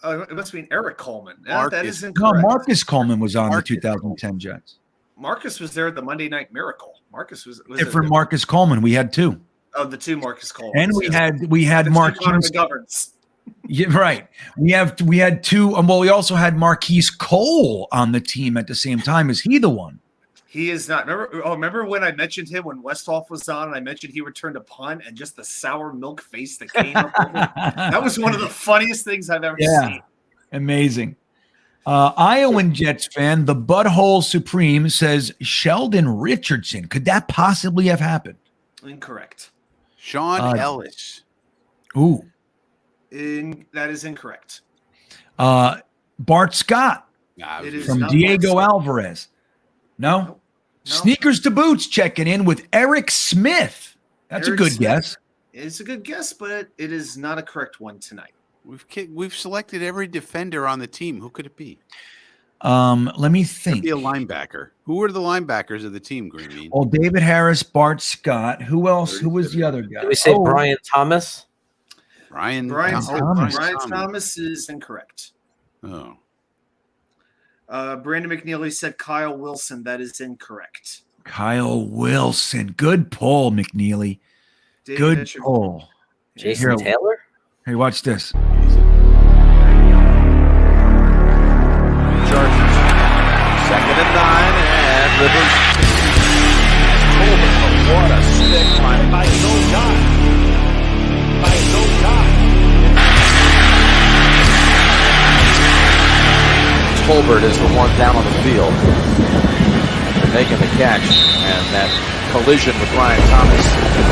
It must be Eric Coleman.
Marcus.
That is
No,
incorrect.
Marcus Coleman was on
Marcus
the 2010 Jets.
Marcus was there at the Monday Night Miracle. Marcus was
Different Marcus Coleman. We had two.
Oh, the two Marcus Coleman.
And we had Marquise.
McGoverns.
Yeah, right. We had two. Well, we also had Marquise Cole on the team at the same time. Is he the one?
He is not. Remember when I mentioned him when Westhoff was on, and I mentioned he returned a punt and just the sour milk face that came up with it? That was one of the funniest things I've ever seen.
Amazing. Iowan Jets fan, the Butthole Supreme says Sheldon Richardson. Could that possibly have happened?
Incorrect.
Sean Ellis.
Ooh.
That is incorrect.
Bart Scott
It is
from
not
Diego
Bart Scott.
Alvarez. No?
No.
Sneakers to Boots checking in with Eric Smith. That's
Eric
a good
Smith.
guess.
It's a good guess, but it is not a correct one tonight.
We've selected every defender on the team. Who could it be?
Let me
Could
think.
be a linebacker. Who are the linebackers of the team, GreenBean?
Well, David Harris, Bart Scott. Who else? Who was the other guy?
Did we say Brian Thomas?
Brian
Thomas.
Brian Thomas is incorrect.
Oh.
Brandon McNeely said Kyle Wilson. That is incorrect.
Kyle Wilson. Good pull, McNeely.
David
Good
Etcher-
pull.
Jason
Here.
Taylor?
Hey, watch this.
Chargers. 2nd and 9, and Rivers. Colbert, what a stick by his own guy. By his own guy. Colbert is the one down on the field, making the catch, and that collision with Brian Thomas.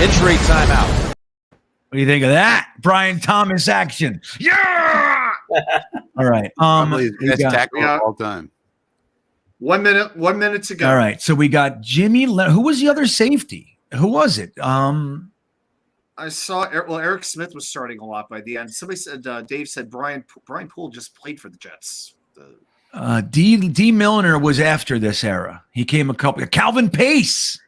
Injury timeout.
What do you think of that? Brian Thomas action. Yeah. All right.
Probably
we
best
got-
tackle of all time.
1 minute. 1 minute to go.
all right. So we got Jimmy. Who was the other safety? Who was it?
I saw. Eric Smith was starting a lot by the end. Somebody said. Dave said Brian Poole just played for the Jets.
D. Milner was after this era. He came a couple. Calvin Pace.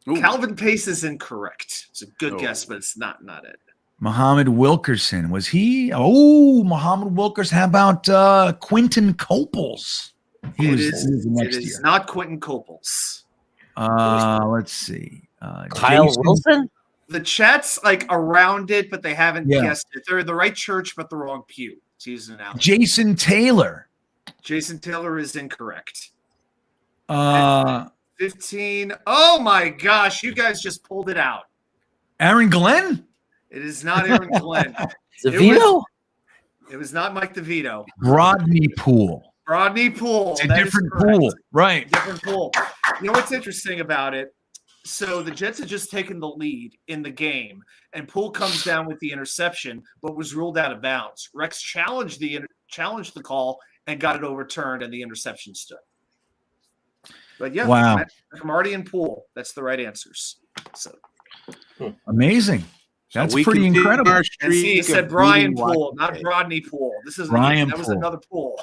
Ooh.
Calvin Pace is incorrect. It's a good
Oh.
guess, but it's not it.
Muhammad Wilkerson. Was he? Oh, Muhammad Wilkerson. How about Quentin Copels? He was the next
It is
year.
not Quentin Copels.
Let's see.
Kyle
Jason-
Wilson?
The chat's like around it, but they haven't
Yeah.
guessed it. They're in the right church, but the wrong pew. To use an analogy.
Jason Taylor.
Jason Taylor is incorrect. 15. Oh my gosh, you guys just pulled it out.
Aaron Glenn.
It is not Aaron Glenn.
DeVito?
It was not Mike DeVito.
Rodney Poole.
Rodney Poole.
It's a
That is
different
correct.
pool. Right.
Different pool. You know what's interesting about it? So the Jets had just taken the lead in the game, and Poole comes down with the interception, but was ruled out of bounds. Rex challenged the call and got it overturned, and the interception stood. But yeah,
Wow.
Marty and Poole. That's the right answers. So
Amazing. That's
We
pretty
continue
incredible.
our
and see,
streak
he
of
said Brian
beating
Poole, not
Washington.
Rodney Poole. This is
Brian
that was
Poole.
another Poole.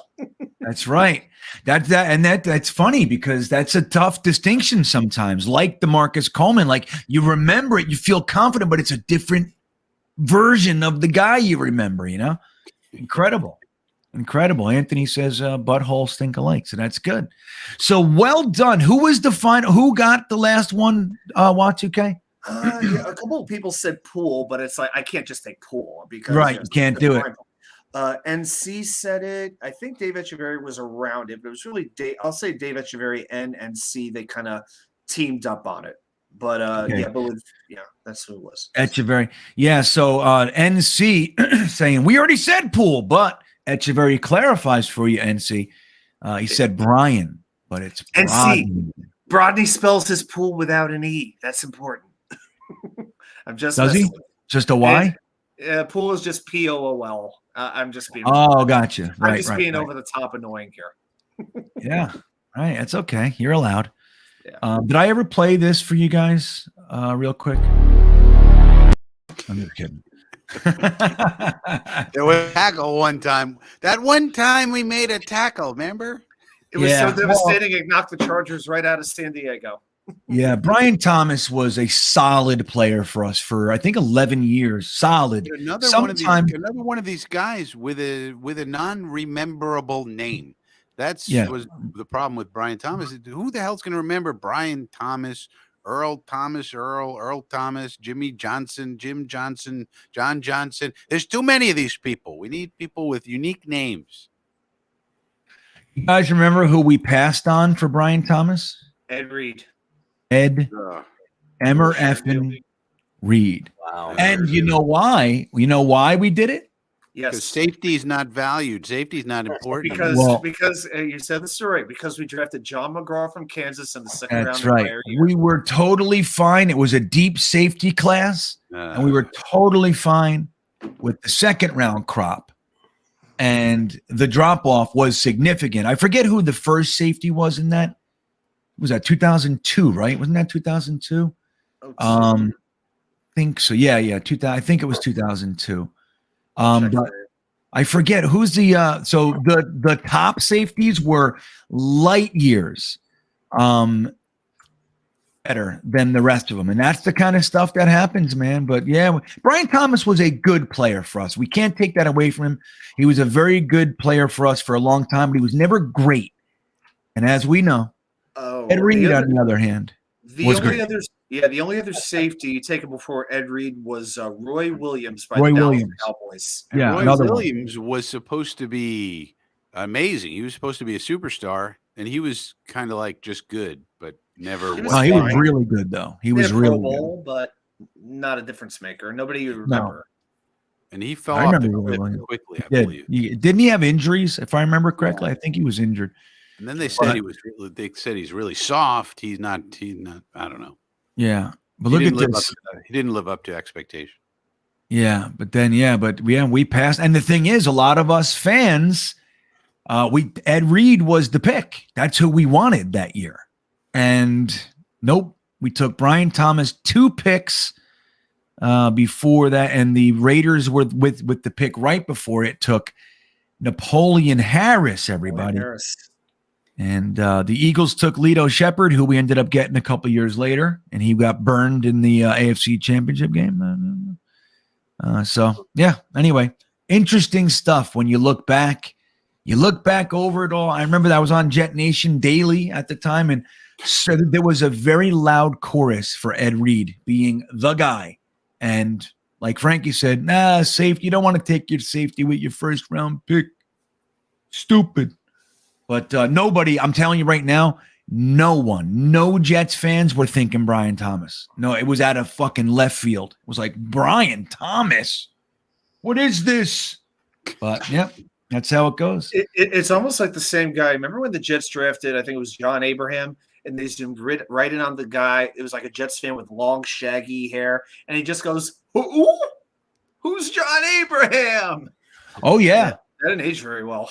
That's right. That's funny because that's a tough distinction sometimes. Like the Marcus Coleman, like you remember it, you feel confident, but it's a different version of the guy you remember. You know, incredible. Anthony says buttholes think alike, so that's good. So well done. Who was the final? Who got the last one? Y2K.
Yeah, a couple of people said Poole, but it's like I can't just take Poole because
Right, you can't do it.
NC said it. I think Dave Echeverry was around it, but it was really Dave. I'll say Dave Echeverry and NC. They kind of teamed up on it. But
Okay.
that's who it was.
Echeverry. Yeah. So NC saying we already said Poole, but Echeverry clarifies for you. NC. He said Brian, but it's
NC.
Brodney.
Brodney spells his Poole without an E. That's important. I'm just
Does he?
messing with
Just a Y?
Poole is just Pool. I'm just being.
Oh, gotcha.
I'm
Right,
just
right,
being
right.
over the top annoying here.
Yeah. Right. That's okay. You're allowed.
Yeah.
Did I ever play this for you guys real quick? I'm just kidding.
There was a tackle one time. That one time we made a tackle, remember?
It was
Yeah,
so devastating. It knocked the Chargers right out of San Diego.
Yeah, Brian Thomas was a solid player for us for I think 11 years. Solid.
Another
Sometime,
one of these guys with a non-rememberable name. That's
Yeah.
was the problem with Brian Thomas. Who the hell's going to remember Brian Thomas, Earl Thomas, Jimmy Johnson, Jim Johnson, John Johnson? There's too many of these people. We need people with unique names.
you guys remember who we passed on for Brian Thomas?
Ed Reed.
Ed
Ugh.
Emmer effing Reed.
Wow.
And you know why? You know why we did it?
Because
Yes.
safety is not valued. Safety is not important.
Because you said the story. Because we drafted John McGraw from Kansas in the second round.
That's
of
right.
player year.
We were totally fine. It was a deep safety class, and we were totally fine with the second round crop. And the drop off was significant. I forget who the first safety was in that. Was that 2002, right? Wasn't that 2002? Think so. Yeah. 2000. I think it was 2002. But I forget who's the so the top safeties were light years better than the rest of them, and that's the kind of stuff that happens, man. But yeah, Brian Thomas was a good player for us. We can't take that away from him. He was a very good player for us for a long time, but he was never great. And as we know, Ed Reed, on the other hand, was great.
The only other safety taken before Ed Reed was Roy Williams by
Roy
the Dallas
Williams.
Cowboys.
And
Yeah,
Roy
another one.
Williams was supposed to be amazing. He was supposed to be a superstar, and he was kind of like just good, but never.
He was
Oh, he was
fine.
really good, though. He
He
was
had a
really
Pro
good.
Bowl, but not a difference maker. Nobody would remember.
And he fell
I
off the
remember Roy
cliff
Williams.
quickly, I
Did.
believe.
Didn't he have injuries? If I remember correctly, I think he was injured.
And then they said they said he's really soft. He's not. I don't know.
Yeah, but
He
look at
didn't live
this.
he didn't live up to expectation.
Yeah, but then we passed. And the thing is, a lot of us fans, Ed Reed was the pick. That's who we wanted that year. And nope, we took Brian Thomas 2 picks before that, and the Raiders were with the pick right before it took Napoleon Harris. Everybody.
Harris.
And the Eagles took Lito Shepherd, who we ended up getting a couple years later, and he got burned in the AFC Championship game. So, yeah, anyway, interesting stuff when you look back. You look back over it all. I remember that I was on Jetnation daily at the time, and so there was a very loud chorus for Ed Reed being the guy. And like Frankie said, safety, you don't want to take your safety with your first round pick. Stupid. But nobody, I'm telling you right now, no Jets fans were thinking Brian Thomas. No, it was out of fucking left field. It was like, Brian Thomas? What is this? But, yeah, that's how it goes.
It's almost like the same guy. Remember when the Jets drafted, I think it was John Abraham, and they zoomed right in on the guy. It was like a Jets fan with long, shaggy hair, and he just goes, "Ooh, who's John Abraham?"
Oh, yeah.
That didn't age very well.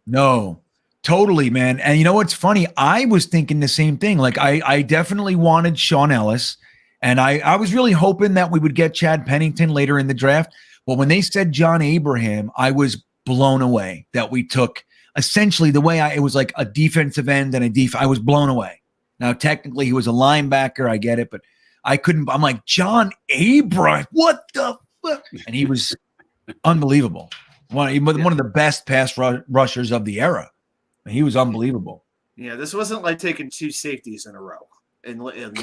No. Totally, man. And you know what's funny? I was thinking the same thing. Like I definitely wanted Sean Ellis, and I was really hoping that we would get Chad Pennington later in the draft. But when they said John Abraham, I was blown away that we took essentially the way it was like a defensive end and I was blown away. Now, technically he was a linebacker. I get it, but I couldn't. I'm like, John Abraham, what the fuck? And he was unbelievable. One of the best pass rushers of the era. He was unbelievable.
Yeah, this wasn't like taking 2 safeties in a row and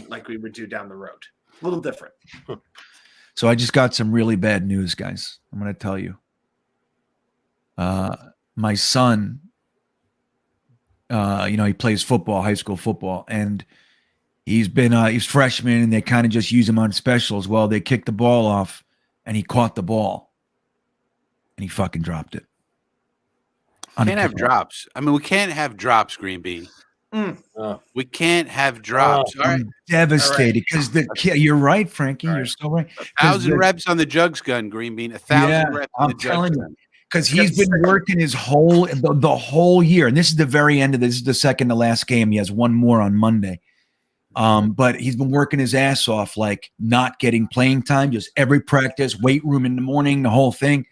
like we would do down the road. A little different.
So I just got some really bad news, guys. I'm going to tell you. My son, he plays football, high school football, and he's freshman, and they kind of just use him on specials. Well, they kicked the ball off, and he caught the ball, and he fucking dropped it.
Can't have drops. I mean, we can't have drops, GreenBean. We can't have drops. All right.
I'm devastated because you're right, Frankie. You're still right.
1,000 reps on the jugs gun, GreenBean. 1,000 reps on the jugs gun.
Because he's been working his the whole year, and this is the very end of this. This is the second to last game. He has one more on Monday. But he's been working his ass off, like not getting playing time, just every practice, weight room in the morning, the whole thing.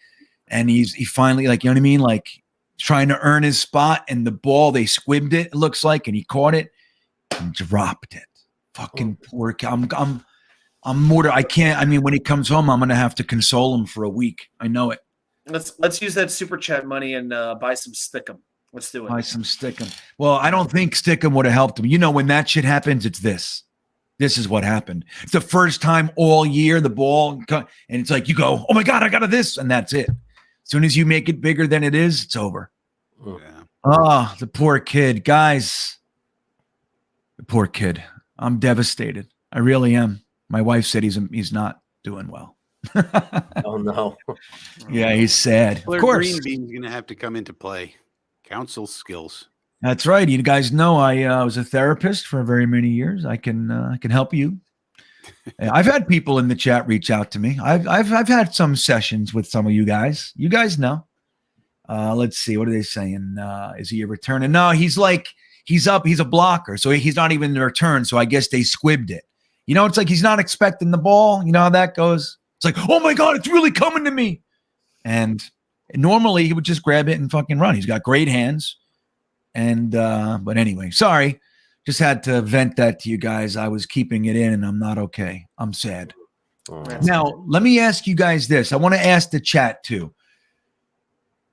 And he finally, like, you know what I mean? Like, trying to earn his spot, and the ball, they squibbed it looks like, and he caught it and dropped it. Fucking poor kid. I'm more. I can't. I mean, when he comes home, I'm gonna have to console him for a week. I know it.
Let's use that super chat money and buy some Stickum. Let's do it.
Buy some Stickum. Well, I don't think Stickum would have helped him. You know, when that shit happens, it's this. This is what happened. It's the first time all year the ball, and it's like you go, oh my God, I got this, and that's it. As soon as you make it bigger than it is, it's over.
Yeah.
Oh, the poor kid, guys. The poor kid. I'm devastated. I really am. My wife said he's not doing well.
Oh no.
Yeah, he's sad.
Well,
of course.
GreenBean's going to have to come into play. Counsel skills.
That's right. You guys know I was a therapist for very many years. I can help you. I've had people in the chat reach out to me. I've had some sessions with some of you guys. You guys know. Let's see. What are they saying? Is he a returner? No, he's up. He's a blocker, so he's not even in return. So I guess they squibbed it. You know, it's like he's not expecting the ball. You know how that goes. It's like, oh my God, it's really coming to me. And normally he would just grab it and fucking run. He's got great hands. And but anyway, sorry. Just had to vent that to you guys. I was keeping it in and I'm not okay. I'm sad. Now, let me ask you guys this. I want to ask the chat too.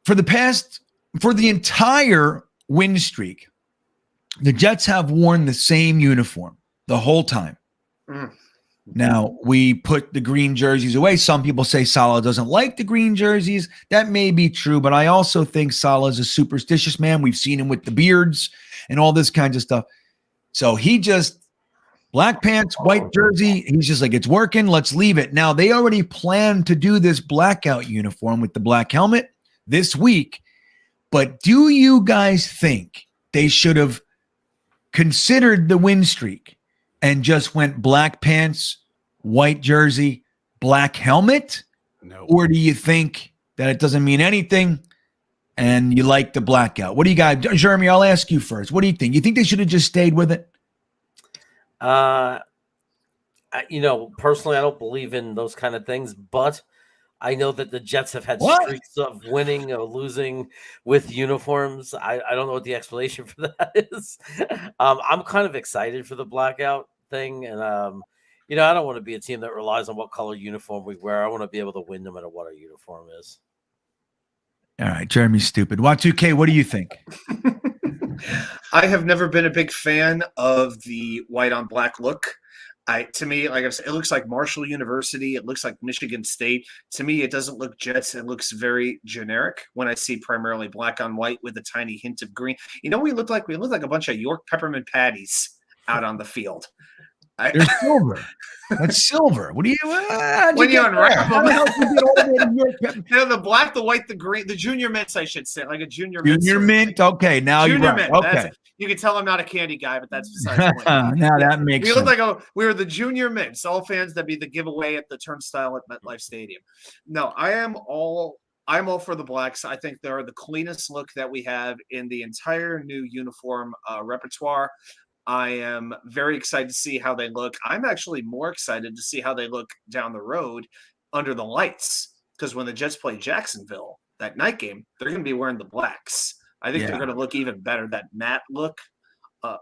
For the entire win streak, the Jets have worn the same uniform the whole time. Now, we put the green jerseys away. Some people say Saleh doesn't like the green jerseys. That may be true, but I also think Saleh's a superstitious man. We've seen him with the beards and all this kinds of stuff. So he just, black pants, white jersey, he's just like, it's working, let's leave it. Now, they already planned to do this blackout uniform with the black helmet this week, but do you guys think they should have considered the win streak and just went black pants, white jersey, black helmet?
No.
Or do you think that it doesn't mean anything and you like the blackout? What do you got? Jeremy, I'll ask you first. What do you think? You think they should have just stayed with it?
Personally, I don't believe in those kind of things, but I know that the Jets have had streaks of winning or losing with uniforms. I don't know what the explanation for that is. I'm kind of excited for the blackout thing. And, I don't want to be a team that relies on what color uniform we wear. I want to be able to win no matter what our uniform is.
All right, Jeremy's stupid. Y2K, what do you think?
I have never been a big fan of the white on black look. To me, like I said, it looks like Marshall University. It looks like Michigan State. To me, it doesn't look Jets. It looks very generic when I see primarily black on white with a tiny hint of green. You know, we look like a bunch of York peppermint patties out on the field.
They're silver. That's silver. What do you?
When you unwrap them, the black, the white, the green, the junior mints, I should say, like a junior
mint. Okay, now you're right. Okay.
You can tell I'm not a candy guy, but that's besides the point.
Now that makes sense.
We look like we were the junior mints. All fans that be the giveaway at the turnstile at MetLife Stadium. No, I'm all for the blacks. I think they're the cleanest look that we have in the entire new uniform repertoire. I am very excited to see how they look. I'm actually more excited to see how they look down the road under the lights, because when the Jets play Jacksonville, that night game, they're going to be wearing the blacks. I think they're going to look even better, that matte look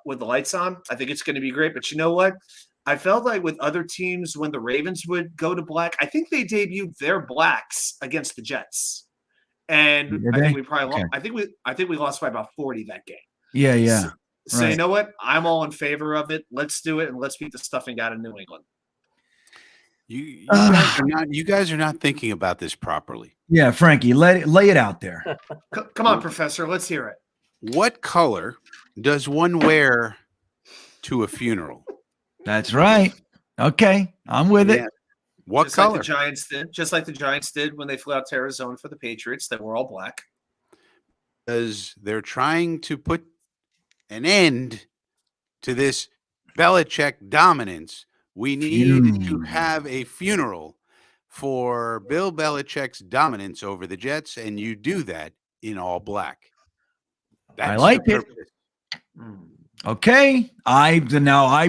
with the lights on. I think it's going to be great. But you know what? I felt like with other teams, when the Ravens would go to black, I think they debuted their blacks against the Jets. And I think we probably I think we lost by about 40 that game.
Yeah.
So you know what? I'm all in favor of it. Let's do it, and let's beat the stuffing out of New England.
You guys are not thinking about this properly.
Yeah, Frankie, lay it out there.
Come on, Professor. Let's hear it.
What color does one wear to a funeral?
That's right. Okay, I'm with it.
What color?
Like the Giants did when they flew out to Arizona for the Patriots. They were all black.
Because they're trying to put an end to this Belichick dominance. We need to have a funeral for Bill Belichick's dominance over the Jets, and you do that in all black.
I like it. Okay. I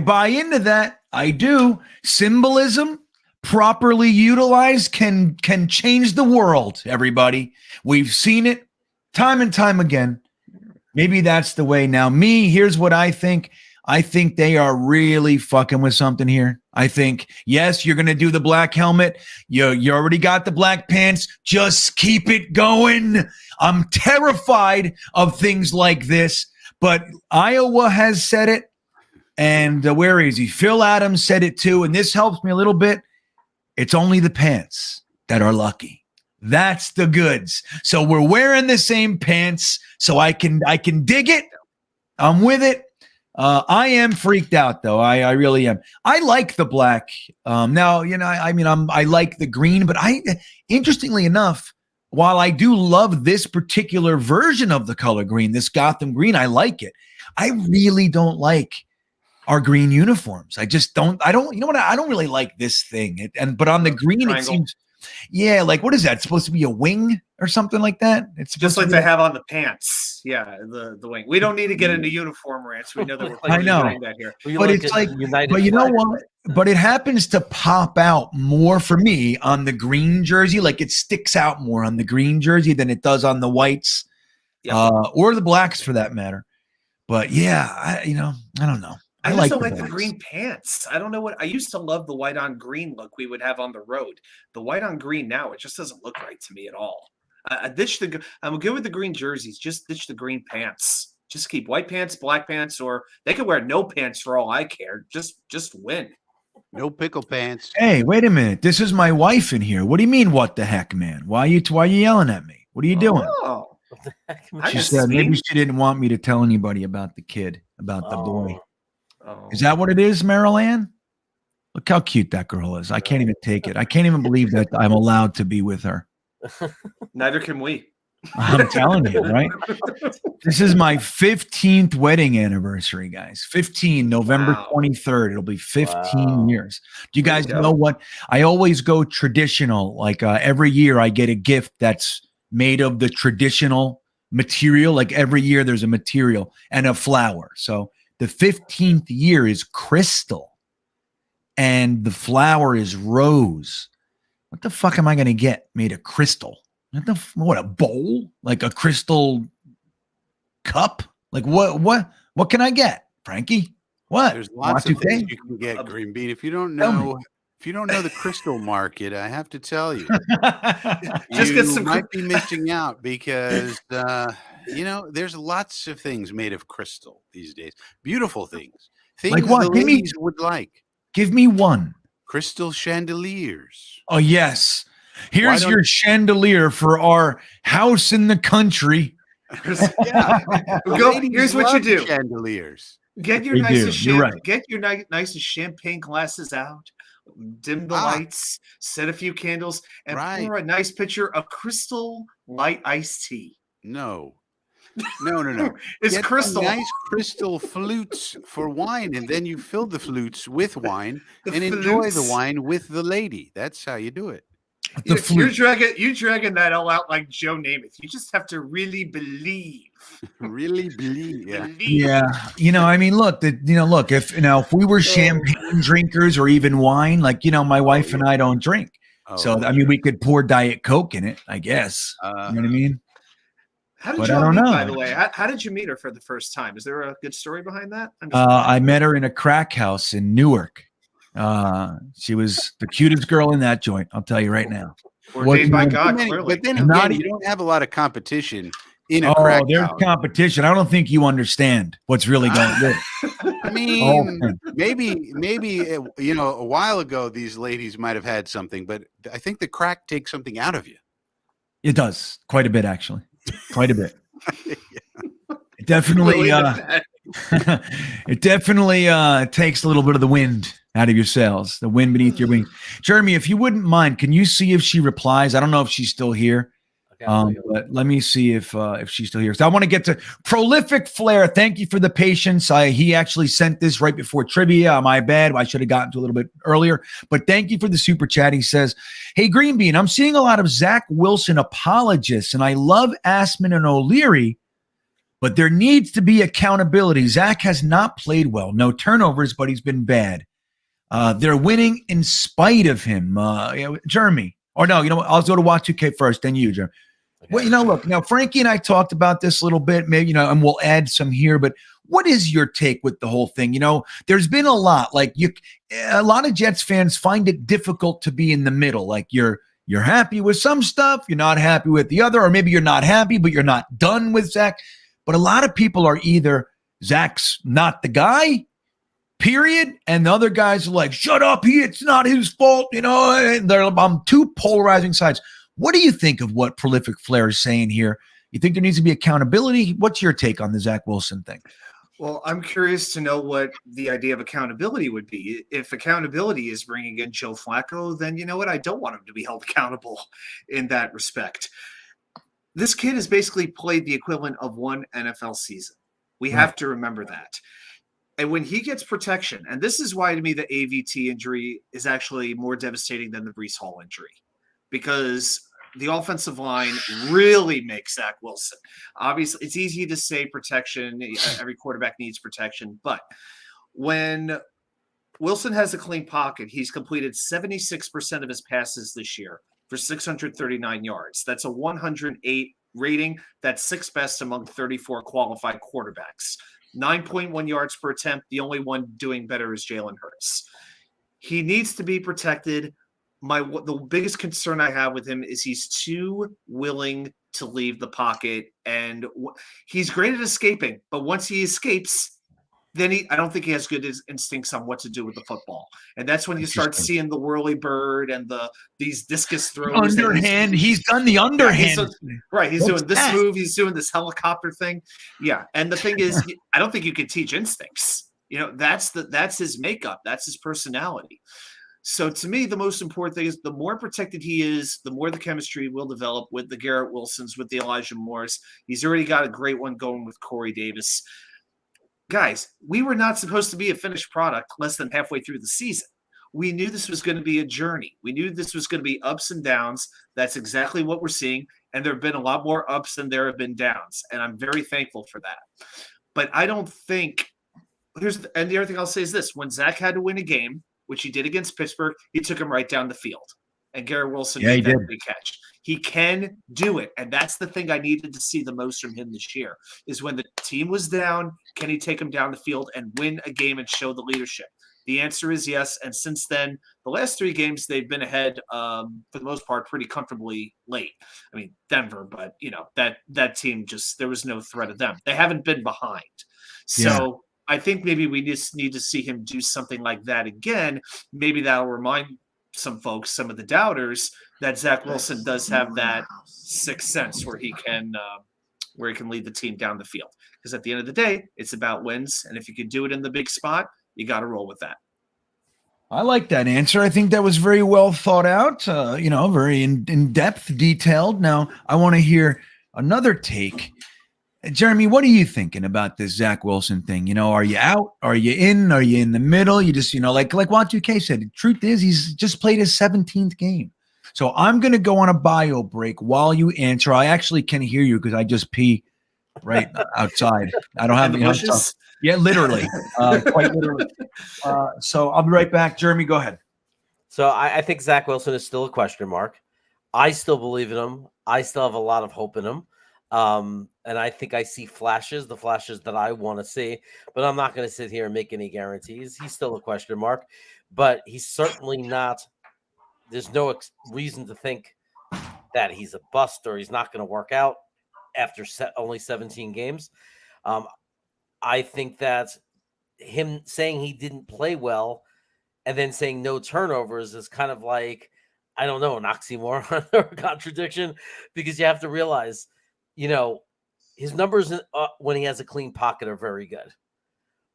buy into that. I do. Symbolism properly utilized can change the world, everybody. We've seen it time and time again. Maybe that's the way now. Me, here's what I think. I think they are really fucking with something here. I think, yes, you're going to do the black helmet. You already got the black pants. Just keep it going. I'm terrified of things like this, but Iowa has said it. And where is he? Phil Adams said it too. And this helps me a little bit. It's only the pants that are lucky. That's the goods. So we're wearing the same pants. So I can dig it. I'm with it. I am freaked out though. I really am. I like the black. Now, I like the green, but interestingly enough, while I do love this particular version of the color green, this Gotham green, I like it. I really don't like our green uniforms. I don't really like this thing. But on the green,
Triangle.
It seems, yeah, like what is that? It's supposed to be a wing or something like that? It's
just like they have on the pants. Yeah, the wing. We don't need to get into uniform rants. We know that we're
I know.
doing that here.
But it's like, but you know what? But it happens to pop out more for me on the green jersey. Like it sticks out more on the green jersey than it does on the whites, or the blacks for that matter. But yeah, I don't know.
I just don't like the green pants. I don't know what I used to love the white on green look we would have on the road. The white on green now, it just doesn't look right to me at all. I'm good with the green jerseys. Just ditch the green pants. Just keep white pants, black pants, or they could wear no pants for all I care. Just win.
No pickle pants.
Hey, wait a minute. This is my wife in here. What do you mean? What the heck, man? Why are you yelling at me? What are you doing?
Oh,
she said maybe she didn't want me to tell anybody about the kid, about the boy.
Oh.
Is that what it is, Meryl Ann? Look how cute that girl is. I can't even take it. I can't even believe that I'm allowed to be with her.
Neither can we.
I'm telling you, right? This is my 15th wedding anniversary, guys. 15, November 23rd. It'll be 15 years. Do you guys know what? I always go traditional. Like every year I get a gift that's made of the traditional material. Like every year there's a material and a flower. So the 15th year is crystal and the flower is rose. What the fuck am I going to get made of crystal? What, a bowl? Like a crystal cup? Like what can I get, Frankie? What?
There's lots of things you can get, GreenBean. If you don't know the crystal market, I have to tell you, you might be missing out because there's lots of things made of crystal these days. Beautiful things. Things
like what?
the ladies would like.
Give me one.
Crystal chandeliers.
Oh yes. Here's your chandelier for our house in the country.
Yeah.
Here's what you do.
Chandeliers.
Get your nicest champagne glasses out. Dim the lights, set a few candles, and pour a nice pitcher of crystal light iced tea.
No.
It's
Get
crystal.
Nice crystal flutes for wine, and then you fill the flutes with wine enjoy the wine with the lady. That's how you do it.
You're dragging that all out like Joe Namath. You just have to really believe.
Really believe. Yeah.
Yeah. I mean, look, if we were champagne drinkers or even wine, like, my wife and I don't drink. We could pour Diet Coke in it, I guess. You know what I mean?
How did you meet, by the way? How did you meet her for the first time? Is there a good story behind that?
I met her in a crack house in Newark. She was the cutest girl in that joint. I'll tell you right now.
Ordained by God, clearly.
But then again, you don't have a lot of competition in a crack house.
There's competition. I don't think you understand what's really going on.
I mean, maybe a while ago these ladies might have had something, but I think the crack takes something out of you.
It does quite a bit, actually. Quite a bit. It definitely. It definitely takes a little bit of the wind out of your sails, the wind beneath your wings. Jeremy, if you wouldn't mind, can you see if she replies? I don't know if she's still here, but let me see if she's still here. So I want to get to Prolific Flair. Thank you for the patience. He actually sent this right before trivia. My bad. I should have gotten to a little bit earlier, but thank you for the super chat. He says, "Hey, GreenBean, I'm seeing a lot of Zach Wilson apologists, and I love Assman and O'Leary, but there needs to be accountability. Zach has not played well. No turnovers, but he's been bad. They're winning in spite of him." Jeremy, or no, I'll go to Watch 2K first, then you, Jeremy. Well, look, now Frankie and I talked about this a little bit, maybe, and we'll add some here, but what is your take with the whole thing? There's been a lot, a lot of Jets fans find it difficult to be in the middle. Like you're happy with some stuff, you're not happy with the other, or maybe you're not happy, but you're not done with Zach. But a lot of people are either Zach's not the guy, period, and the other guys are like, shut up, it's not his fault, and they're on two polarizing sides. What do you think of what Prolific Flair is saying here? You think there needs to be accountability? What's your take on the Zach Wilson thing?
Well, I'm curious to know what the idea of accountability would be. If accountability is bringing in Joe Flacco, then you know what? I don't want him to be held accountable in that respect. This kid has basically played the equivalent of one NFL season. We have to remember that. And when he gets protection, and this is why to me the AVT injury is actually more devastating than the Breece Hall injury, because the offensive line really makes Zach Wilson. Obviously, it's easy to say protection. Every quarterback needs protection. But when Wilson has a clean pocket, he's completed 76% of his passes this year for 639 yards. That's a 108 rating. That's sixth best among 34 qualified quarterbacks. 9.1 yards per attempt. The only one doing better is Jalen Hurts. He needs to be protected. The biggest concern I have with him is he's too willing to leave the pocket, and he's great at escaping. But once he escapes, then I don't think he has good instincts on what to do with the football. And that's when you start seeing the whirly bird and these discus throws.
Underhand. He's done the underhand.
Yeah, he's doing this move. He's doing this helicopter thing. Yeah. And the thing is, I don't think you can teach instincts. That's his makeup. That's his personality. So to me, the most important thing is the more protected he is, the more the chemistry will develop with the Garrett Wilsons, with the Elijah Moores. He's already got a great one going with Corey Davis. Guys, we were not supposed to be a finished product less than halfway through the season. We knew this was going to be a journey. We knew this was going to be ups and downs. That's exactly what we're seeing. And there have been a lot more ups than there have been downs. And I'm very thankful for that. But I don't think and the other thing I'll say is this. When Zach had to win a game, which he did against Pittsburgh, he took him right down the field. And Garrett Wilson made that big catch. He can do it. And that's the thing I needed to see the most from him this year, is when the team was down, can he take him down the field and win a game and show the leadership? The answer is yes. And since then, the last three games, they've been ahead for the most part pretty comfortably late. I mean, Denver, but that team there was no threat of them. They haven't been behind. So I think maybe we just need to see him do something like that again. Maybe that'll remind some folks, some of the doubters, that Zach Wilson does have that sixth sense where he can lead the team down the field. Because at the end of the day, it's about wins. And if you can do it in the big spot, you got to roll with that.
I like that answer. I think that was very well thought out, very in-depth, detailed. Now, I want to hear another take. Jeremy, what are you thinking about this Zach Wilson thing? Are you out? Are you in? Are you in the middle? You just, like Y2K said, the truth is he's just played his 17th game. So I'm going to go on a bio break while you answer. I actually can hear you because I just pee right outside. I don't have any bushes. Yeah, literally, quite literally. So I'll be right back. Jeremy, go ahead.
So I think Zach Wilson is still a question mark. I still believe in him. I still have a lot of hope in him. And I think I see the flashes that I want to see, but I'm not going to sit here and make any guarantees. He's still a question mark, but he's certainly not. There's no reason to think that he's a bust or he's not going to work out after only 17 games. I think that him saying he didn't play well and then saying no turnovers is kind of like, I don't know, an oxymoron or a contradiction, because you have to realize, his numbers when he has a clean pocket are very good.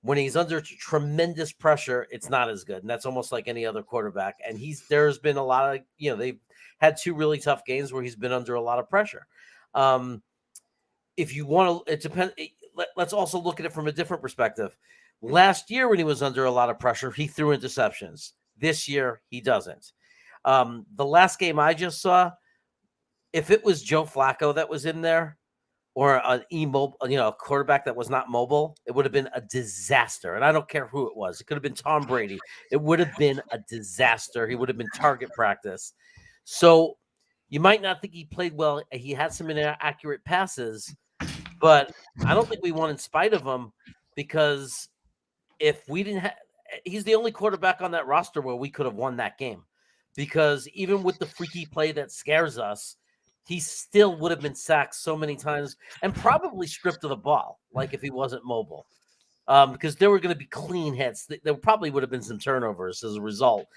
When he's under tremendous pressure, it's not as good. And that's almost like any other quarterback. And there's been a lot of, they've had two really tough games where he's been under a lot of pressure. If you want to, it depends. Let's also look at it from a different perspective. Last year, when he was under a lot of pressure, he threw interceptions. This year, he doesn't. The last game I just saw, if it was Joe Flacco that was in there, or an a quarterback that was not mobile, it would have been a disaster. And I don't care who it was. It could have been Tom Brady. It would have been a disaster. He would have been target practice. So You might not think he played well. He had some inaccurate passes, but I don't think we won in spite of him, because if we didn't have, he's the only quarterback on that roster where we could have won that game, because even with the freaky play that scares us, he still would have been sacked so many times and probably stripped of the ball, like if he wasn't mobile. Because there were going to be clean hits. There probably would have been some turnovers as a result.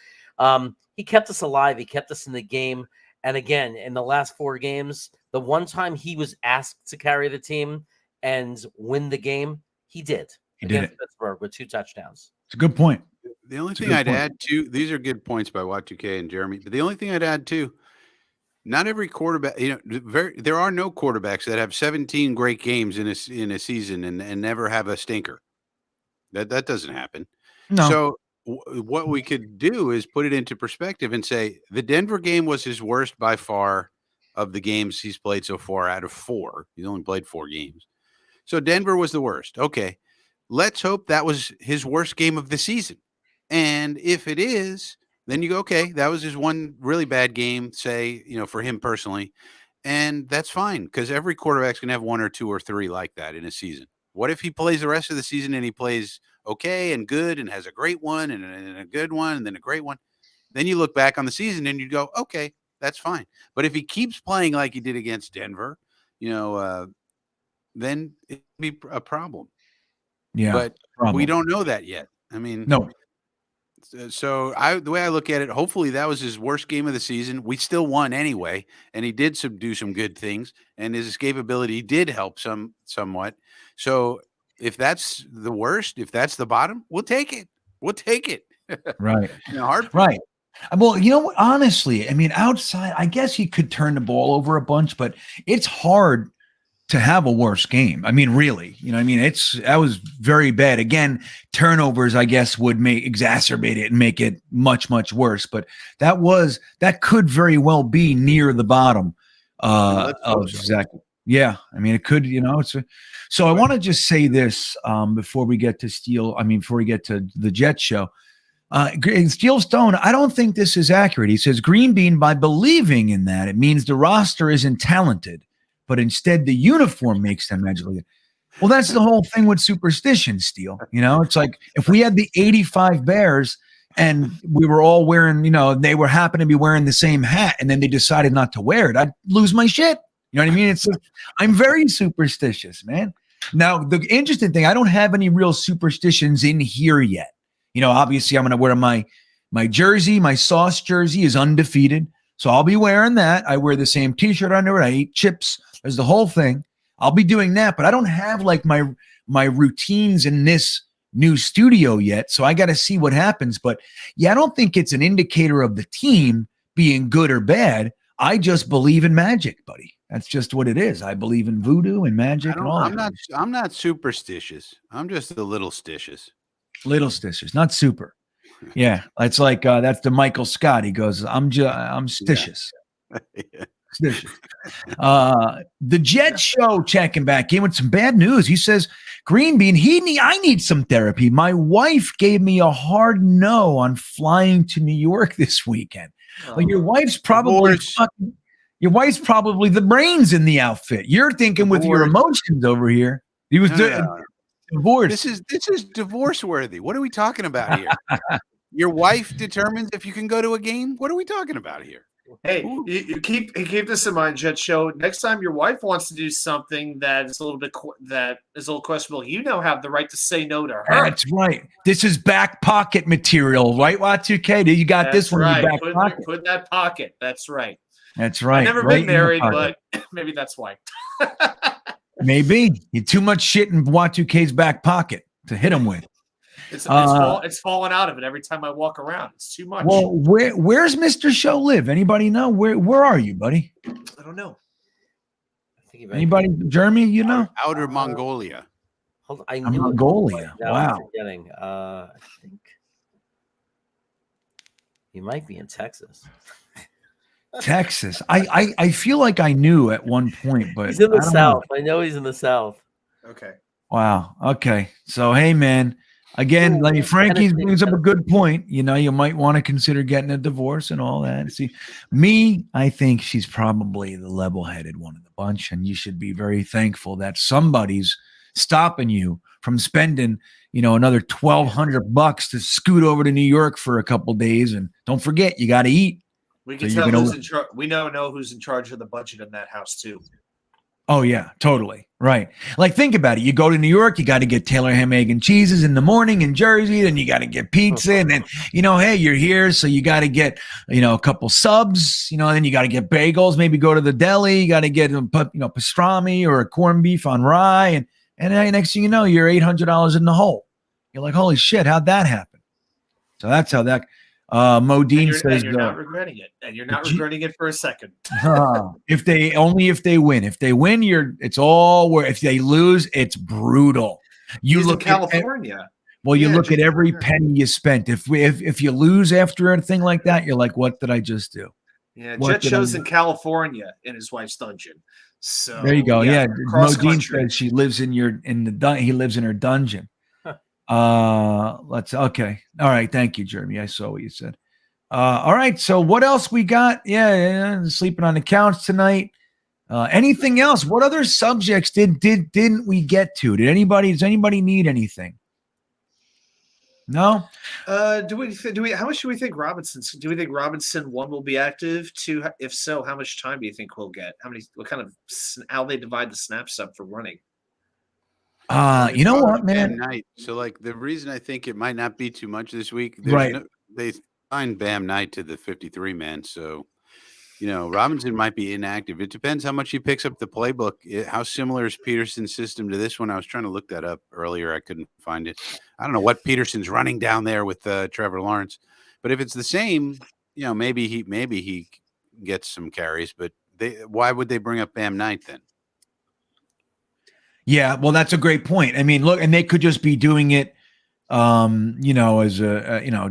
He kept us alive. He kept us in the game. And again, in the last 4 games, the one time he was asked to carry the team and win the game, he did.
He did it.
Pittsburgh with 2 touchdowns.
It's a good point.
The only thing I'd add to, these are good points by Y2K and Jeremy, but the only thing I'd add to, not every quarterback, there are no quarterbacks that have 17 great games in a season and never have a stinker. That doesn't happen.
No.
So what we could do is put it into perspective and say the Denver game was his worst by far of the games he's played so far out of 4. He's only played 4 games. So Denver was the worst. Okay. Let's hope that was his worst game of the season. And if it is, then you go, okay, that was his one really bad game, say, for him personally. And that's fine, because every quarterback's going to have 1 or 2 or 3 like that in a season. What if he plays the rest of the season and he plays okay and good and has a great one and a good one and then a great one? Then you look back on the season and you go, okay, that's fine. But if he keeps playing like he did against Denver, then it'd be a problem.
Yeah.
But we don't know that yet. I mean,
no.
So the way I look at it, hopefully that was his worst game of the season. We still won anyway, and he did do some good things, and his escapability did help somewhat. So if that's the worst, if that's the bottom, we'll take it. We'll take it.
Right.
Right.
Well, honestly, I mean, outside, I guess he could turn the ball over a bunch, but it's hard to have a worse game. I mean, really, that was very bad. Again, turnovers, I guess, would exacerbate it and make it much, much worse. But that could very well be near the bottom of exactly. Yeah. I mean, it could, so I want to just say this before we get to the Jet show. Steel Stone, I don't think this is accurate. He says, GreenBean, by believing in that, it means the roster isn't talented, but instead the uniform makes them magically. Well, that's the whole thing with superstition, Steel. It's like if we had the 85 Bears and we were all wearing, they were happen to be wearing the same hat, and then they decided not to wear it, I'd lose my shit. You know what I mean? I'm very superstitious, man. Now, the interesting thing, I don't have any real superstitions in here yet. Obviously I'm going to wear my jersey. My Sauce jersey is undefeated. So I'll be wearing that. I wear the same t-shirt under it. I eat chips. There's the whole thing. I'll be doing that, but I don't have like my routines in this new studio yet. So I got to see what happens. But yeah, I don't think it's an indicator of the team being good or bad. I just believe in magic, buddy. That's just what it is. I believe in voodoo and magic and all that.
I'm not superstitious. I'm just a little stitious.
Little stitious, not super. Yeah, it's like that's the Michael Scott. He goes, I'm stitious.
Yeah.
Stitious. The Jet show checking back in with some bad news. He says, GreenBean, I need some therapy. My wife gave me a hard no on flying to New York this weekend. Well, your wife's probably the brains in the outfit. You're thinking with your emotions over here. He was divorced.
This is divorce worthy. What are we talking about here? Your wife determines if you can go to a game. What are we talking about here?
Hey, you keep this in mind, Jet Show. Next time your wife wants to do something that is a little questionable, you now have the right to say no to her.
That's right. This is back pocket material, right? Y2K, you got this one in your back pocket.
Put in that pocket. That's right.
That's right.
I've never been married, but maybe that's why.
Maybe you too much shit in Y2K's back pocket to hit him with.
It's falling out of it every time I walk around. It's too much.
Well, where's Mr. Show live? Anybody know? Where are you, buddy?
I don't know.
Anybody, Jeremy?
Outer Mongolia.
Hold on, I knew
Mongolia.
Now
wow.
I'm forgetting. I think he might be in Texas.
Texas. I feel like I knew at one point, but
he's in the South. I know he's in the South.
Okay.
Wow. Okay. So, hey, man, Again, like Frankie
Tennessee.
brings up a good point. You know, you might want to consider getting a divorce and all that. See, me, I think she's probably the level-headed one of the bunch, and you should be very thankful that somebody's stopping you from spending, you know, another $1,200 to scoot over to New York for a couple days. And don't forget, you got to eat.
We can
So
tell
you're gonna-
who's in charge. We know who's in charge of the budget in that house too.
Oh, yeah, totally. Right. Like, think about it. You go to New York, you got to get Taylor ham, egg, and cheeses in the morning in Jersey. Then you got to get pizza. And then, you know, hey, you're here. So you got to get, you know, a couple subs, you know, then you got to get bagels, maybe go to the deli. You got to get, you know, pastrami or a corned beef on rye. And then next thing you know, you're $800 in the hole. You're like, holy shit, how'd that happen? So that's how that. Modine says
you're not regretting it, and you're not regretting it for a second.
if they win, it's all where. If they lose, it's brutal. You
He's
look
in California.
You
Yeah,
look at every penny you spent. If you lose after a thing like that, you're like, what did I just do?
Yeah,
What
Jet
did
shows
I-
in California in his wife's dungeon. So
There you go. Yeah,
cross
Modine
country.
says she lives he lives in her dungeon. Okay. All right. Thank you, Jeremy. I saw what you said. All right. So what else we got? Yeah, sleeping on the couch tonight. Anything else? What other subjects didn't we get to? Does anybody need anything? No.
Do we? How much do we think Do we think Robinson one will be active? Two, if so, how much time do you think we'll get? What kind of how they divide the snaps up for running?
You know what, man?
Knight. So, like, the reason I think it might not be too much this week,
Right.
They signed Bam Knight to the 53 man. So, you know, Robinson might be inactive. It depends how much he picks up the playbook. How similar is Peterson's system to this one? I was trying to look that up earlier. I couldn't find it. I don't know what Peterson's running down there with Trevor Lawrence, but if it's the same, you know, maybe he gets some carries. But why would they bring up Bam Knight then?
Yeah, well, that's a great point. I mean, look, and they could just be doing it, you know, as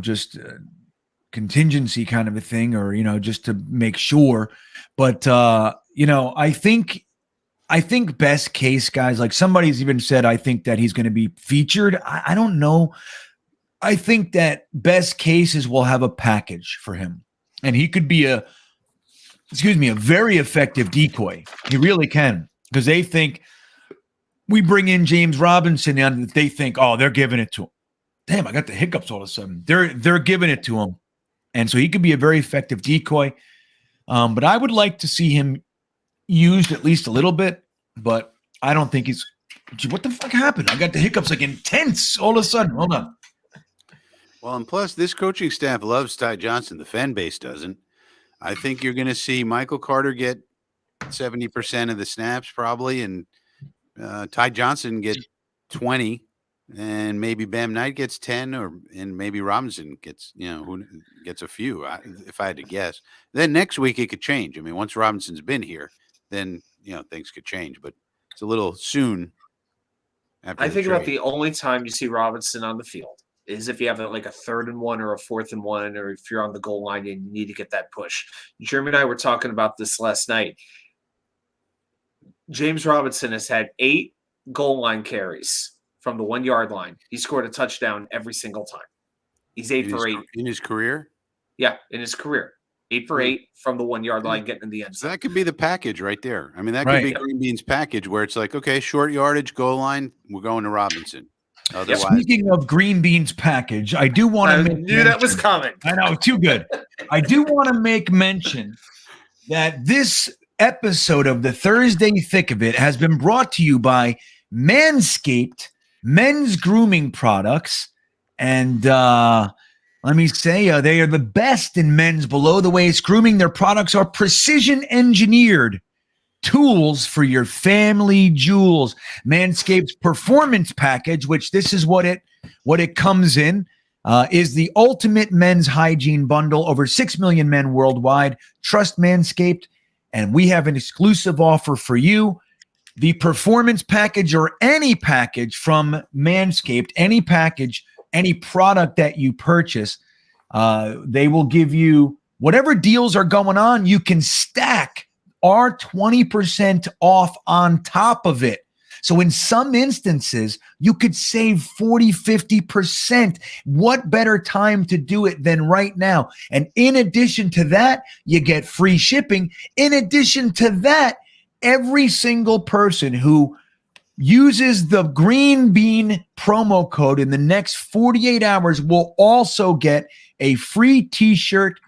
just a contingency kind of a thing, or, you know, just to make sure. But, you know, I think best case, guys, like somebody's even said, I think that he's going to be featured. I don't know. I think that best case is we'll have a package for him, and he could be a very effective decoy. He really can, because they think we bring in James Robinson and they think, oh, they're giving it to him. Damn, I got the hiccups all of a sudden. They're giving it to him. And so he could be a very effective decoy. But I would like to see him used at least a little bit, but I don't think he's what the fuck happened? I got the hiccups like intense all of a sudden. Hold on.
Well, and plus this coaching staff loves Ty Johnson. The fan base doesn't. I think you're going to see Michael Carter get 70% of the snaps probably, and Ty Johnson get 20, and maybe Bam Knight gets 10, and maybe Robinson gets, you know, who gets a few. If I had to guess, then next week it could change. I mean, once Robinson's been here, then, you know, things could change. But it's a little soon.
I think about the only time you see Robinson on the field is if you have like a 3rd and 1 or a 4th and 1, or if you're on the goal line and you need to get that push. Jeremy and I were talking about this last night. James Robinson has had 8 goal line carries from the 1 yard line. He scored a touchdown every single time. He's 8 for 8
in his career.
Yeah, in his career, 8 for 8 from the 1 yard line, getting in the end
So
zone.
that could be the package right there. I mean, that could be GreenBean's package, where it's like, okay, short yardage, goal line, we're going to Robinson. Otherwise,
Speaking of GreenBean's package, I do want to
I
make
knew that was coming.
I know, too good. I do want to make mention that this episode of the Thursday Thick of It has been brought to you by Manscaped men's grooming products. And let me say, they are the best in men's below the waist grooming. Their products are precision engineered tools for your family jewels. Manscaped's performance package, which this is what it comes in, is the ultimate men's hygiene bundle. Over 6 million men worldwide trust Manscaped, and we have an exclusive offer for you. The performance package, or any package from Manscaped, any package, any product that you purchase, they will give you whatever deals are going on. You can stack our 20% off on top of it. So in some instances, you could save 40, 50%. What better time to do it than right now? And in addition to that, you get free shipping. In addition to that, every single person who uses the GreenBean promo code in the next 48 hours will also get a free t-shirt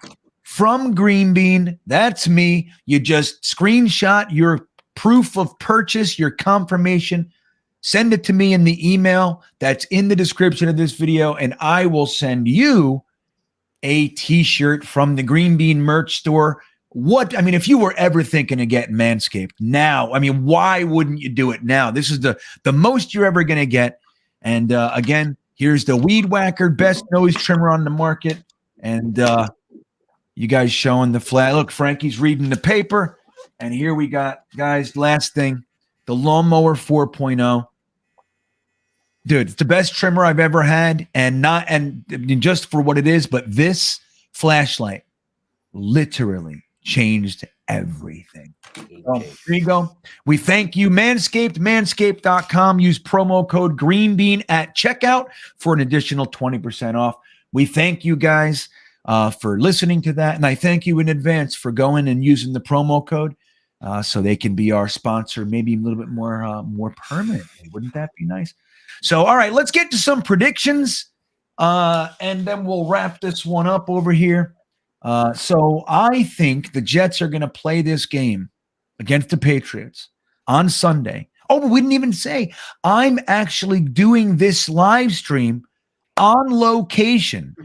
from GreenBean. That's me. You just screenshot your proof of purchase, your confirmation, send it to me in the email that's in the description of this video, and I will send you a t-shirt from the GreenBean merch store. If you were ever thinking of getting Manscaped now, why wouldn't you do it now? This is the most you're ever going to get. And again, here's the Weed Whacker, best nose trimmer on the market. And you guys showing the flag. Look, Frankie's reading the paper. And here we got, guys, last thing, the Lawnmower 4.0. Dude, it's the best trimmer I've ever had. And just for what it is, but this flashlight literally changed everything. So, there you go. We thank you, Manscaped, manscaped.com. Use promo code GreenBean at checkout for an additional 20% off. We thank you guys for listening to that. And I thank you in advance for going and using the promo code so they can be our sponsor, maybe a little bit more permanently. Wouldn't that be nice? So, all right, let's get to some predictions and then we'll wrap this one up over here. So I think the Jets are going to play this game against the Patriots on Sunday. Oh, but we didn't even say I'm actually doing this live stream on location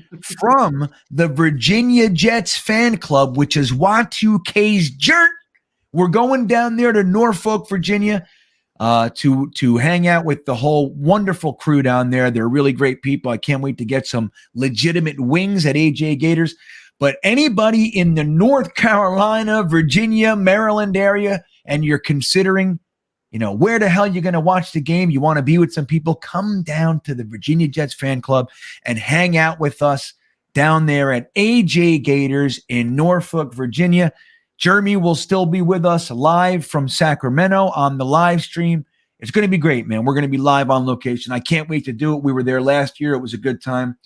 from the Virginia Jets fan club, which is Y2K's Jert. We're going down there to Norfolk, Virginia, to hang out with the whole wonderful crew down there. They're really great people. I can't wait to get some legitimate wings at AJ Gators. But anybody in the North Carolina, Virginia, Maryland area, and you're considering, where the hell you're going to watch the game, you want to be with some people, come down to the Virginia Jets fan club and hang out with us down there at AJ Gators in Norfolk, Virginia. Jeremy will still be with us live from Sacramento on the live stream. It's going to be great, man. We're going to be live on location. I can't wait to do it. We were there last year. It was a good time.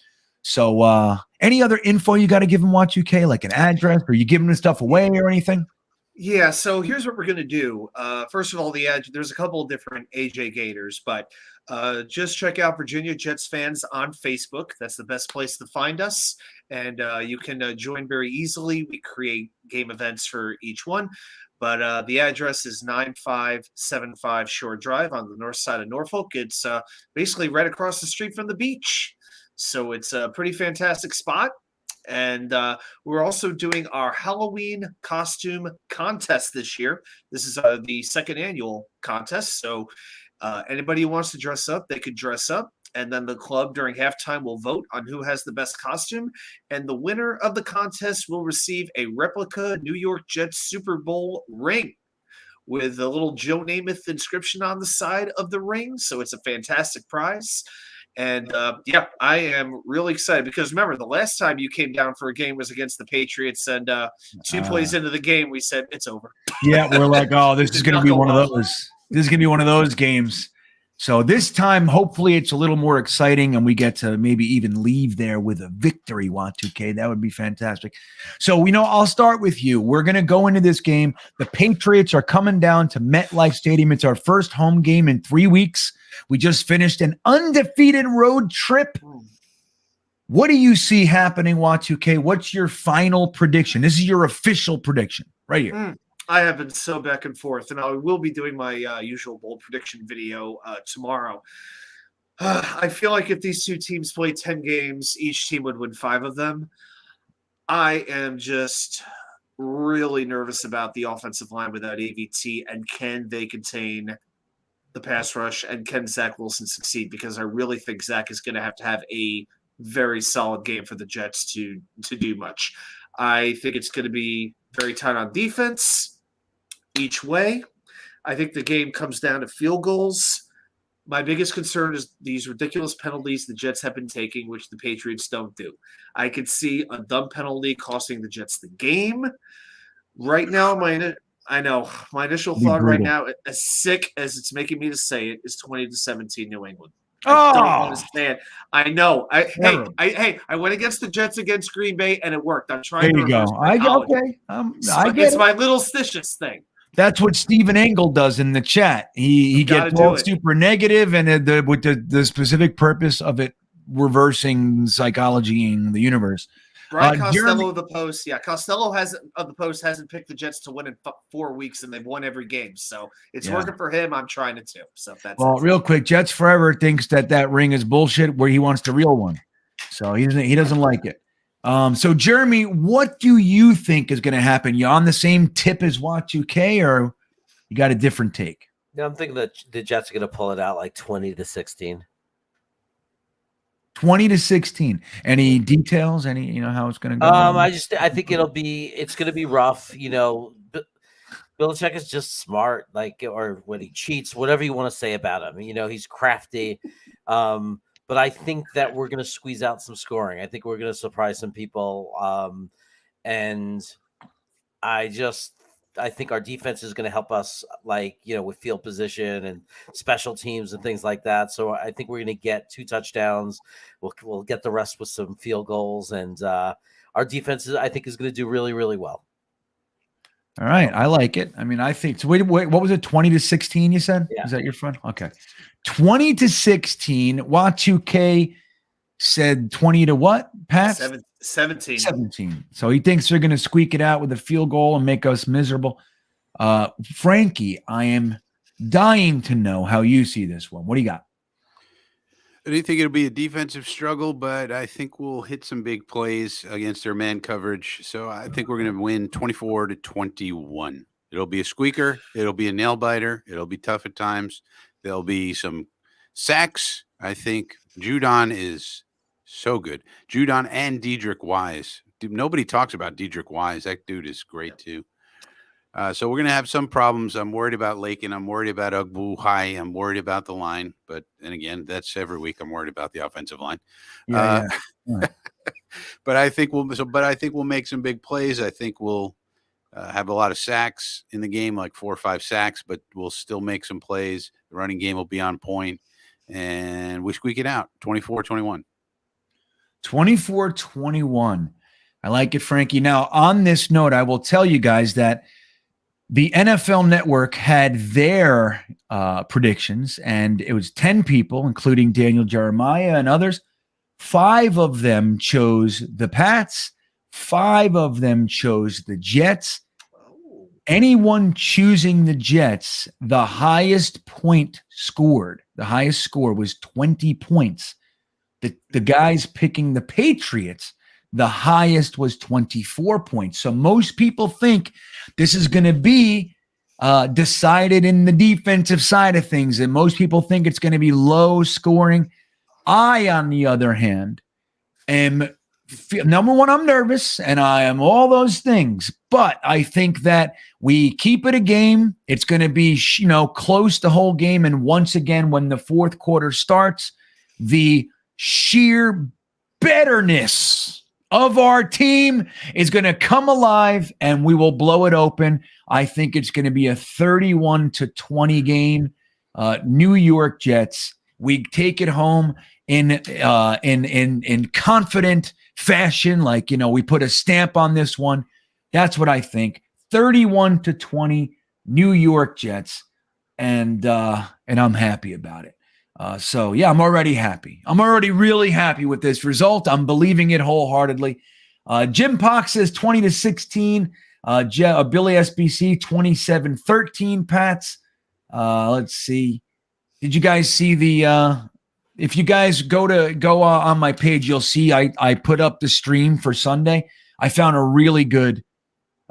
So any other info you got to give them, Y2K, like an address? Are you giving this stuff away or anything?
Yeah, so here's what we're going to do. First of all, there's a couple of different AJ Gators, but just check out Virginia Jets fans on Facebook. That's the best place to find us. And you can join very easily. We create game events for each one. But the address is 9575 Shore Drive on the north side of Norfolk. It's basically right across the street from the beach. So it's a pretty fantastic spot. And we're also doing our Halloween costume contest this year. This is the second annual contest. So anybody who wants to dress up, they could dress up. And then the club during halftime will vote on who has the best costume. And the winner of the contest will receive a replica New York Jets Super Bowl ring with a little Joe Namath inscription on the side of the ring. So it's a fantastic prize. And I am really excited because remember, the last time you came down for a game was against the Patriots, and 2 plays into the game, we said it's over.
Yeah, we're like, oh, this is going to be one of those. This is going to be one of those games. So this time, hopefully, it's a little more exciting, and we get to maybe even leave there with a victory. Y2K, that would be fantastic. So I'll start with you. We're going to go into this game. The Patriots are coming down to MetLife Stadium. It's our first home game in 3 weeks. We just finished an undefeated road trip. What do you see happening, Y2K? What's your final prediction? This is your official prediction right here.
I have been so back and forth, and I will be doing my usual bold prediction video tomorrow. I feel like if these two teams play 10 games, each team would win 5 of them. I am just really nervous about the offensive line without AVT, and can they contain the pass rush, and can Zach Wilson succeed? Because I really think Zach is going to have a very solid game for the Jets to do much. I think it's going to be very tight on defense each way. I think the game comes down to field goals. My biggest concern is these ridiculous penalties the Jets have been taking, which the Patriots don't do. I could see a dumb penalty costing the Jets the game. Right now, I know. My initial
Be
thought right
brutal.
now, as sick as it's making me to say it, is 20-17 New England. I
Oh,
don't understand. I know.
terrible.
I went against the Jets against Green Bay, and it worked. I'm
There
trying to
you
reverse
go.
psychology.
Okay. I get
It's
it.
my little stitious thing.
That's what Stephen Engel does in the chat. He
Gotta
gets
do
all
it.
super negative, and with the specific purpose of it reversing psychologying the universe.
Brian Costello
Jeremy,
of the Post. Yeah, Costello hasn't picked the Jets to win in 4 weeks, and they've won every game. So it's working for him. I'm trying it too. So that's
well, real quick, Jets Forever thinks that ring is bullshit. Where he wants the real one, so he doesn't like it. So Jeremy, what do you think is going to happen? You on the same tip as Y2K, or you got a different take?
Yeah, I'm thinking that the Jets are going to pull it out like 20-16.
20-16. Any details? Any how it's going to go?
I think it's going to be rough. Belichick is just smart, or when he cheats, whatever you want to say about him. He's crafty. But I think that we're going to squeeze out some scoring. I think we're going to surprise some people. And I think our defense is going to help us, with field position and special teams and things like that. So I think we're going to get 2 touchdowns. We'll get the rest with some field goals, and our defense I think is going to do really, really well.
All right, I like it. I mean, I think so. Wait, what was it? 20-16? You said?
Yeah.
Is that your front? Okay, 20-16. Y2K said 20 to what? Pat?
17.
17. So he thinks they're going to squeak it out with a field goal and make us miserable. Frankie, I am dying to know how you see this one. What do you got?
I do think it'll be a defensive struggle, but I think we'll hit some big plays against their man coverage. So I think we're going to win 24-21. It'll be a squeaker. It'll be a nail biter. It'll be tough at times. There'll be some sacks. I think Judon is so good. Judon and Dedrick Wise. Dude, nobody talks about Dedrick Wise. That dude is great too. So we're going to have some problems. I'm worried about Lakin. I'm worried about Ugbu. I'm worried about the line. And again, that's every week. I'm worried about the offensive line.
Yeah.
But I think we'll make some big plays. I think we'll have a lot of sacks in the game, like 4 or 5 sacks, but we'll still make some plays. The running game will be on point, and we squeak it out 24-21.
24-21. I like it, Frankie. Now, on this note, I will tell you guys that the NFL Network had their predictions, and it was 10 people, including Daniel Jeremiah and others. 5 of them chose the Pats. 5 of them chose the Jets. Anyone choosing the Jets, the highest score was 20 points. The guys picking the Patriots, the highest was 24 points. So most people think this is going to be decided in the defensive side of things, and most people think it's going to be low scoring. I, on the other hand, am number one, I'm nervous, and I am all those things. But I think that we keep it a game. It's going to be close the whole game, and once again, when the fourth quarter starts, the sheer bitterness of our team is going to come alive, and we will blow it open. I think it's going to be a 31-20 game. New York Jets. We take it home in confident fashion, we put a stamp on this one. That's what I think. 31-20 New York Jets, and I'm happy about it. So I'm already happy. I'm already really happy with this result. I'm believing it wholeheartedly. Jim Pox says 20-16. Billy SBC 27-13. Pats. Let's see. Did you guys see the? If you guys go on my page, you'll see I put up the stream for Sunday. I found a really good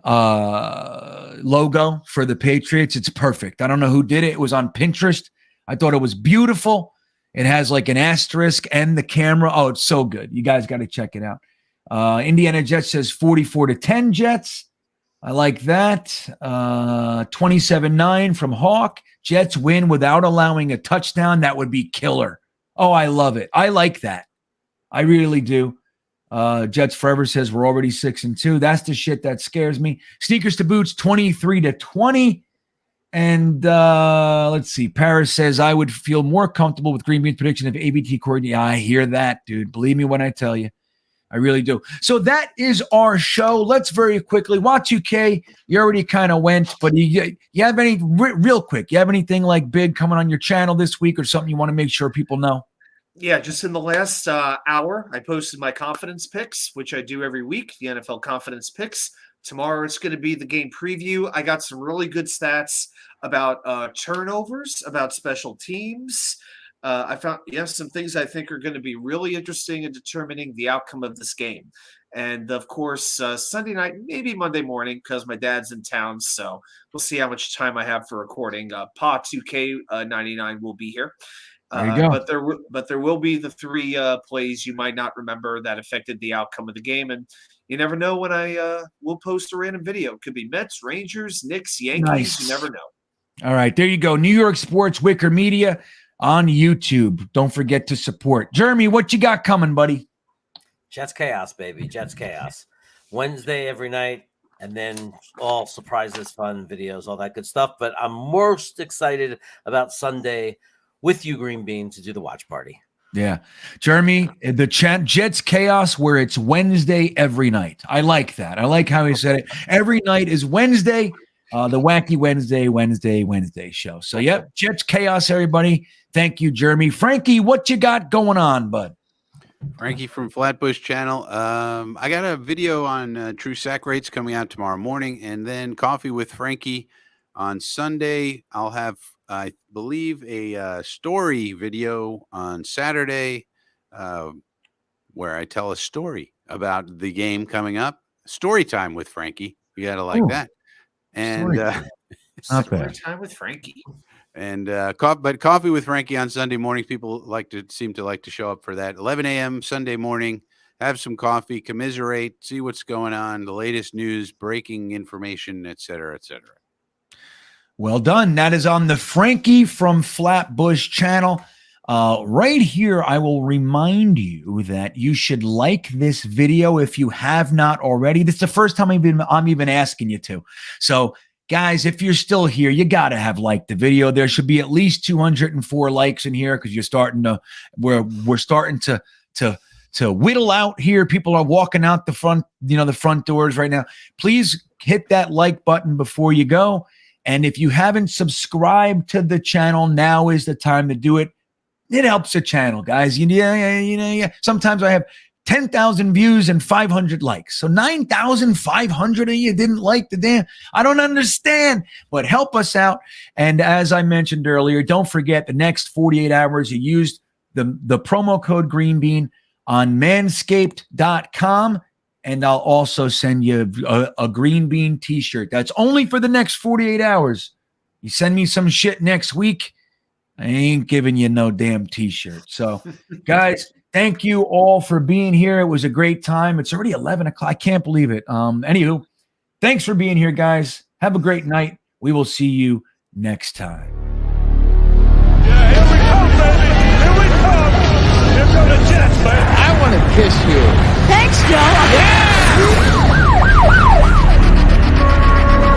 logo for the Patriots. It's perfect. I don't know who did it. It was on Pinterest. I thought it was beautiful. It has like an asterisk and the camera. Oh, it's so good. You guys got to check it out. Indiana Jets says 44-10 Jets. I like that. 27-9 from Hawk. Jets win without allowing a touchdown. That would be killer. Oh, I love it. I like that. I really do. Jets Forever says we're already 6-2. That's the shit that scares me. Sneakers to Boots 23-20. And let's see. Paris says I would feel more comfortable with GreenBean's prediction of ABT Corey. Yeah, I hear that, dude. Believe me when I tell you. I really do. So that is our show. Let's very quickly. Y2K, you already kind of went, but you have any, real quick, you have anything like big coming on your channel this week or something you want to make sure people know?
Yeah, just in the last hour, I posted my confidence picks, which I do every week, the NFL confidence picks. Tomorrow it's going to be the game preview. I got some really good stats about turnovers, about special teams. I found, some things I think are going to be really interesting in determining the outcome of this game. And, of course, Sunday night, maybe Monday morning, because my dad's in town. So we'll see how much time I have for recording. Pa 2K99 will be here.
There you
go. But there will be the three plays you might not remember that affected the outcome of the game. And you never know when I will post a random video. It could be Mets, Rangers, Knicks, Yankees.
Nice.
You never know.
All right, there you go. New York Sports Wicker Media on YouTube. Don't forget to support. Jeremy, what you got coming, buddy?
Jets Chaos, baby. Jets Chaos. Wednesday every night, and then all surprises, fun videos, all that good stuff. But I'm most excited about Sunday with you, GreenBean, to do the watch party.
Yeah. Jeremy, the Jets Chaos, where it's Wednesday every night. I like that. I like how he said it. Every night is Wednesday, the wacky Wednesday show. So, yep, Jets Chaos, everybody. Thank you, Jeremy. Frankie, what you got going on, bud?
Frankie from Flatbush Channel. I got a video on true sack rates coming out tomorrow morning, and then Coffee with Frankie on Sunday. I'll have, I believe, a story video on Saturday where I tell a story about the game coming up. Story time with Frankie. You got to like that. And
Story time with Frankie.
And but Coffee with Frankie on Sunday morning. People seem to like to show up for that. 11 a.m. Sunday morning. Have some coffee, commiserate, see what's going on, the latest news, breaking information, et cetera, et cetera.
Well done. That is on the Frankie from Flatbush channel. Right here, I will remind you that you should like this video if you have not already. This is the first time I'm even asking you to. So, guys, if you're still here, you got to have liked the video. There should be at least 204 likes in here because we're starting to whittle out here. People are walking out the front doors right now. Please hit that like button before you go. And if you haven't subscribed to the channel, now is the time to do it. It helps the channel, guys. Sometimes I have 10,000 views and 500 likes. So 9,500 of you didn't like the damn. I don't understand, but help us out. And as I mentioned earlier, don't forget the next 48 hours you used the promo code GreenBean on manscaped.com. And I'll also send you a GreenBean t-shirt. That's only for the next 48 hours. You send me some shit next week, I ain't giving you no damn t-shirt. So, guys, thank you all for being here. It was a great time. It's already 11 o'clock. I can't believe it. Anywho, thanks for being here, guys. Have a great night. We will see you next time.
Yeah, here we come, baby. Here we come. Here come the Jets, baby.
I want to kiss you.
Thanks, Joe.
Yeah!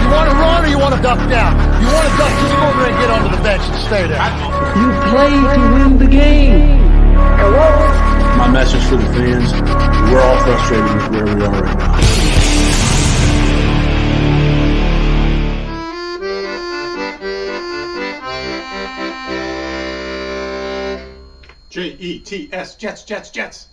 You want to run or you want to duck down? You want to duck, just go over and get onto the bench and stay there.
You play to win the game.
My message for the fans, we're all frustrated with where we are right now.
Jets, Jets, Jets.